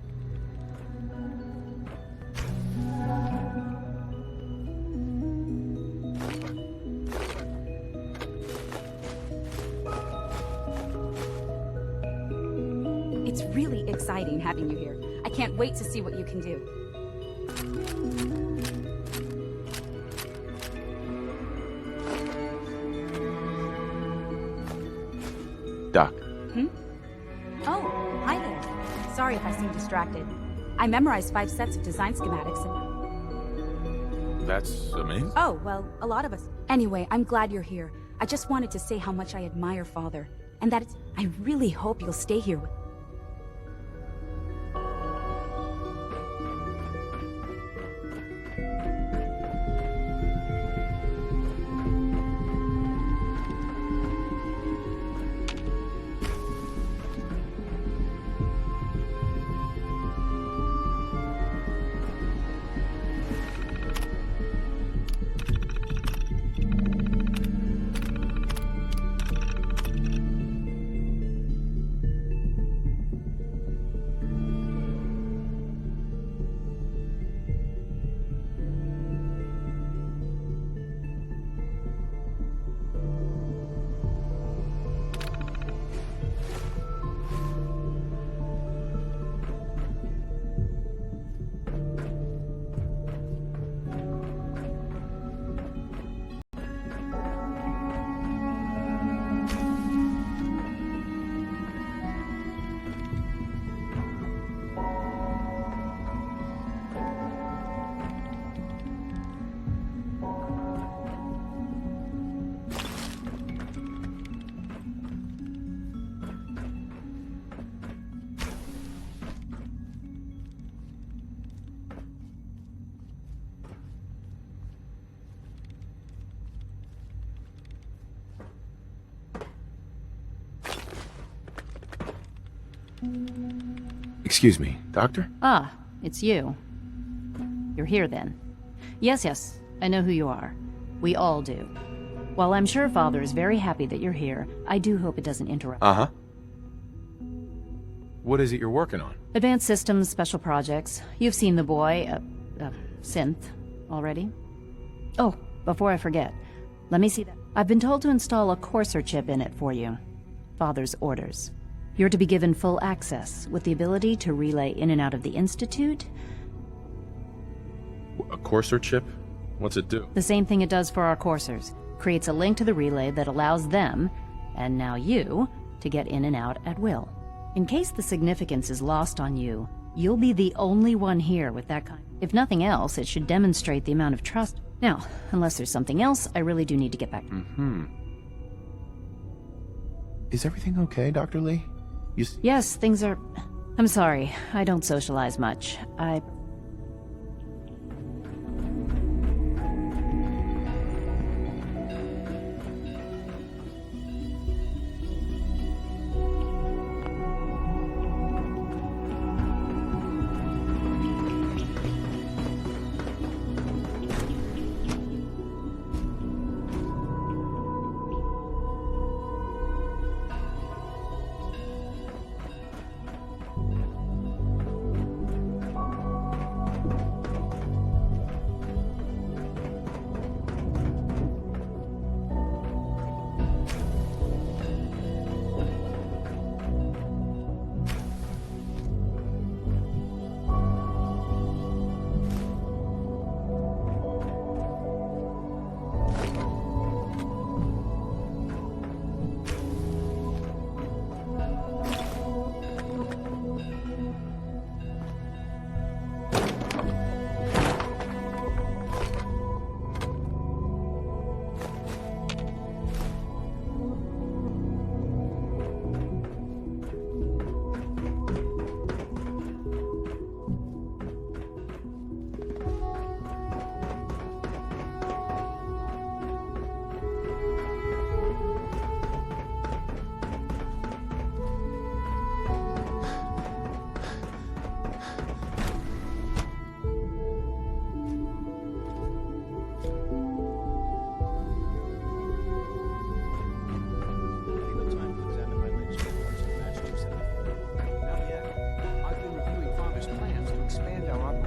It's really exciting having you here. I can't wait to see what you can do. Doc. Oh, hi there. Sorry if I seem distracted. I memorized 5 sets of design schematics and... That's amazing. Oh, well, a lot of us. Anyway, I'm glad you're here. I just wanted to say how much I admire Father, and that I really hope you'll stay here with... Excuse me, Doctor? Ah, it's you. You're here then. Yes, I know who you are. We all do. While I'm sure Father is very happy that you're here, I do hope it doesn't interrupt. Uh-huh. What is it you're working on? Advanced systems, special projects. You've seen the boy, Synth, already? Oh, before I forget, let me see that. I've been told to install a courser chip in it for you. Father's orders. You're to be given full access, with the ability to relay in and out of the Institute. A courser chip? What's it do? The same thing it does for our coursers. Creates a link to the relay that allows them, and now you, to get in and out at will. In case the significance is lost on you, you'll be the only one here with that kind. If nothing else, it should demonstrate the amount of trust. Now, unless there's something else, I really do need to get back. Is everything okay, Dr. Lee? Yes, things are... I'm sorry, I don't socialize much.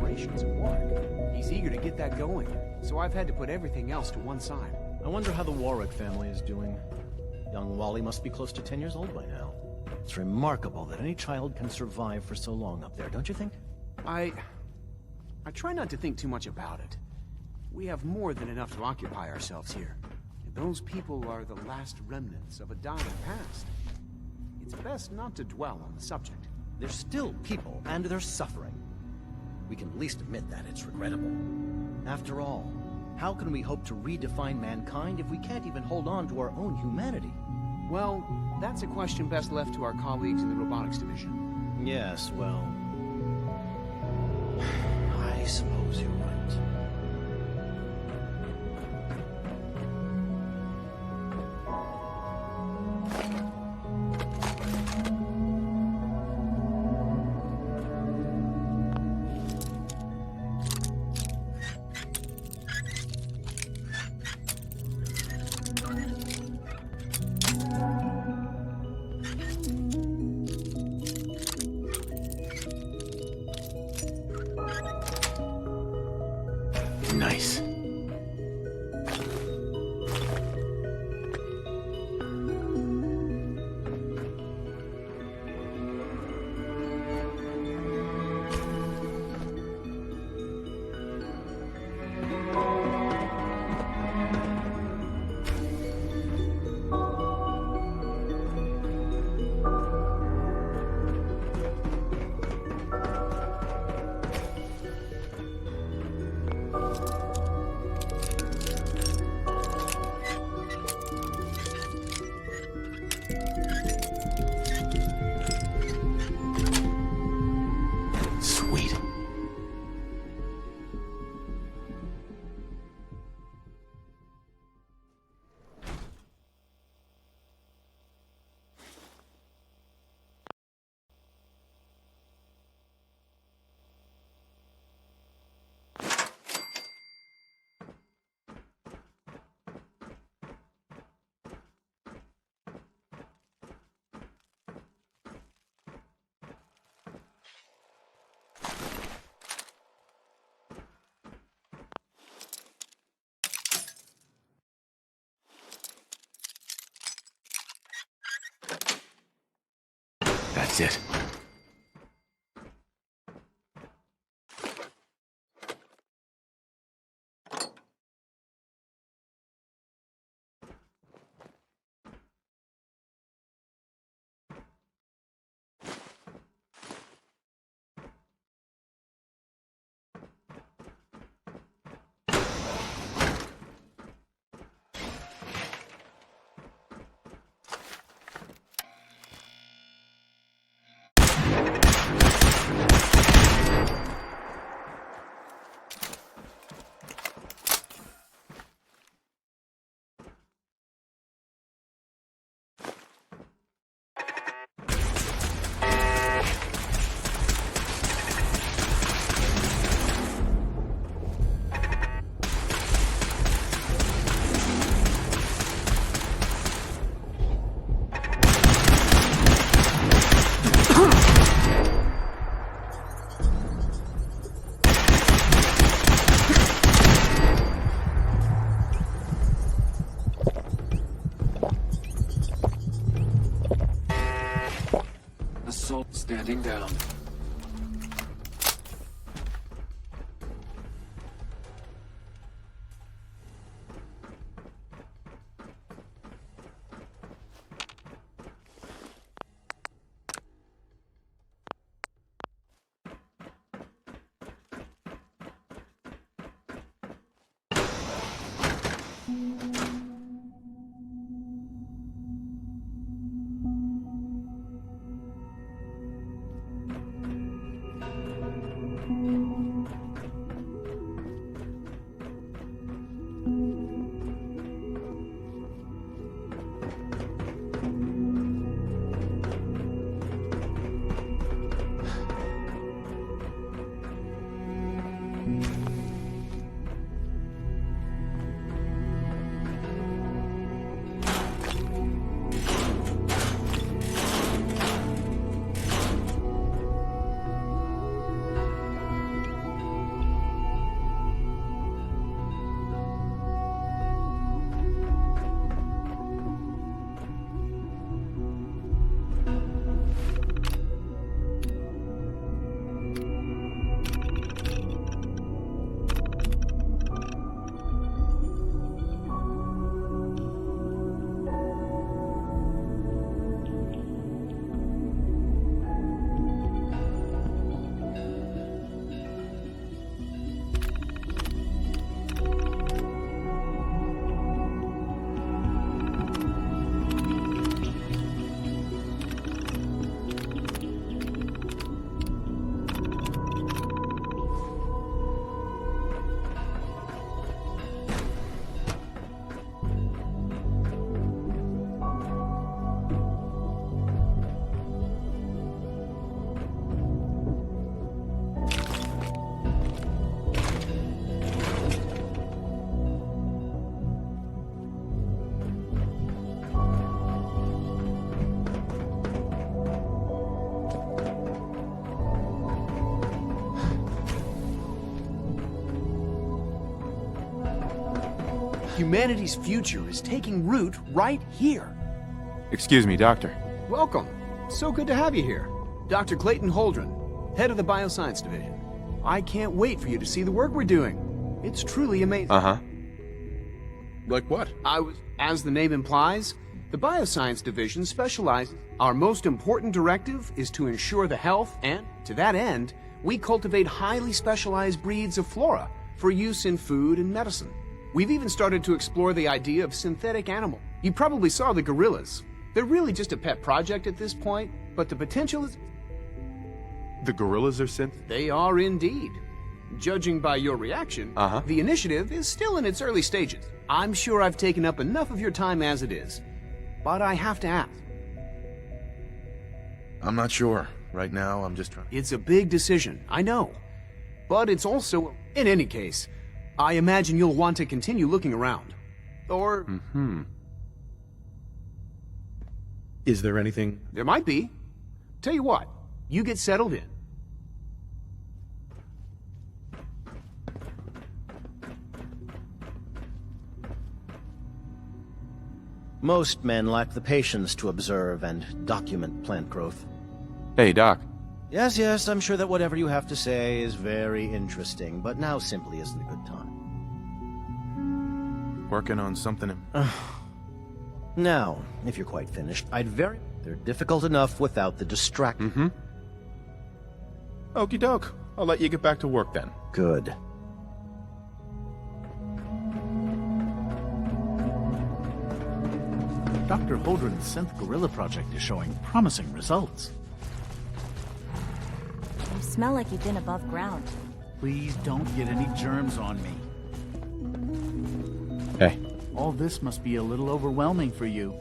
operations at Warwick. He's eager to get that going, so I've had to put everything else to one side. I wonder how the Warwick family is doing. Young Wally must be close to 10 years old by now. It's remarkable that any child can survive for so long up there, don't you think? I try not to think too much about it. We have more than enough to occupy ourselves here. And those people are the last remnants of a dying past. It's best not to dwell on the subject. They're still people, and they're suffering. We can at least admit that it's regrettable. After all, how can we hope to redefine mankind if we can't even hold on to our own humanity? Well, that's a question best left to our colleagues in the robotics division. Yes, well... I suppose you're right. Nice. That's it. Standing down. Humanity's future is taking root right here. Excuse me, Doctor. Welcome. So good to have you here. Dr. Clayton Holdren, head of the Bioscience Division. I can't wait for you to see the work we're doing. It's truly amazing. Uh-huh. Like what? As the name implies, the Bioscience Division specializes. Our most important directive is to ensure the health, and to that end, we cultivate highly specialized breeds of flora for use in food and medicine. We've even started to explore the idea of synthetic animal. You probably saw the gorillas. They're really just a pet project at this point, but the potential is... The gorillas are synth? They are indeed. Judging by your reaction, the initiative is still in its early stages. I'm sure I've taken up enough of your time as it is, but I have to ask. I'm not sure. Right now, I'm just trying... It's a big decision, I know. But it's also... In any case, I imagine you'll want to continue looking around. Or... Is there anything... There might be. Tell you what, you get settled in. Most men lack the patience to observe and document plant growth. Hey, Doc. Yes, I'm sure that whatever you have to say is very interesting, but now simply isn't a good time. Working on something... Now, if you're quite finished, they're difficult enough without the distraction. Okie doke. I'll let you get back to work then. Good. Dr. Holdren's synth gorilla project is showing promising results. You smell like you've been above ground. Please don't get any germs on me. Hey. All this must be a little overwhelming for you.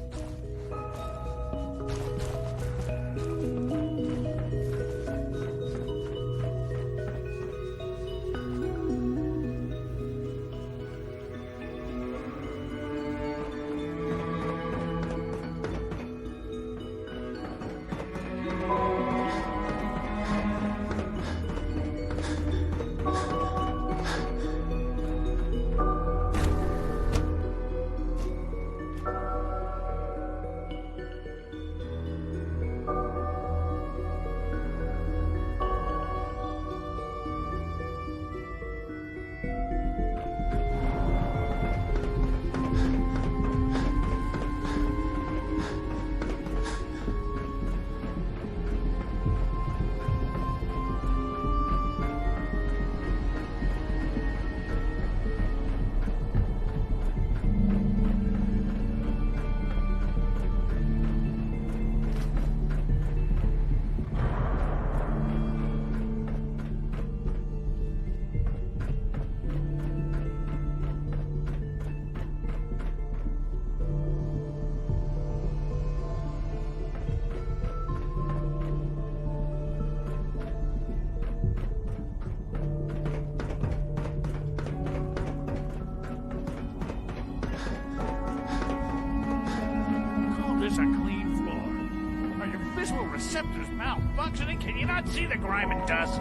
This a clean floor. Are your visual receptors malfunctioning? Can you not see the grime and dust?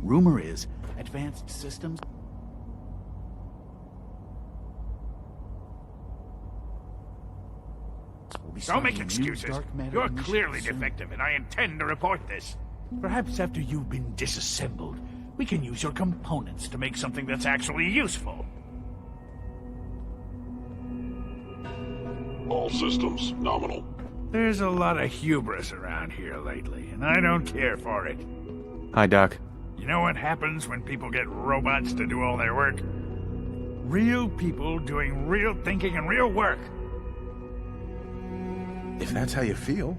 Rumor is, advanced systems... Don't make excuses. You're clearly defective, and I intend to report this. Perhaps after you've been disassembled, we can use your components to make something that's actually useful. All systems nominal. There's a lot of hubris around here lately, and I don't care for it. Hi, Doc. You know what happens when people get robots to do all their work? Real people doing real thinking and real work. If that's how you feel,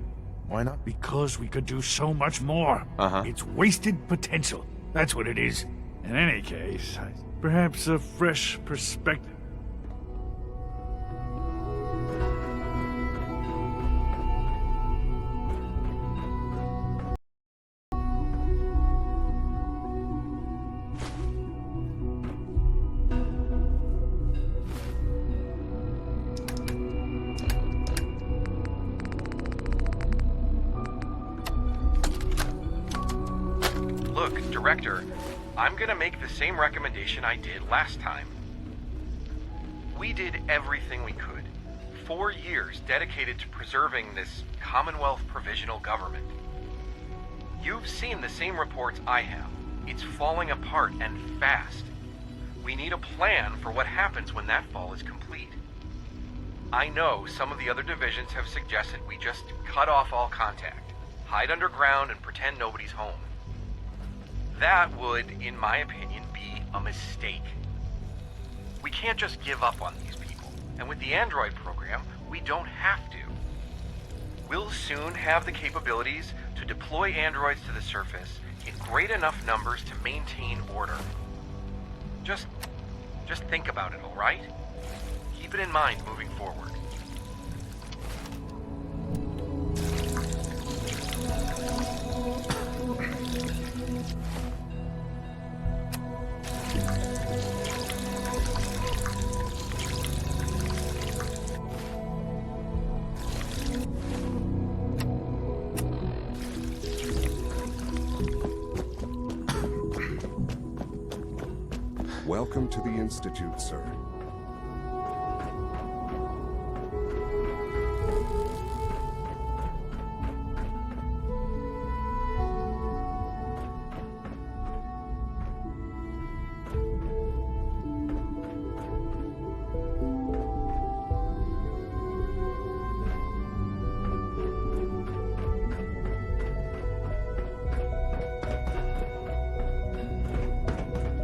why not? Because we could do so much more. It's wasted potential. That's what it is. In any case, perhaps a fresh perspective. director, I'm gonna make the same recommendation I did last time. We did everything we could. 4 years dedicated to preserving this Commonwealth provisional government. You've seen the same reports I have. It's falling apart and fast. We need a plan for what happens when that fall is complete. I know some of the other divisions have suggested we just cut off all contact, hide underground and pretend nobody's home. That would, in my opinion, be a mistake. We can't just give up on these people, and with the android program, we don't have to. We'll soon have the capabilities to deploy androids to the surface in great enough numbers to maintain order. Just think about it, all right? Keep it in mind moving forward. Welcome to the Institute, sir.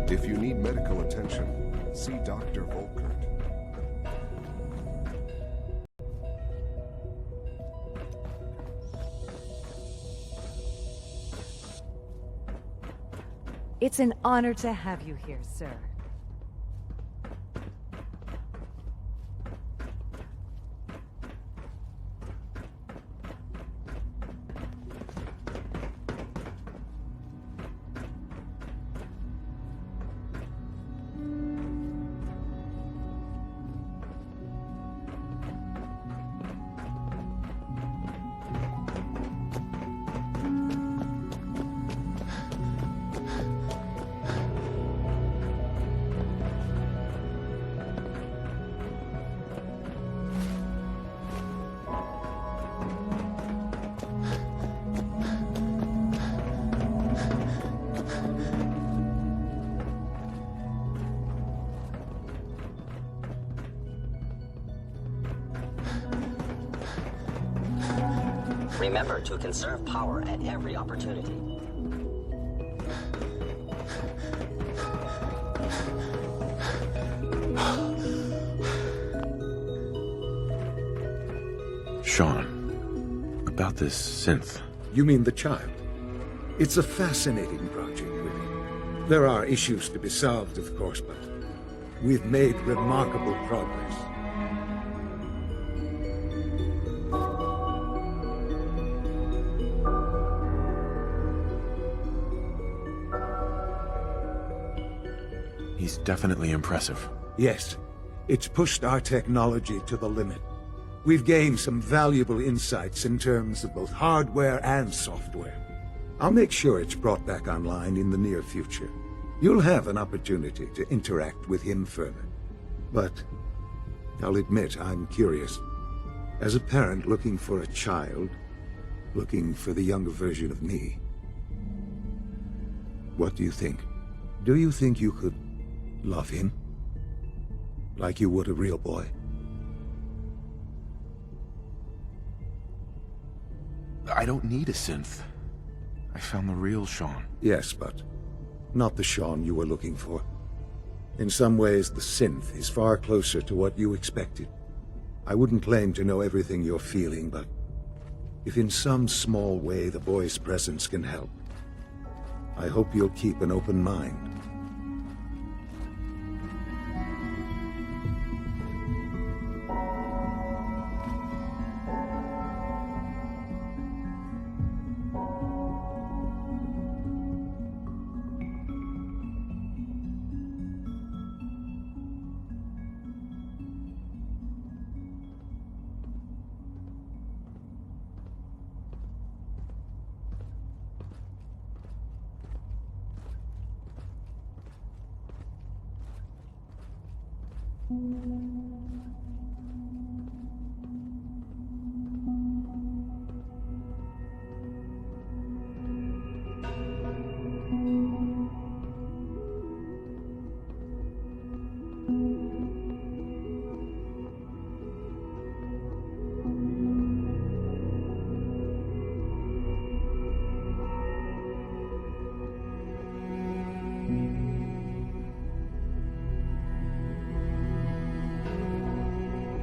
If you need medical attention, see Dr. Volkert. It's an honor to have you here, sir. Remember to conserve power at every opportunity. Sean, about this synth. You mean the child? It's a fascinating project, really. There are issues to be solved, of course, but we've made remarkable progress. He's definitely impressive. Yes, it's pushed our technology to the limit. We've gained some valuable insights in terms of both hardware and software. I'll make sure it's brought back online in the near future. You'll have an opportunity to interact with him further. But I'll admit I'm curious. As a parent looking for a child, looking for the younger version of me, what do you think? Do you think you could love him? Like you would a real boy? I don't need a synth. I found the real Sean. Yes, but not the Sean you were looking for. In some ways, the synth is far closer to what you expected. I wouldn't claim to know everything you're feeling, but if in some small way the boy's presence can help, I hope you'll keep an open mind.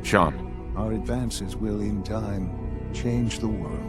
Sean. Our advances will, in time, change the world.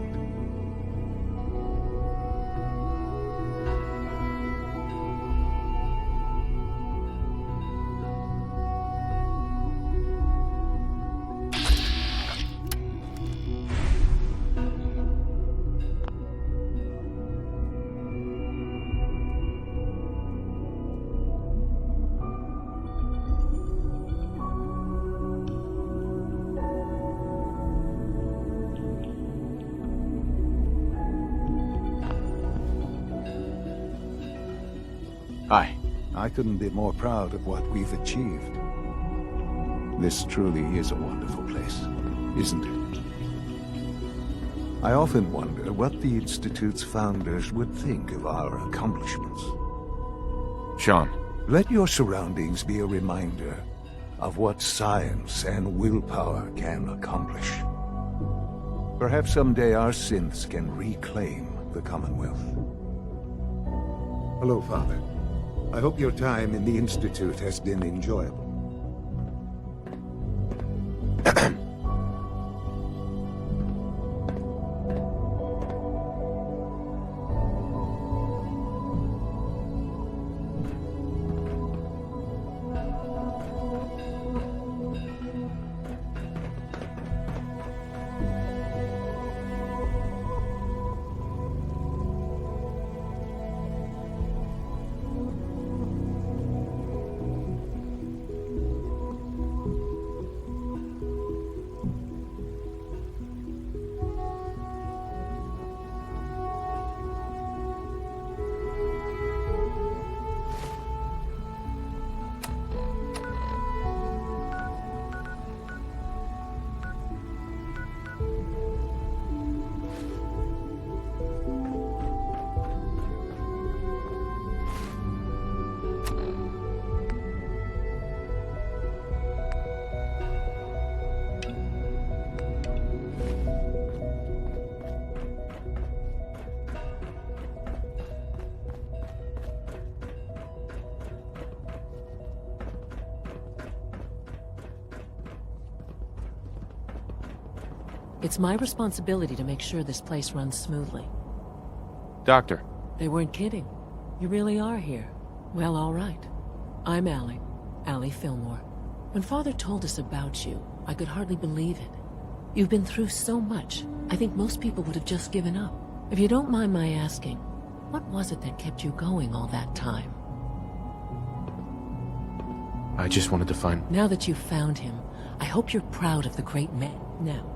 Hi. I couldn't be more proud of what we've achieved. This truly is a wonderful place, isn't it? I often wonder what the Institute's founders would think of our accomplishments. Sean. Let your surroundings be a reminder of what science and willpower can accomplish. Perhaps someday our synths can reclaim the Commonwealth. Hello, Father. I hope your time in the Institute has been enjoyable. It's my responsibility to make sure this place runs smoothly. Doctor. They weren't kidding. You really are here. Well, all right. I'm Allie Fillmore. When Father told us about you, I could hardly believe it. You've been through so much, I think most people would have just given up. If you don't mind my asking, what was it that kept you going all that time? I just wanted to find... Now that you've found him, I hope you're proud of the great man. Now,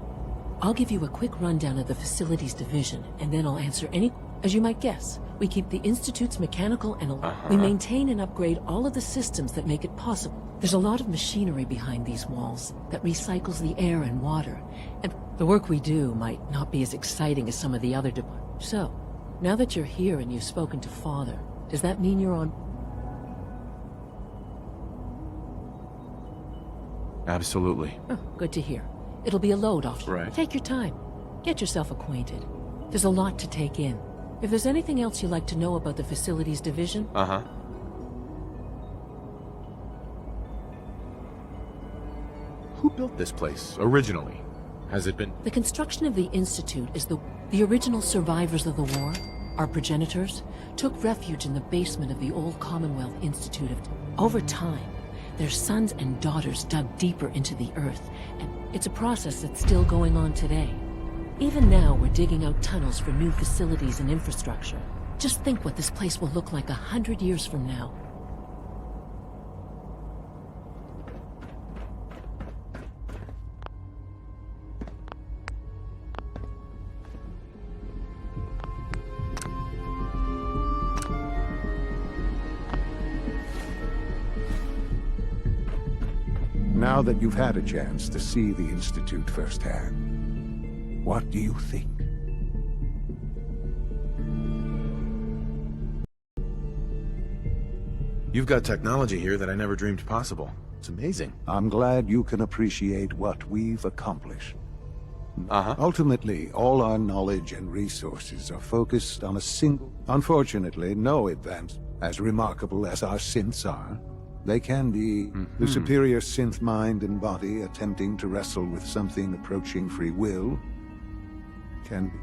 I'll give you a quick rundown of the Facilities Division, and then I'll answer any... As you might guess, we keep the Institute's mechanical and... We maintain and upgrade all of the systems that make it possible. There's a lot of machinery behind these walls that recycles the air and water, and the work we do might not be as exciting as some of the other departments. So, now that you're here and you've spoken to Father, does that mean you're on... Absolutely. Oh, good to hear. It'll be a load off. Right. Take your time. Get yourself acquainted. There's a lot to take in. If there's anything else you'd like to know about the Facilities Division... Who built this place, originally? Has it been... The construction of the Institute is the original survivors of the war, our progenitors, took refuge in the basement of the old Commonwealth Institute of... Over time, their sons and daughters dug deeper into the earth, and it's a process that's still going on today. Even now, we're digging out tunnels for new facilities and infrastructure. Just think what this place will look like 100 years from now. Now that you've had a chance to see the Institute firsthand, what do you think? You've got technology here that I never dreamed possible. It's amazing. I'm glad you can appreciate what we've accomplished. Ultimately, all our knowledge and resources are focused on a single... Unfortunately, no advance, as remarkable as our synths are. They can be the superior synth mind and body attempting to wrestle with something approaching free will. Can be.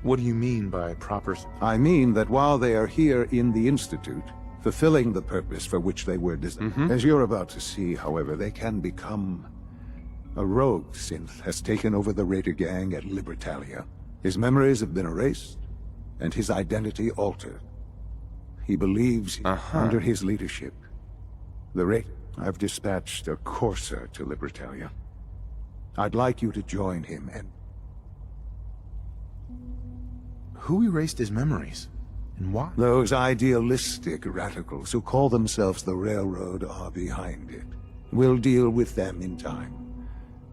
What do you mean by proper... I mean that while they are here in the Institute, fulfilling the purpose for which they were designed. As you're about to see, however, they can become... A rogue synth has taken over the Raider gang at Libertalia. His memories have been erased, and his identity altered. He believes under his leadership, I've dispatched a courser to Libertalia. I'd like you to join him and... Who erased his memories? And why? Those idealistic radicals who call themselves the Railroad are behind it. We'll deal with them in time.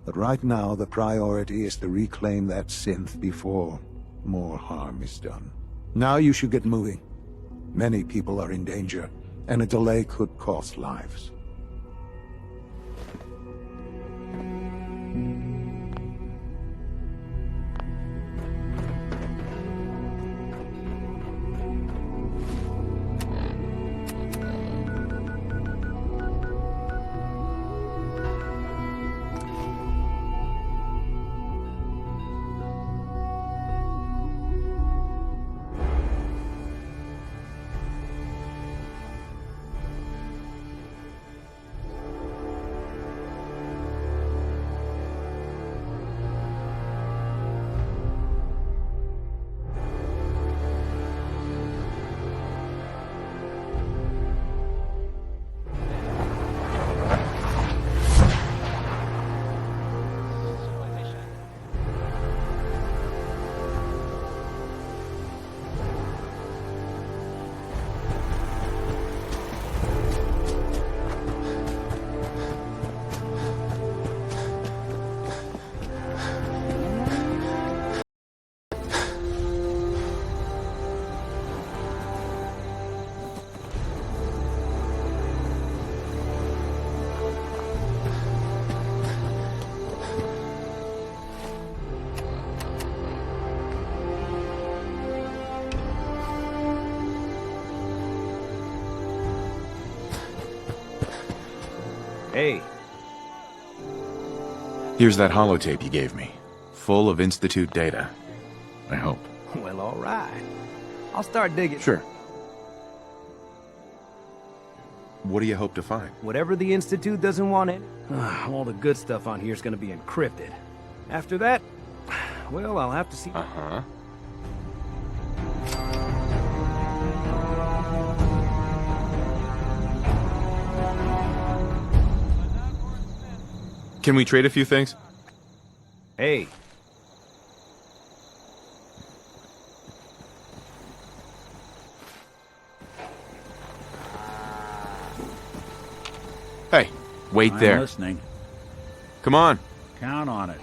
But right now, the priority is to reclaim that synth before more harm is done. Now you should get moving. Many people are in danger, and a delay could cost lives. Hey. Here's that holotape you gave me, full of Institute data. I hope. Well, all right. I'll start digging. Sure. What do you hope to find? Whatever the Institute doesn't want it. All the good stuff on here is going to be encrypted. After that, well, I'll have to see... Can we trade a few things? Hey. Hey, wait there. I'm listening. Come on. Count on it.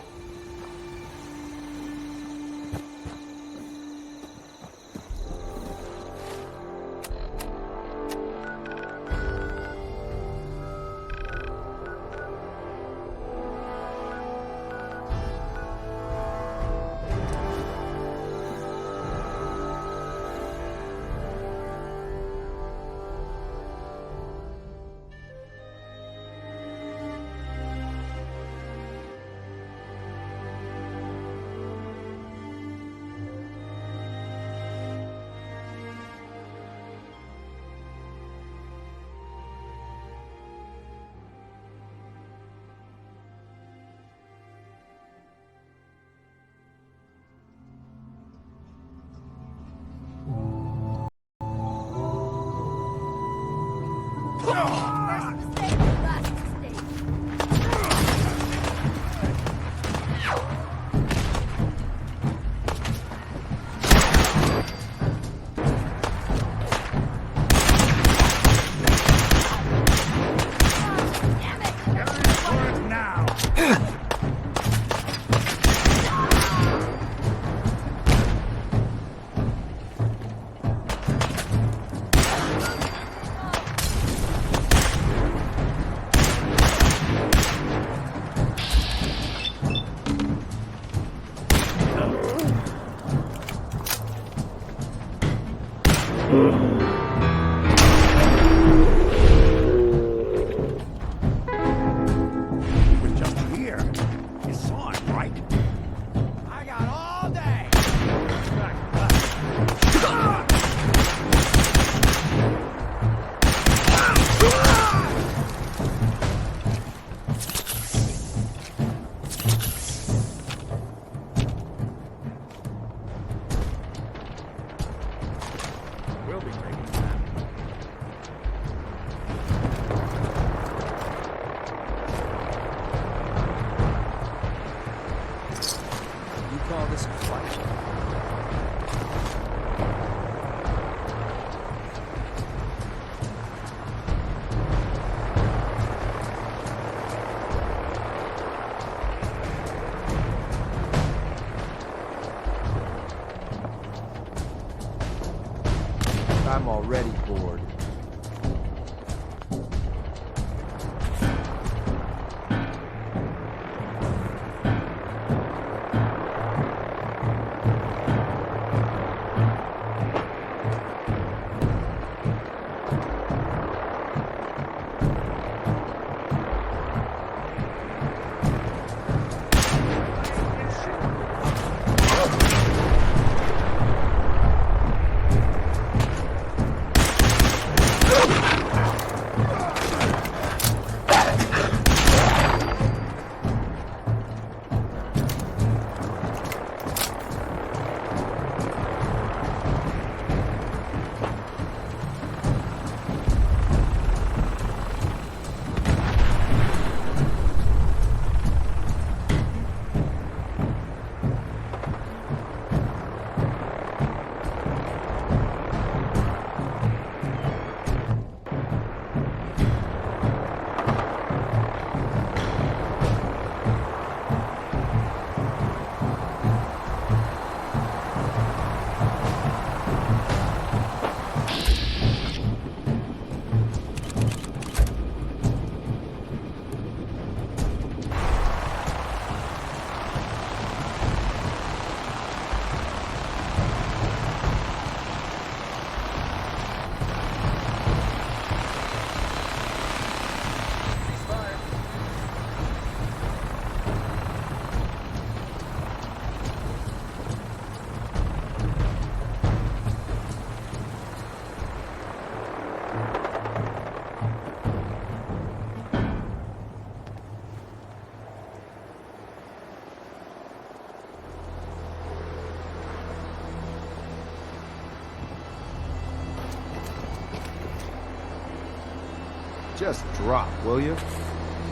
Just drop, will you?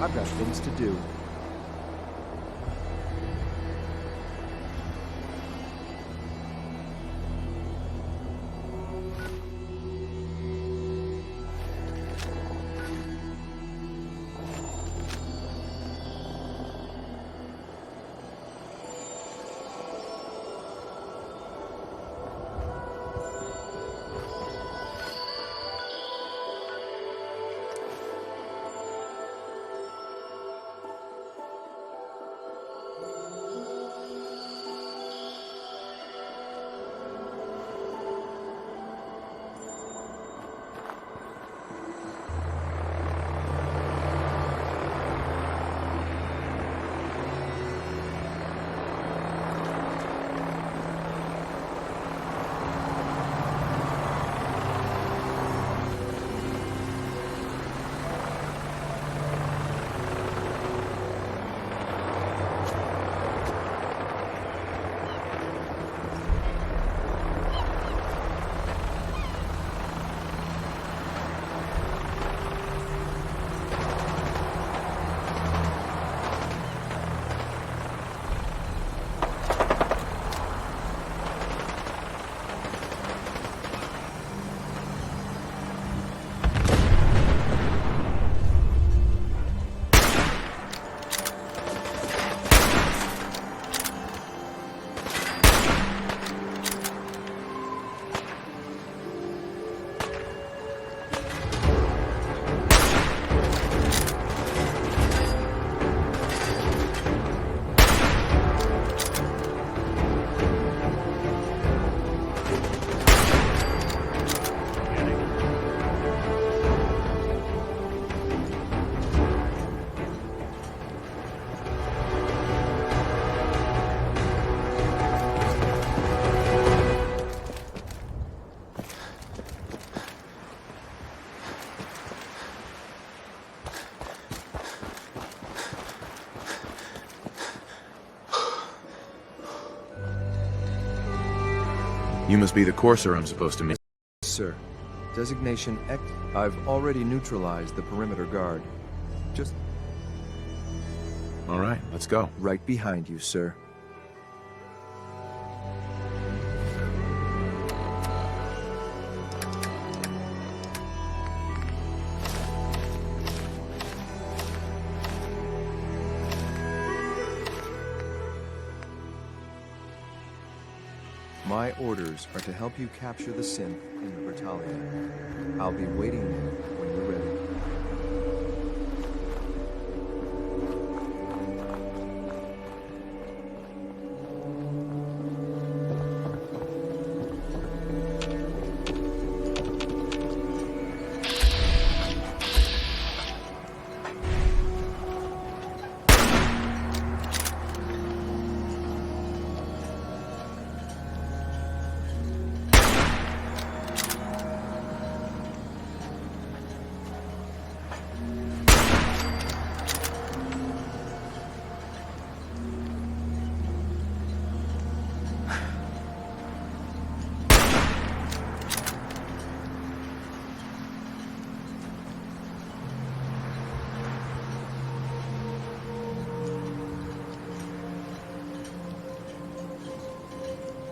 I've got things to do. You must be the courser I'm supposed to meet. Sir, designation X. I've already neutralized the perimeter guard. Just... All right, let's go. Right behind you, sir. My orders are to help you capture the synth in the battalion. I'll be waiting there when you're ready.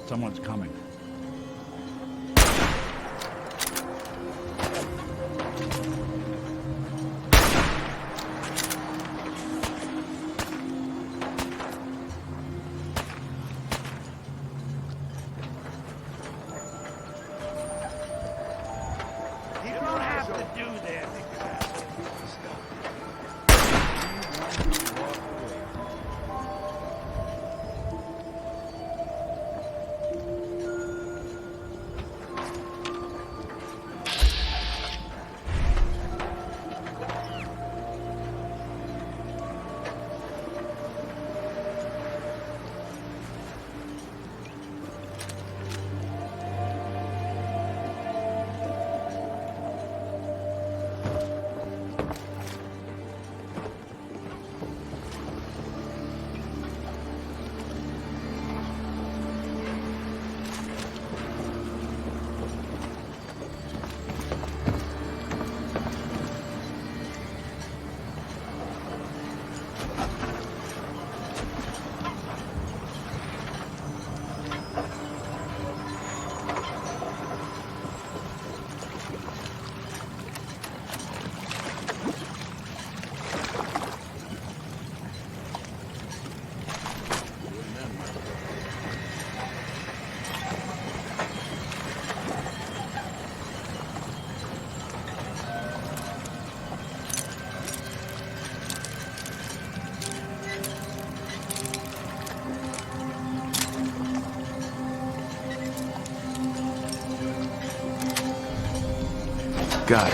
Someone's coming. You don't have to do this. Got it.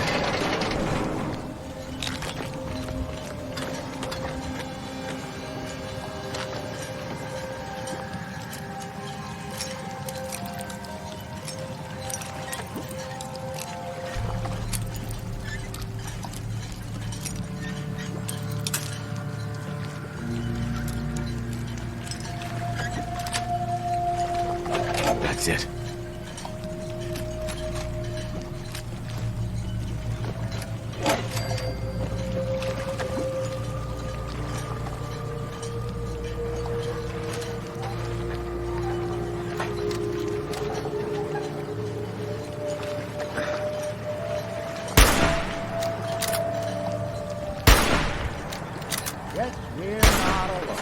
That's it. Yes, we're not alone.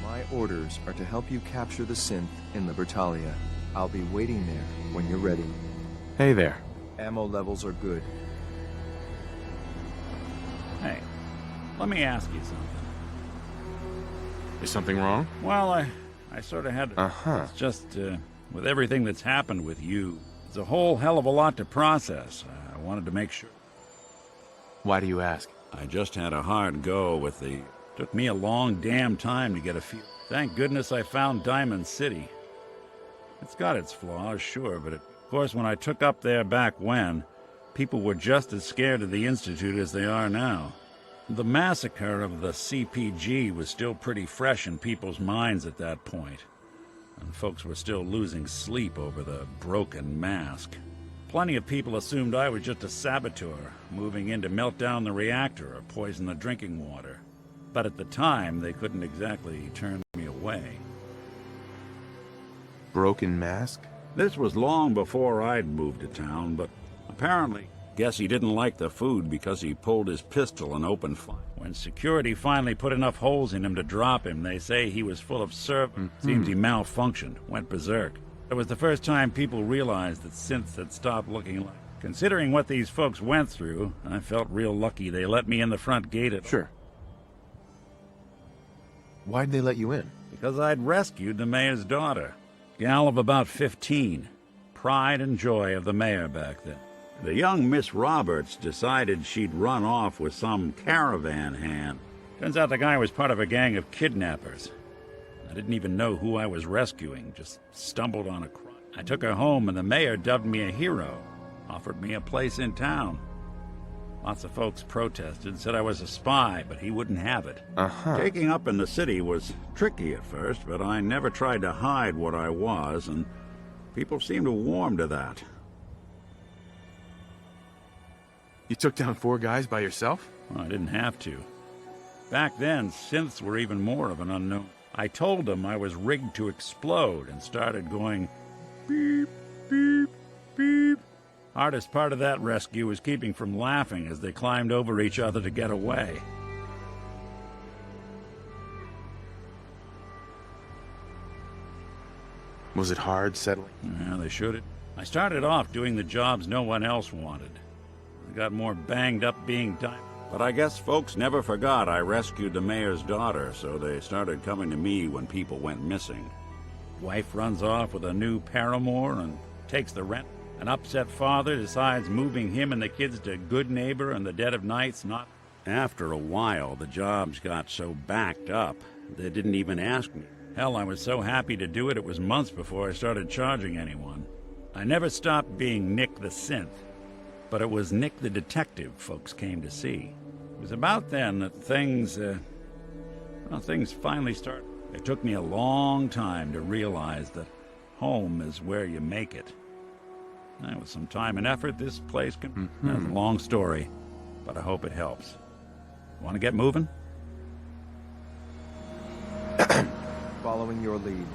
My orders are to help you capture the synth in Libertalia. I'll be waiting there when you're ready. Hey there. Ammo levels are good. Hey, let me ask you something. Is something wrong? Well, I sort of had to... It's just, with everything that's happened with you, it's a whole hell of a lot to process. I wanted to make sure. Why do you ask? I just had a hard go with the... Took me a long damn time to get a feel. Thank goodness I found Diamond City. It's got its flaws, sure, but of course when I took up there back when, people were just as scared of the Institute as they are now. The massacre of the CPG was still pretty fresh in people's minds at that point, and folks were still losing sleep over the broken mask. Plenty of people assumed I was just a saboteur, moving in to melt down the reactor or poison the drinking water. But at the time, they couldn't exactly turn me away. Broken mask? This was long before I'd moved to town, but apparently, guess he didn't like the food because he pulled his pistol and opened fire. When security finally put enough holes in him to drop him, they say he was full of Seems he malfunctioned, went berserk. It was the first time people realized that synths had stopped looking like... Considering what these folks went through, I felt real lucky they let me in the front gate at... Sure. Why'd they let you in? Because I'd rescued the mayor's daughter. Gal of about 15. Pride and joy of the mayor back then. The young Miss Roberts decided she'd run off with some caravan hand. Turns out the guy was part of a gang of kidnappers. I didn't even know who I was rescuing, just stumbled on a crime. I took her home and the mayor dubbed me a hero, offered me a place in town. Lots of folks protested, said I was a spy, but he wouldn't have it. Taking up in the city was tricky at first, but I never tried to hide what I was, and people seemed to warm to that. You took down 4 guys by yourself? Well, I didn't have to. Back then, synths were even more of an unknown. I told them I was rigged to explode and started going beep, beep, beep. Hardest part of that rescue was keeping from laughing as they climbed over each other to get away. Was it hard settling? Yeah, they should have. I started off doing the jobs no one else wanted. I got more banged up being done. But I guess folks never forgot I rescued the mayor's daughter, so they started coming to me when people went missing. Wife runs off with a new paramour and takes the rent. An upset father decides moving him and the kids to Good Neighbor in the dead of night's not... After a while, the jobs got so backed up, they didn't even ask me. Hell, I was so happy to do it, it was months before I started charging anyone. I never stopped being Nick the Synth, but it was Nick the Detective folks came to see. It was about then that things finally started. It took me a long time to realize that home is where you make it. And with some time and effort, this place can... That's a long story, but I hope it helps. Want to get moving? Following your lead.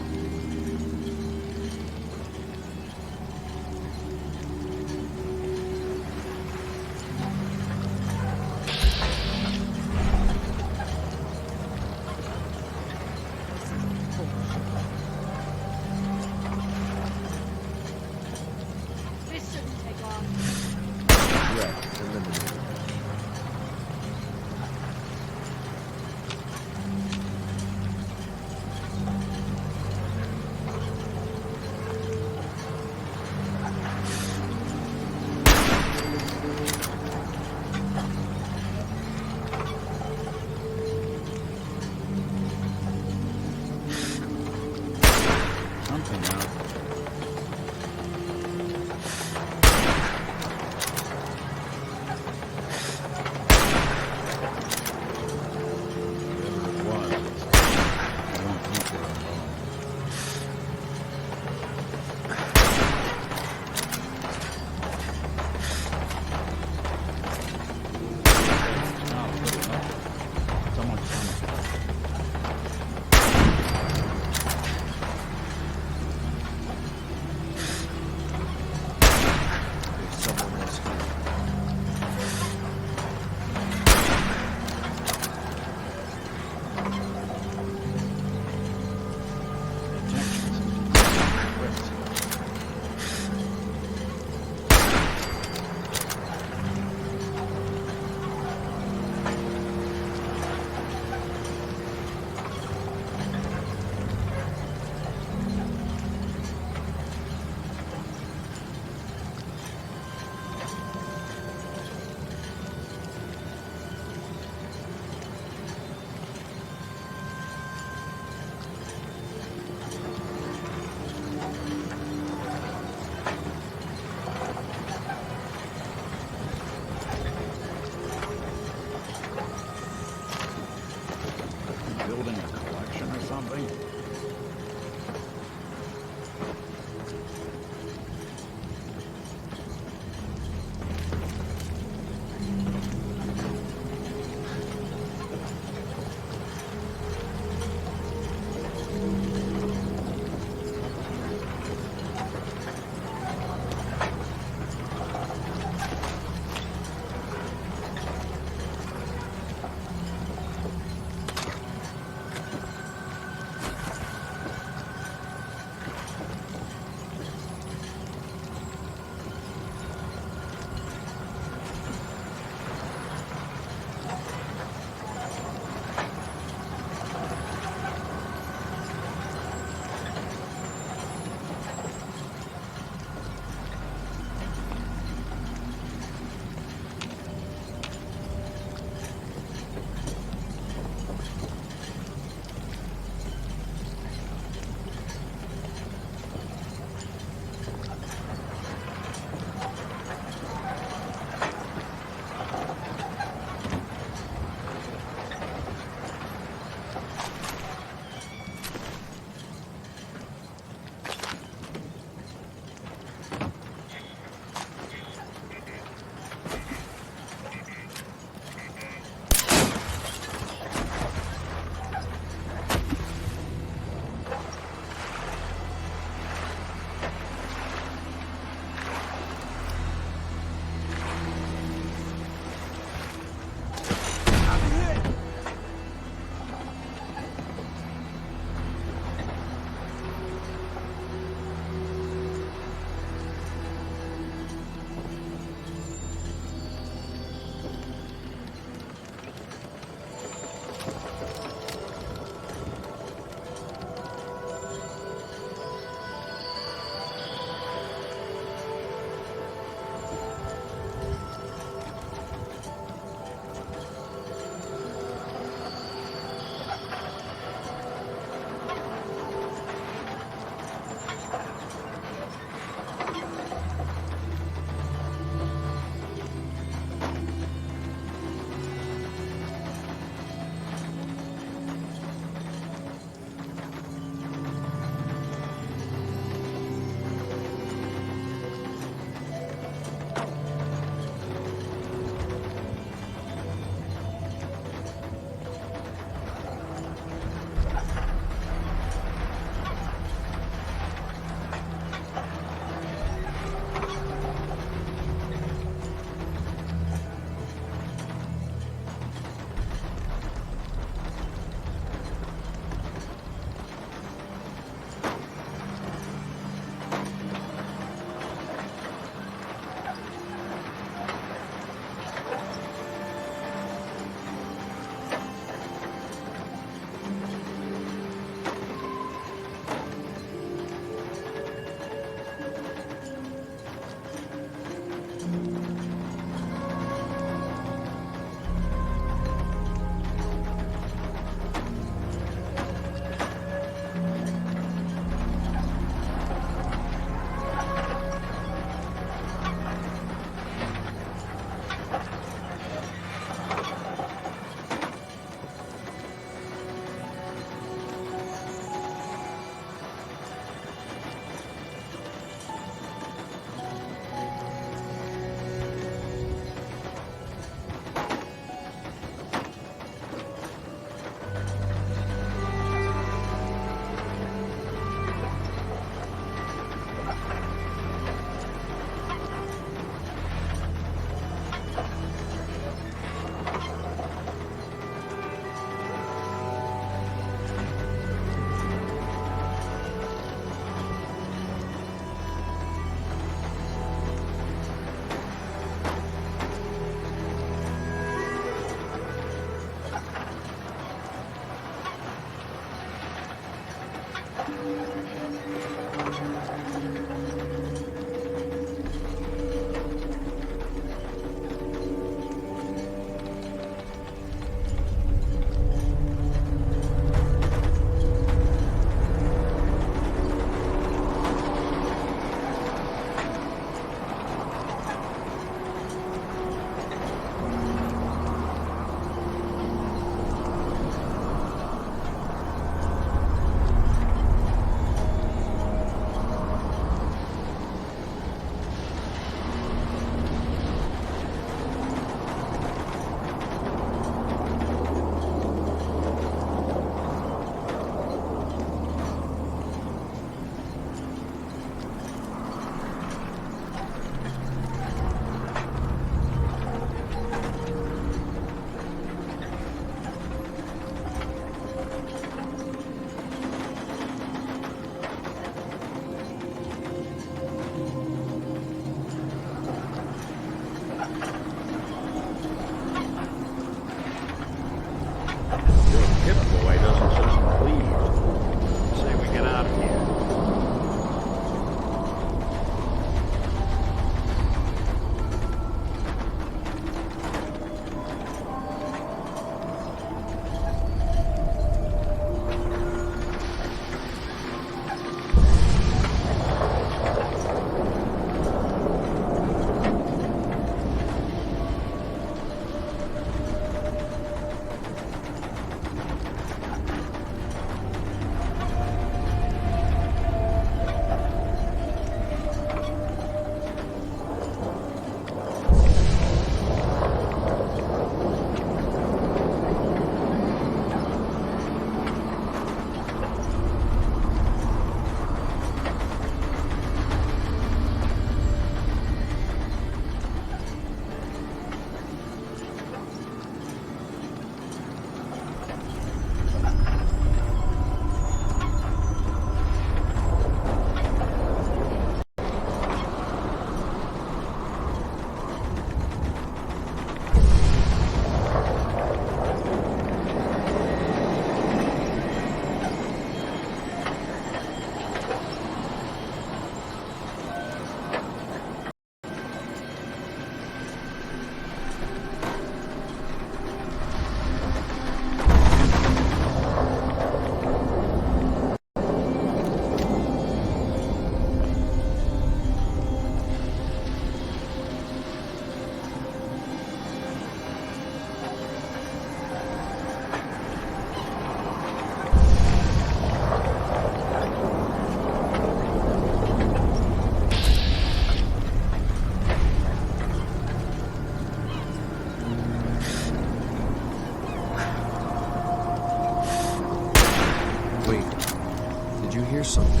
hear something.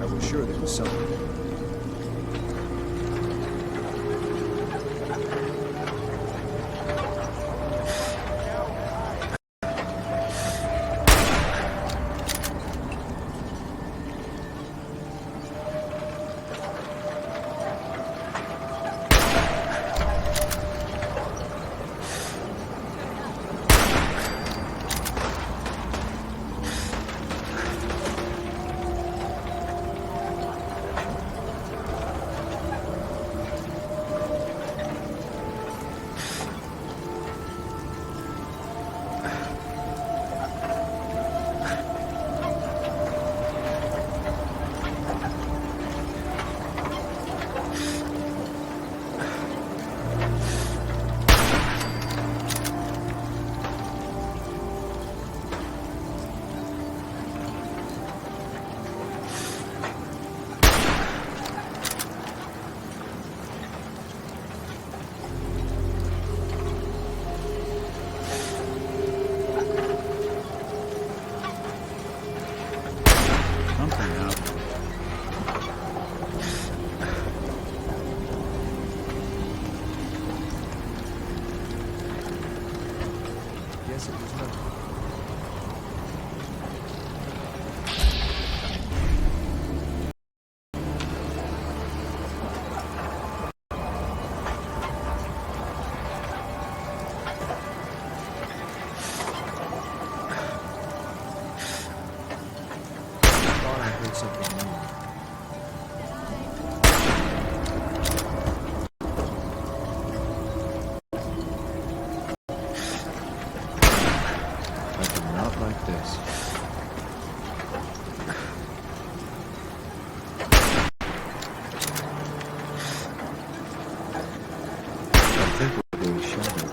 I was sure there was something. Yes, it was nothing. this. I think we're being shadowed.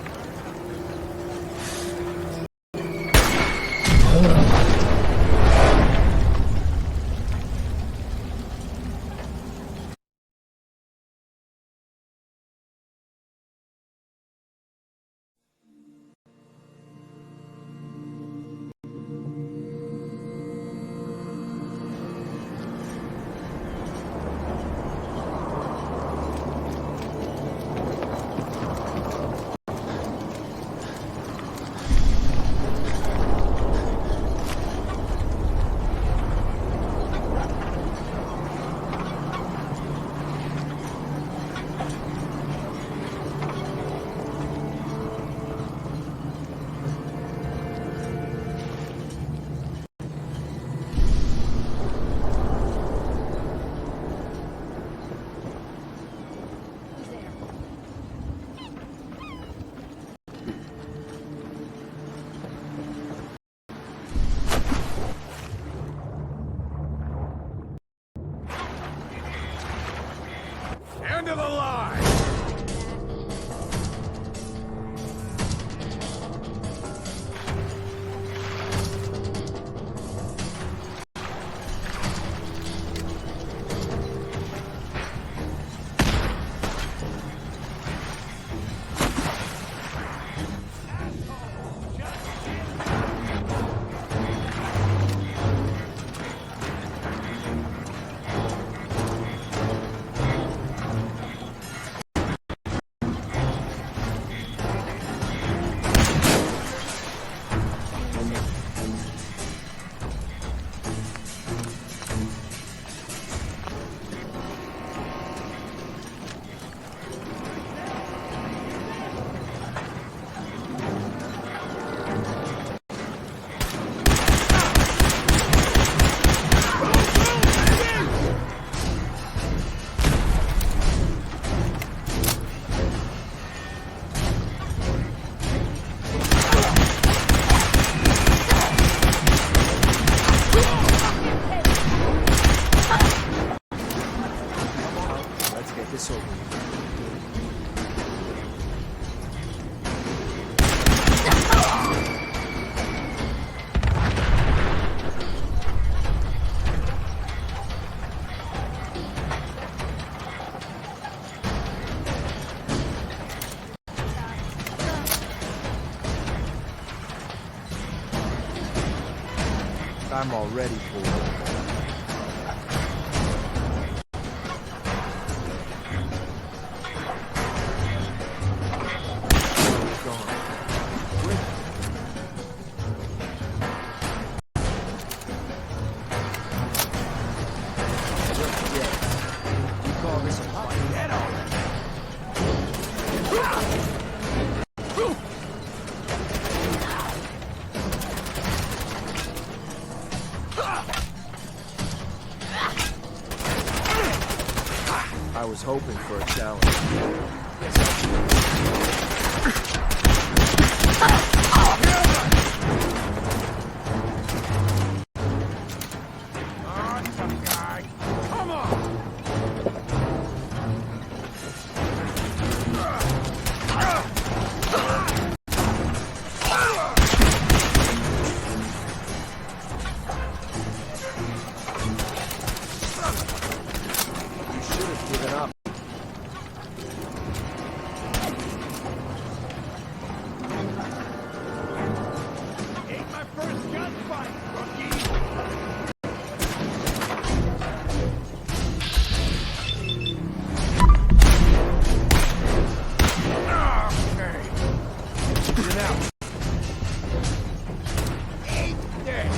End of the line! I'm all ready for it. I was hoping for a challenge. Awesome guy! Come on! You should have given up. Ain't my first gunfight, rookie! Okay. You're out. Ain't dead.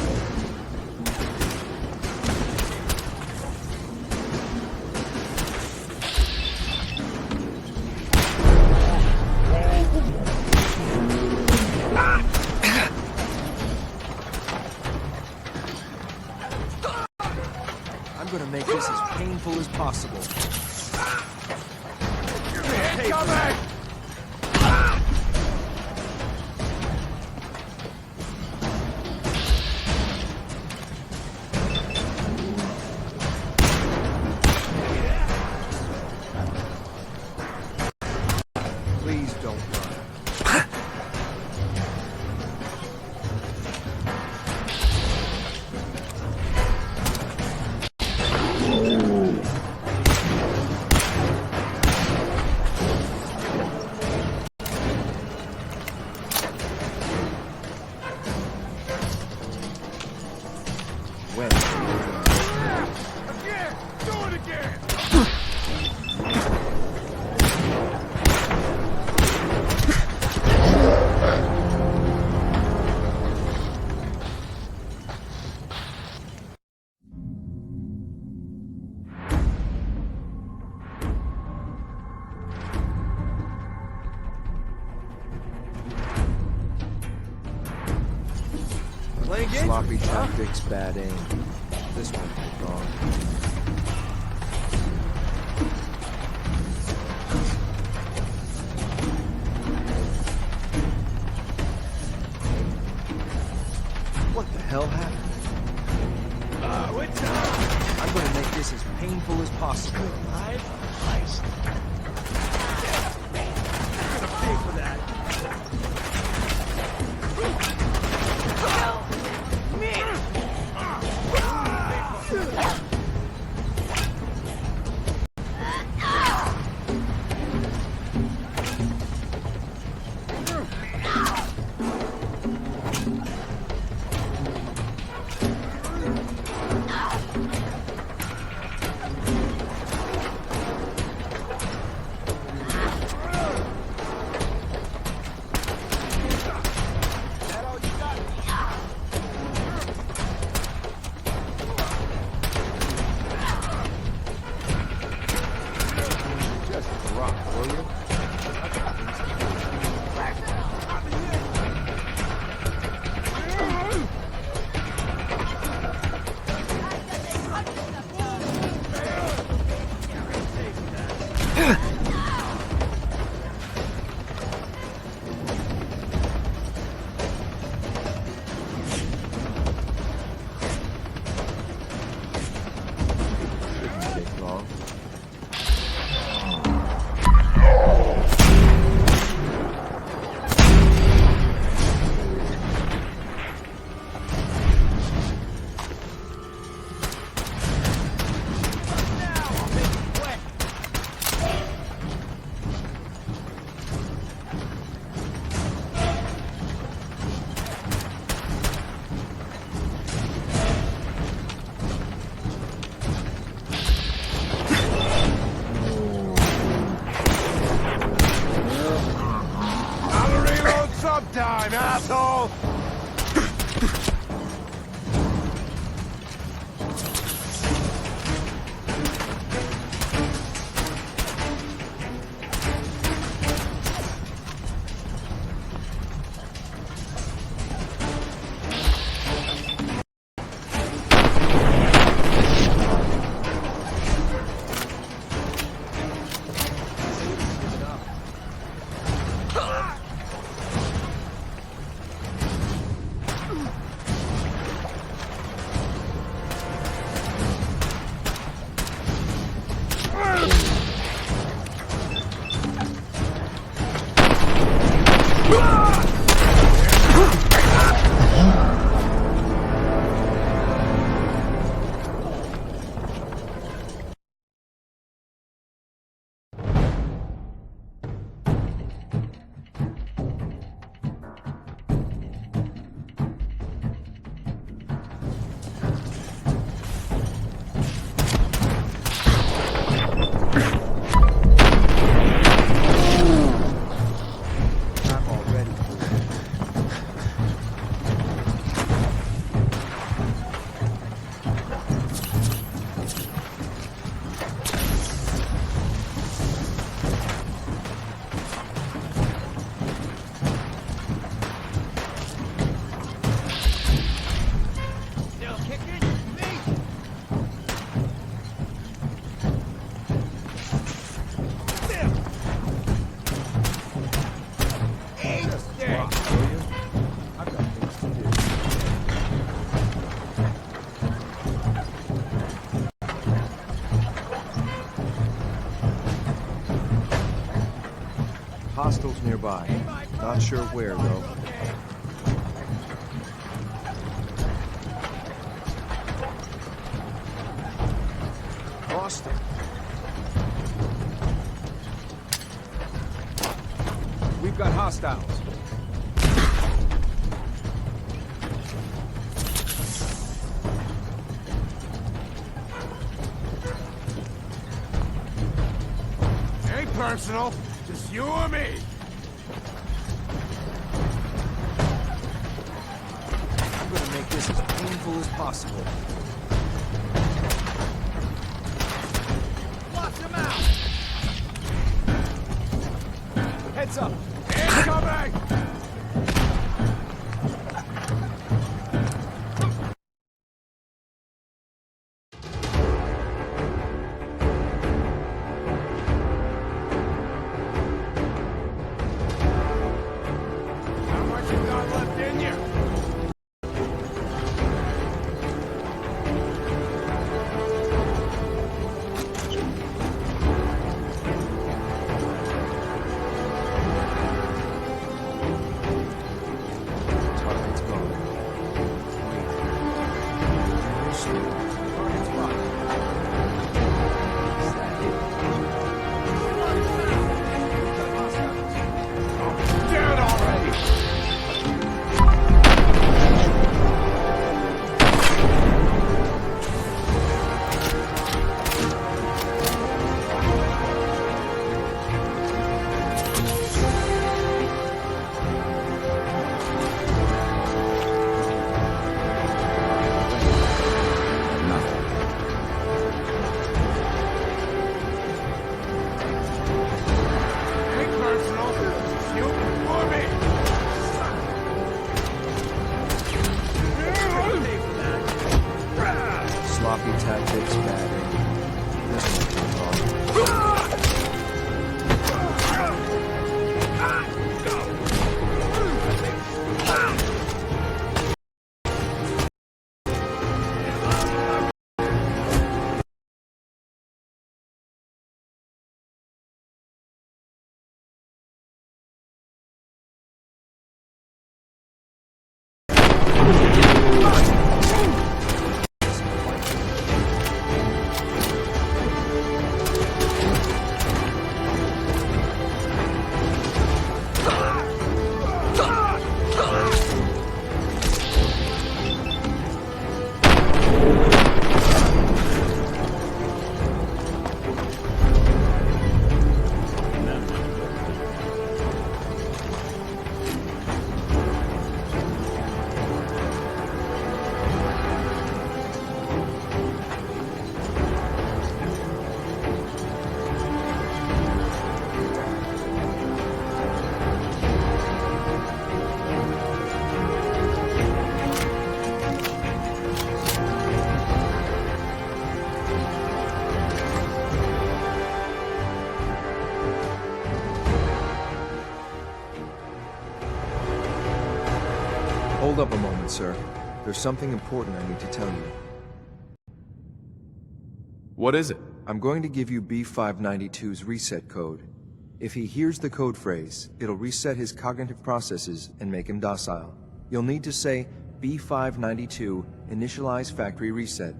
I'm gonna make this as painful as possible. Incoming! Don't run. Again! Do it again! Sloppy tactics, bad aim. This won't take long. What the hell happened? I'm gonna make this as painful as possible. Christ. You're gonna pay for that. Time, asshole! Hostiles nearby. Not sure where, though. Austin. We've got hostiles. Ain't personal, just you or me. I'm gonna make this as painful as possible. Heads up! Incoming! How much you got left in you? Sloppy tactics, bad aim. This one's wrong. Hold up a moment, sir. There's something important I need to tell you. What is it? I'm going to give you B592's reset code. If he hears the code phrase, it'll reset his cognitive processes and make him docile. You'll need to say B592 initialize factory reset,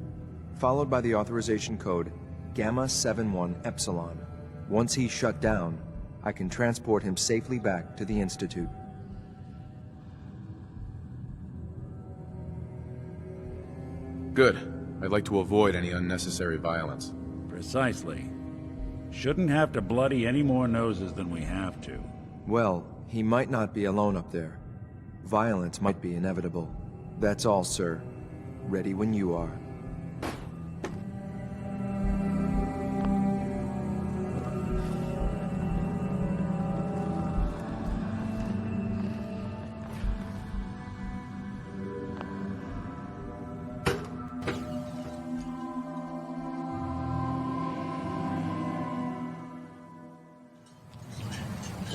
followed by the authorization code Gamma 71 Epsilon. Once he's shut down, I can transport him safely back to the Institute. Good. I'd like to avoid any unnecessary violence. Precisely. Shouldn't have to bloody any more noses than we have to. Well, he might not be alone up there. Violence might be inevitable. That's all, sir. Ready when you are.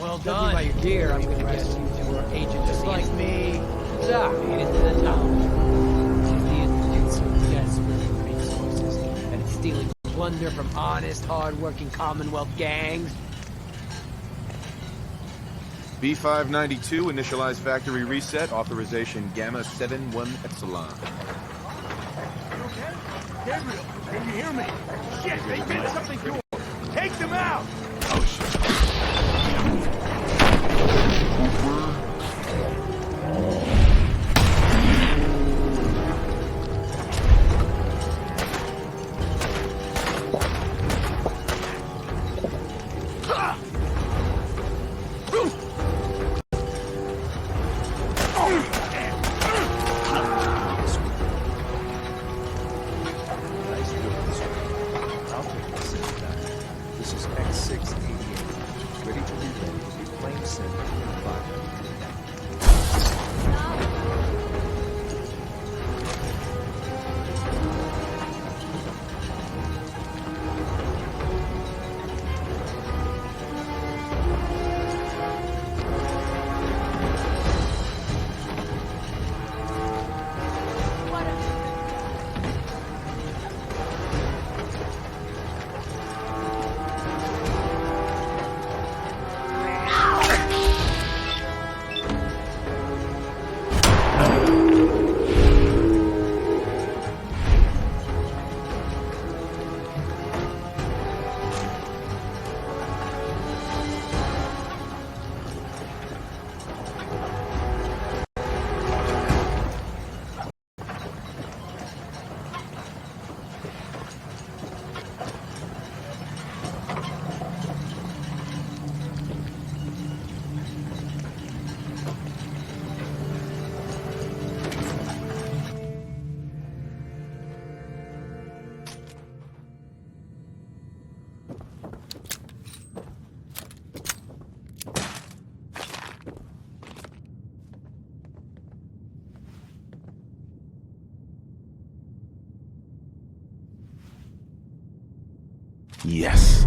Well done. By your gear, I'm gonna guess you were agent just like me. Made it to the top. The Institute's desperate for resources, and it's stealing plunder from honest, hard-working Commonwealth gangs. B592, initialize factory reset, authorization Gamma 71 Epsilon. Okay? Gabriel, can you hear me? Shit, they did something to him! Take them out! Oh, shit. This is X688. Ready to be ready to be flame sent in 5. Yes.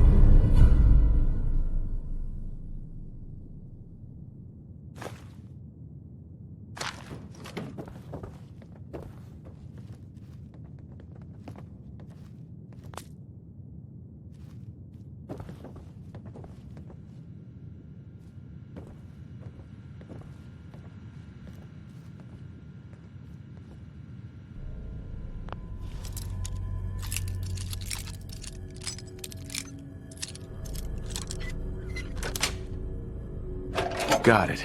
Got it.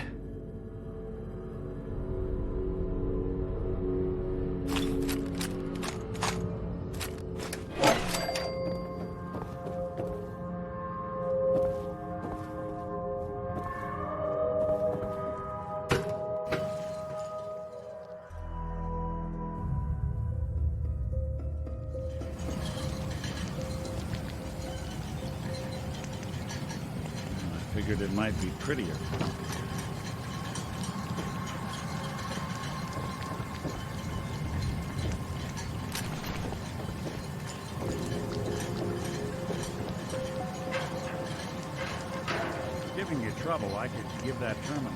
I figured it might be prettier. Giving you trouble, I could give that terminal.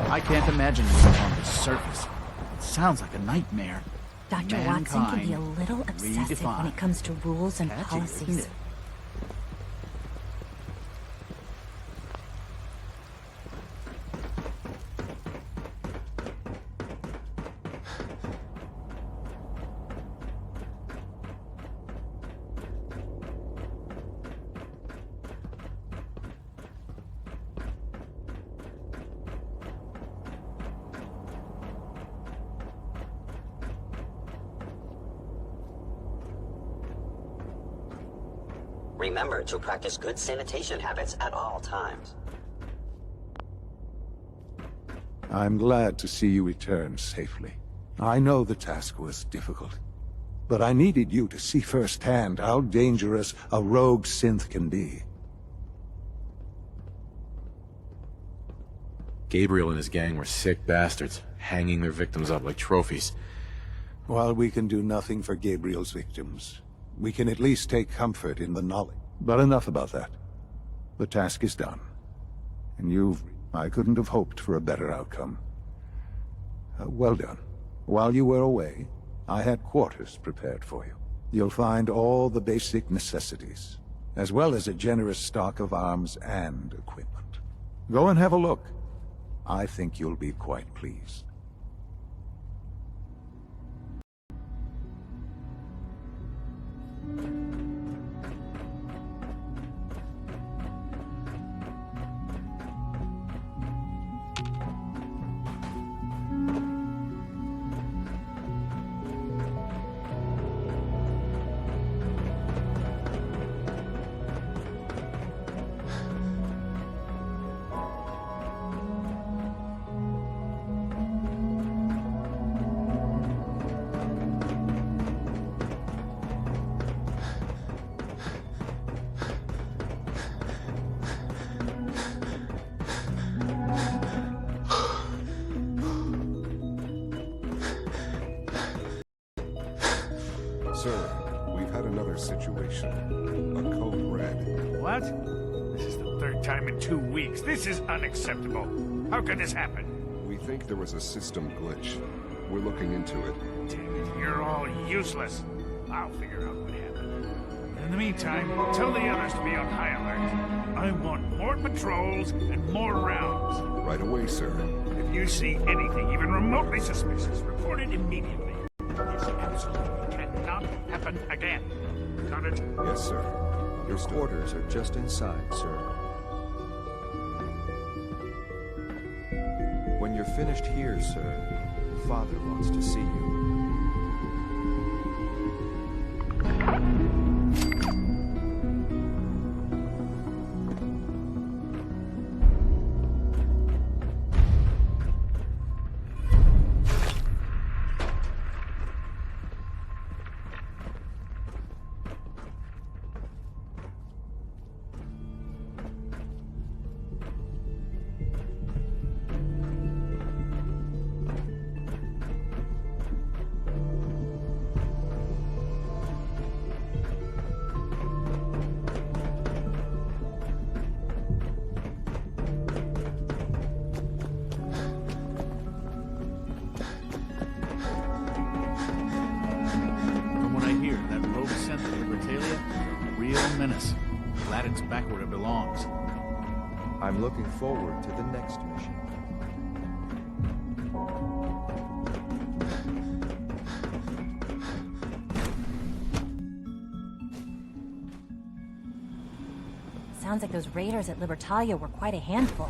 I can't imagine living on the surface. It sounds like a nightmare. Dr. Watson can be a little obsessive when it comes to rules and Catchy, policies. isn't it? Remember to practice good sanitation habits at all times. I'm glad to see you return safely. I know the task was difficult. but I needed you to see firsthand how dangerous a rogue synth can be. Gabriel and his gang were sick bastards, hanging their victims up like trophies. While we can do nothing for Gabriel's victims, we can at least take comfort in the knowledge. But enough about that. The task is done. And I couldn't have hoped for a better outcome. Well done. While you were away, I had quarters prepared for you. You'll find all the basic necessities, as well as a generous stock of arms and equipment. Go and have a look. I think you'll be quite pleased. Sir, we've had another situation. A code red. What? This is the third time in 2 weeks. This is unacceptable. How could this happen? We think there was a system glitch. We're looking into it. Damn it, you're all useless. I'll figure out what happened. In the meantime, tell the others to be on high alert. I want more patrols and more rounds. Right away, sir. If you see anything even remotely suspicious, report it immediately. This absolutely cannot happen again. Got it? Yes, sir. Your quarters are just inside, sir. When you're finished here, sir, Father wants to see you. Glad it's back where it belongs. I'm looking forward to the next mission. Sounds like those raiders at Libertalia were quite a handful.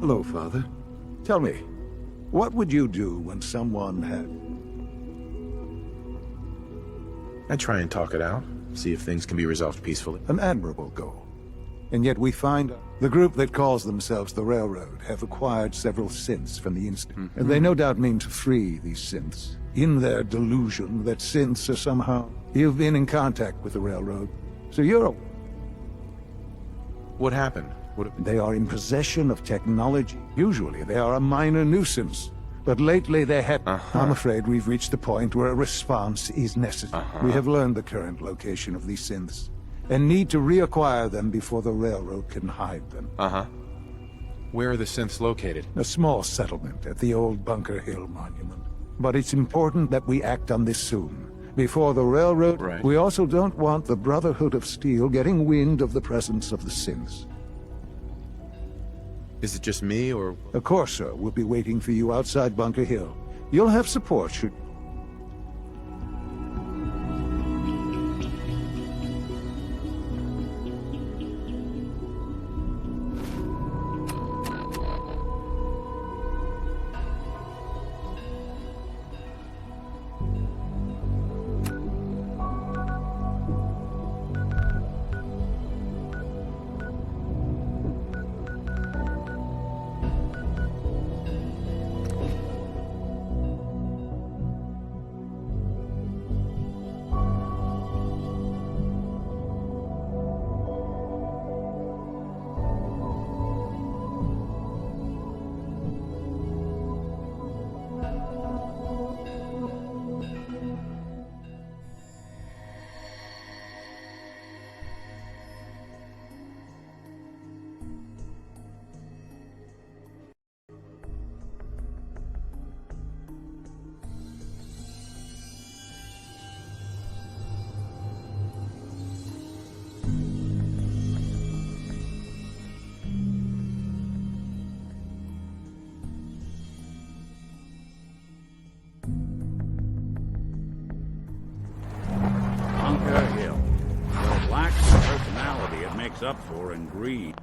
Hello, Father. Tell me, what would you do when someone had... I try and talk it out, see if things can be resolved peacefully. An admirable goal. And yet we find the group that calls themselves the Railroad have acquired several synths from the Institute. And they no doubt mean to free these synths, in their delusion that synths are somehow... You've been in contact with the Railroad, so you're... What happened? They are in possession of technology. Usually they are a minor nuisance. But lately they had... I'm afraid we've reached the point where a response is necessary. We have learned the current location of these synths, and need to reacquire them before the Railroad can hide them. Where are the synths located? A small settlement at the old Bunker Hill Monument. But it's important that we act on this soon. Before the Railroad... Right. We also don't want the Brotherhood of Steel getting wind of the presence of the synths. Is it just me, or...? Of course, sir. We'll be waiting for you outside Bunker Hill. You'll have support should... makes up for in greed.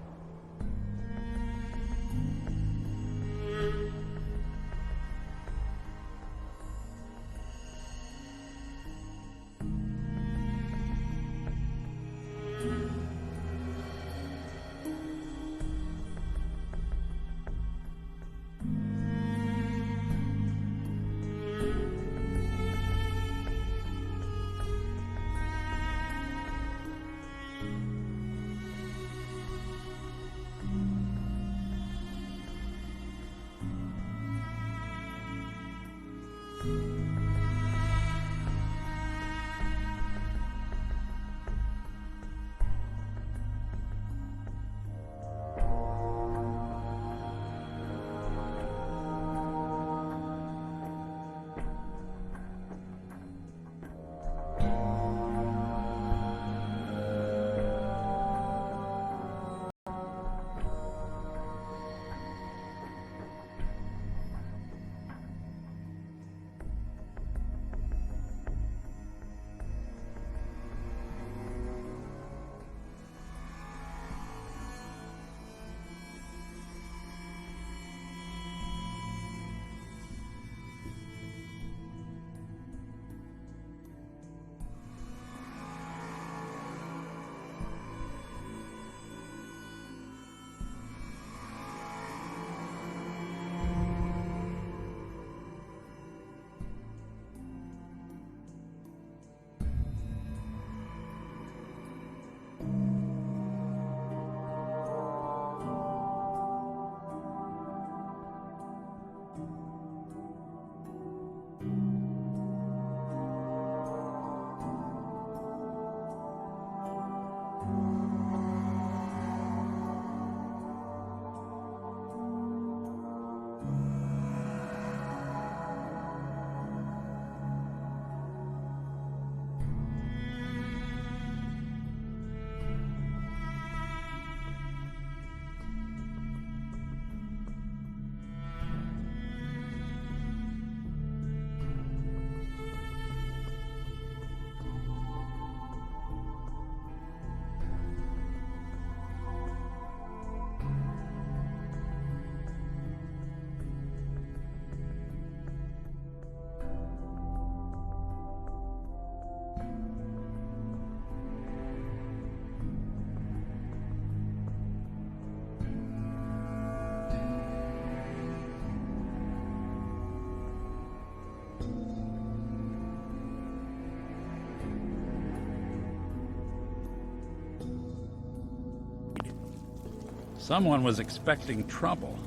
Someone was expecting trouble.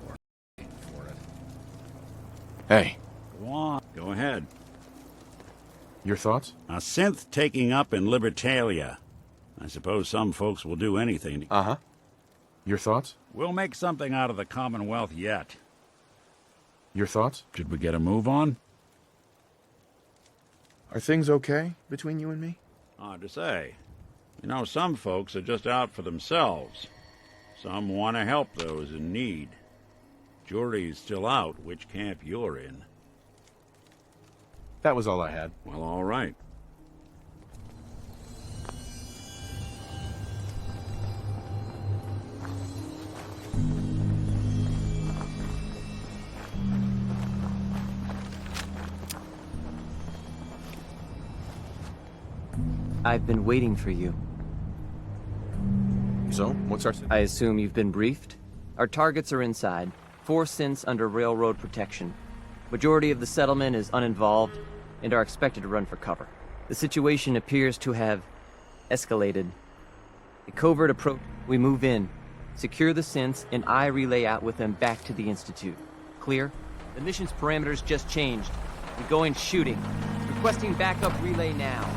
Or for it. Hey. Go on. Go ahead. Your thoughts? A synth taking up in Libertalia. I suppose some folks will do anything. Uh-huh. Your thoughts? We'll make something out of the Commonwealth yet. Your thoughts? Should we get a move on? Are things okay between you and me? Hard to say. You know, some folks are just out for themselves. Some want to help those in need. Jury's still out which camp you're in. That was all I had. Well, all right. I've been waiting for you. So, what's our... I assume you've been briefed? Our targets are inside. 4 synths under railroad protection. Majority of the settlement is uninvolved and are expected to run for cover. The situation appears to have escalated. A covert approach. We move in, secure the synths, and I relay out with them back to the Institute. Clear? The mission's parameters just changed. We go in shooting. Requesting backup relay now.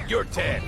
You're dead.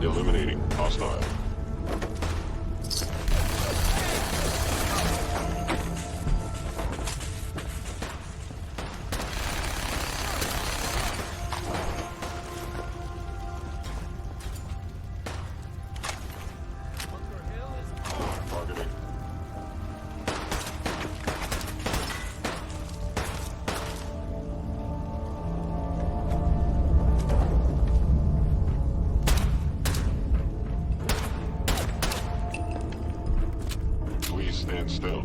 Eliminating hostile. Stand still.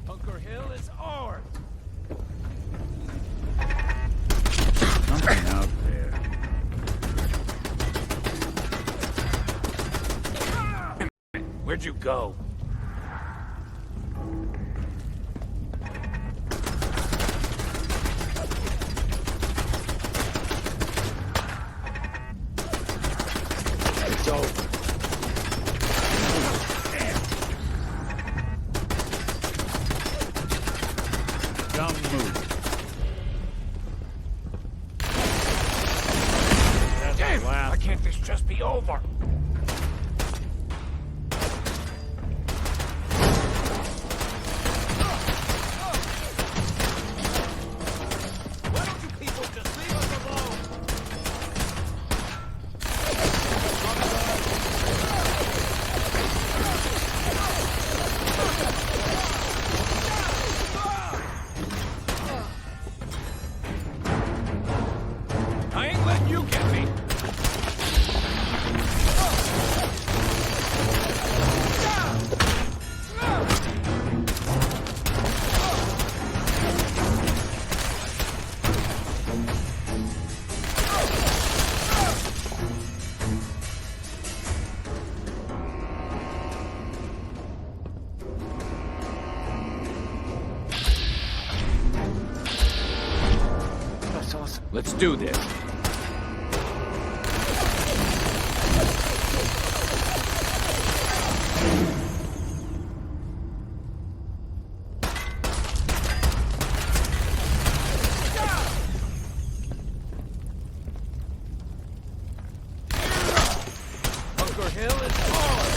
Bunker Hill is ours. Something out there. Where'd you go? It's over. Don't move. Damn! Why can't this just be over? Why don't you people just leave us alone? I ain't letting you get me. Let's do this. Bunker Hill is ours.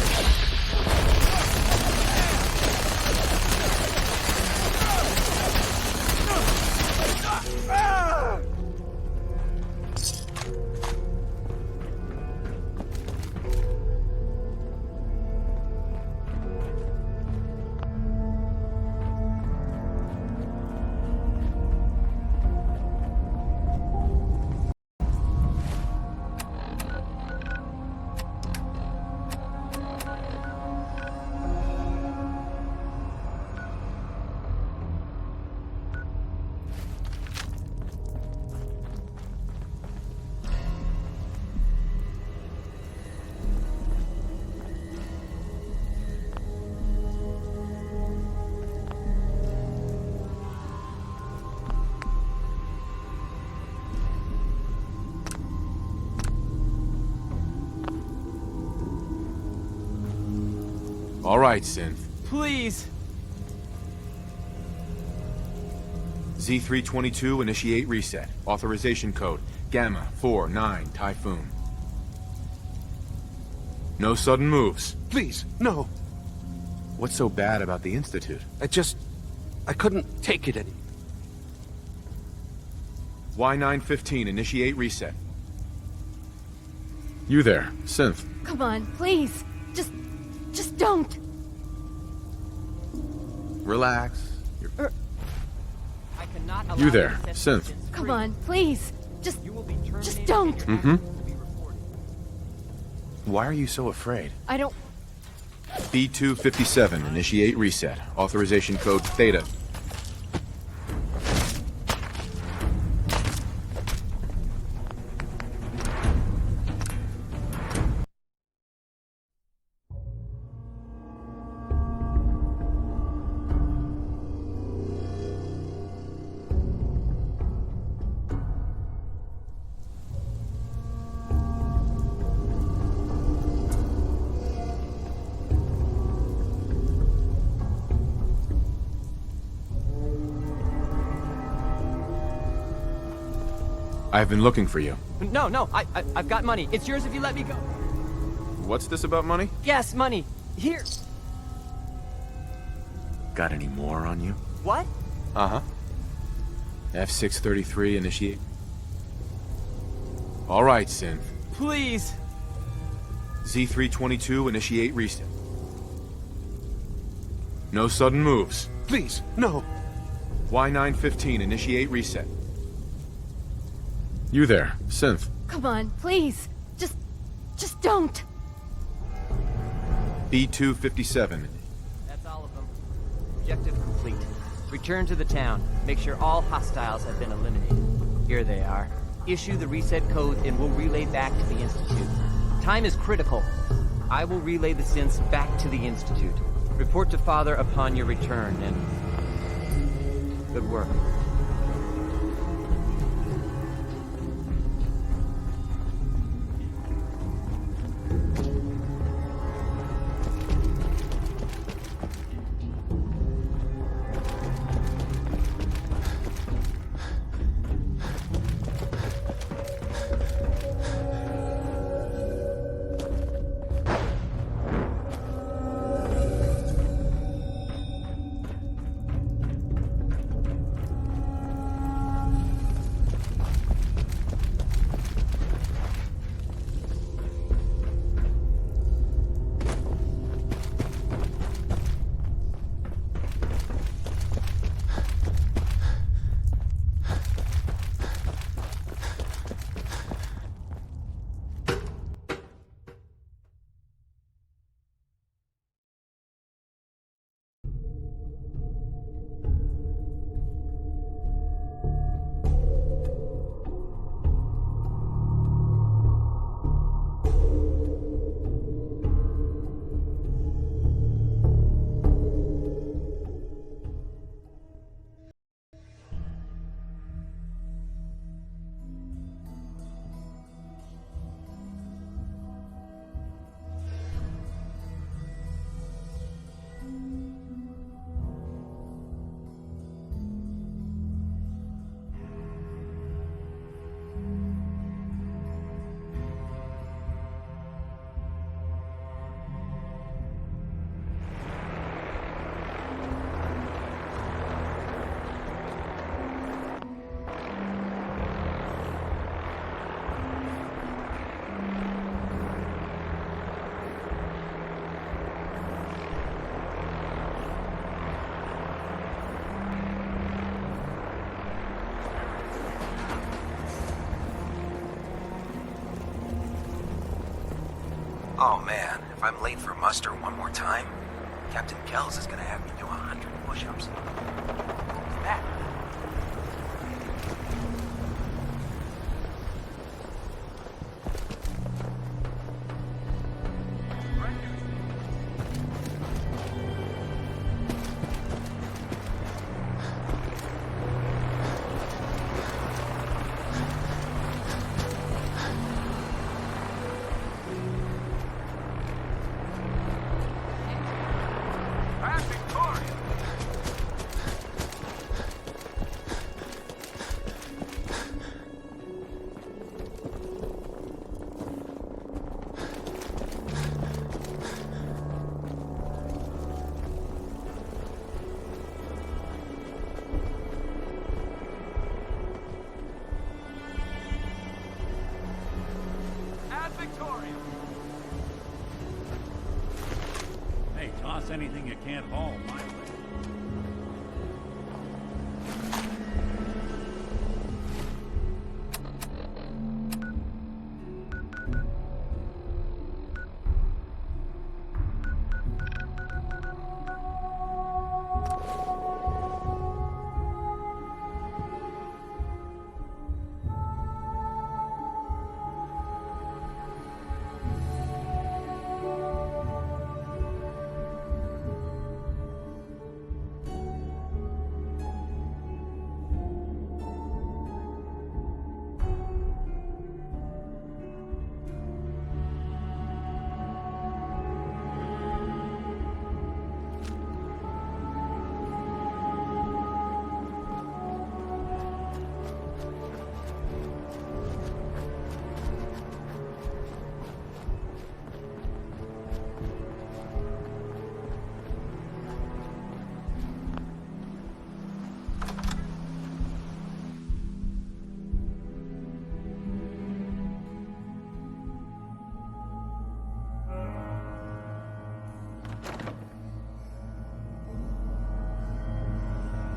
All right, Synth. Please. Z322, initiate reset. Authorization code, Gamma 49 Typhoon. No sudden moves. Please, no. What's so bad about the Institute? I couldn't take it anymore. Y915, initiate reset. You there, Synth. Come on, please. Just don't. Relax. I cannot allow You there, to set Synth. missions Come free. on, please. Just Terminated don't. and your Mm-hmm. actions will be reported. Why are you so afraid? I don't... B257, initiate reset. Authorization code Theta. I've been looking for you. No, I've got money. It's yours if you let me go. What's this about money? Yes, money. Here. Got any more on you? What? Uh-huh. F633, initiate. All right, Synth. Please. Z322, initiate reset. No sudden moves. Please, no. Y915, initiate reset. You there, Synth. Come on, please. Just don't. B257. That's all of them. Objective complete. Return to the town. Make sure all hostiles have been eliminated. Here they are. Issue the reset code and we'll relay back to the Institute. Time is critical. I will relay the synths back to the Institute. Report to Father upon your return, and... good work. Oh man, if I'm late for muster one more time, Captain Kells is gonna have me do 100 push-ups. That. victorious! Hey, toss anything you can't haul my way.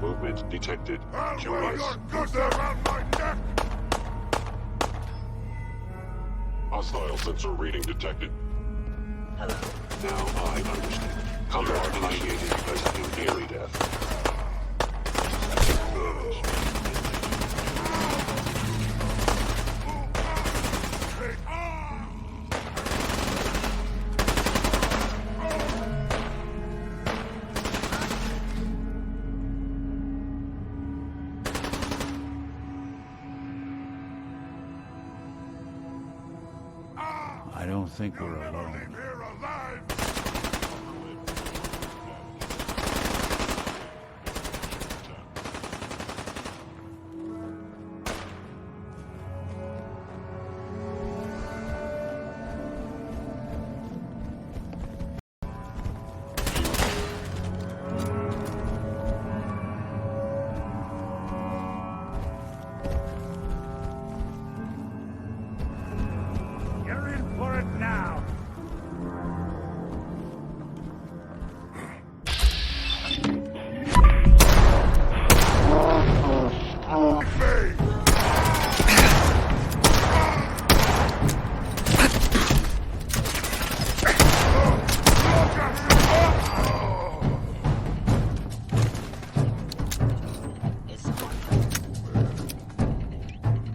Movement detected. Good around my neck! Hostile sensor reading detected. Hello. Now I understand. Combat initiated as new eerie death. I don't think we're alone. You're in for it now!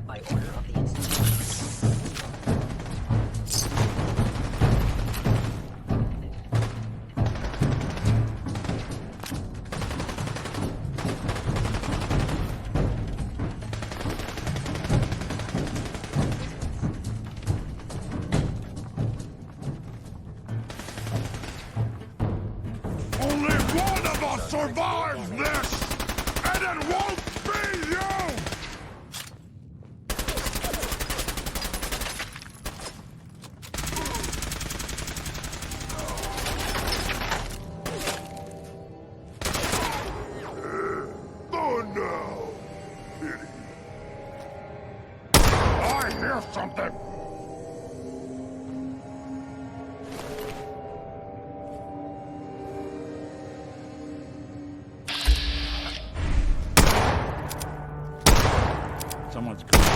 By order of the Institute. Only one of us survives this! And it won't be you! Oh no! Pity. I hear something! Someone's coming.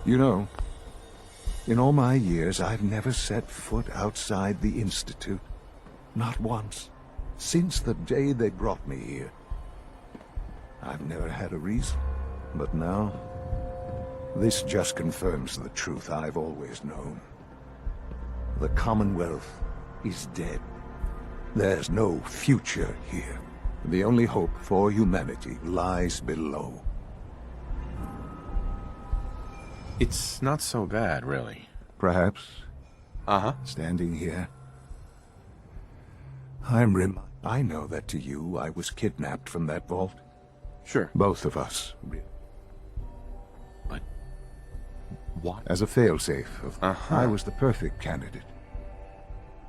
You know, in all my years, I've never set foot outside the Institute. Not once. Since the day they brought me here. I've never had a reason. But now, this just confirms the truth I've always known. The Commonwealth is dead. There's no future here. The only hope for humanity lies below. It's not so bad, really. Perhaps. Uh-huh. Standing here. I know that to you, I was kidnapped from that vault. Sure. Both of us. But... what? As a failsafe, I was the perfect candidate.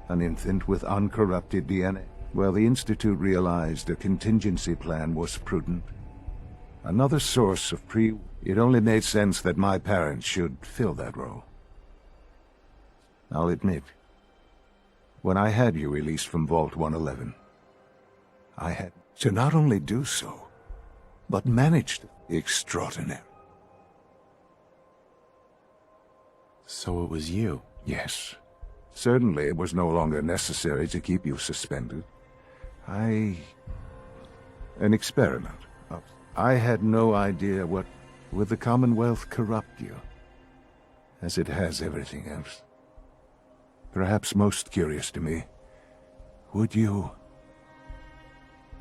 An infant with uncorrupted DNA. Well, the Institute realized a contingency plan was prudent. Another source of It only made sense that my parents should fill that role. I'll admit, when I had you released from Vault 111, I had to not only do so, but manage the extraordinary. So it was you? Yes. Certainly it was no longer necessary to keep you suspended. An experiment. I had no idea what would the Commonwealth corrupt you, as it has everything else. Perhaps most curious to me, would you,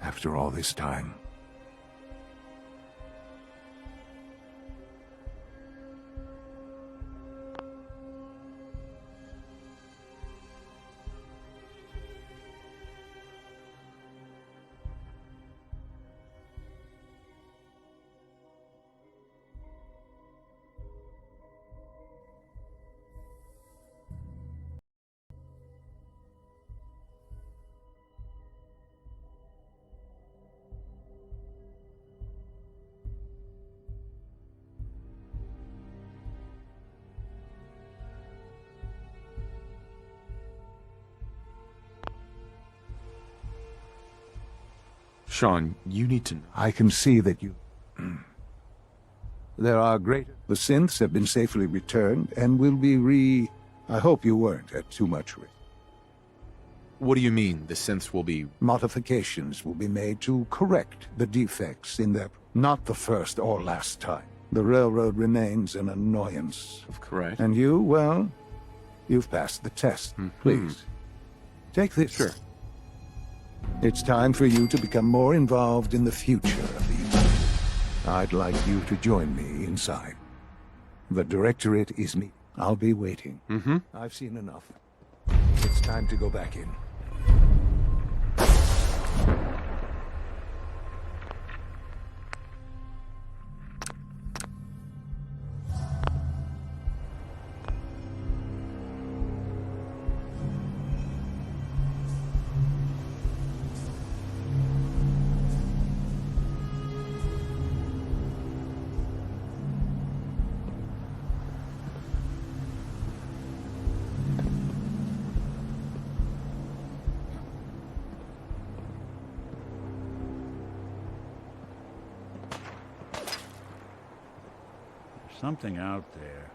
after all this time? Sean, you need to know. I can see that you... There are The synths have been safely returned and will be I hope you weren't at too much risk. What do you mean, the synths will be... Modifications will be made to correct the defects in their... Not the first or last time. The railroad remains an annoyance. Correct. And you, well, you've passed the test. Please, take this. Sure. It's time for you to become more involved in the future of the Union. I'd like you to join me inside. The Directorate is me. I'll be waiting. I've seen enough. It's time to go back in. Something out there.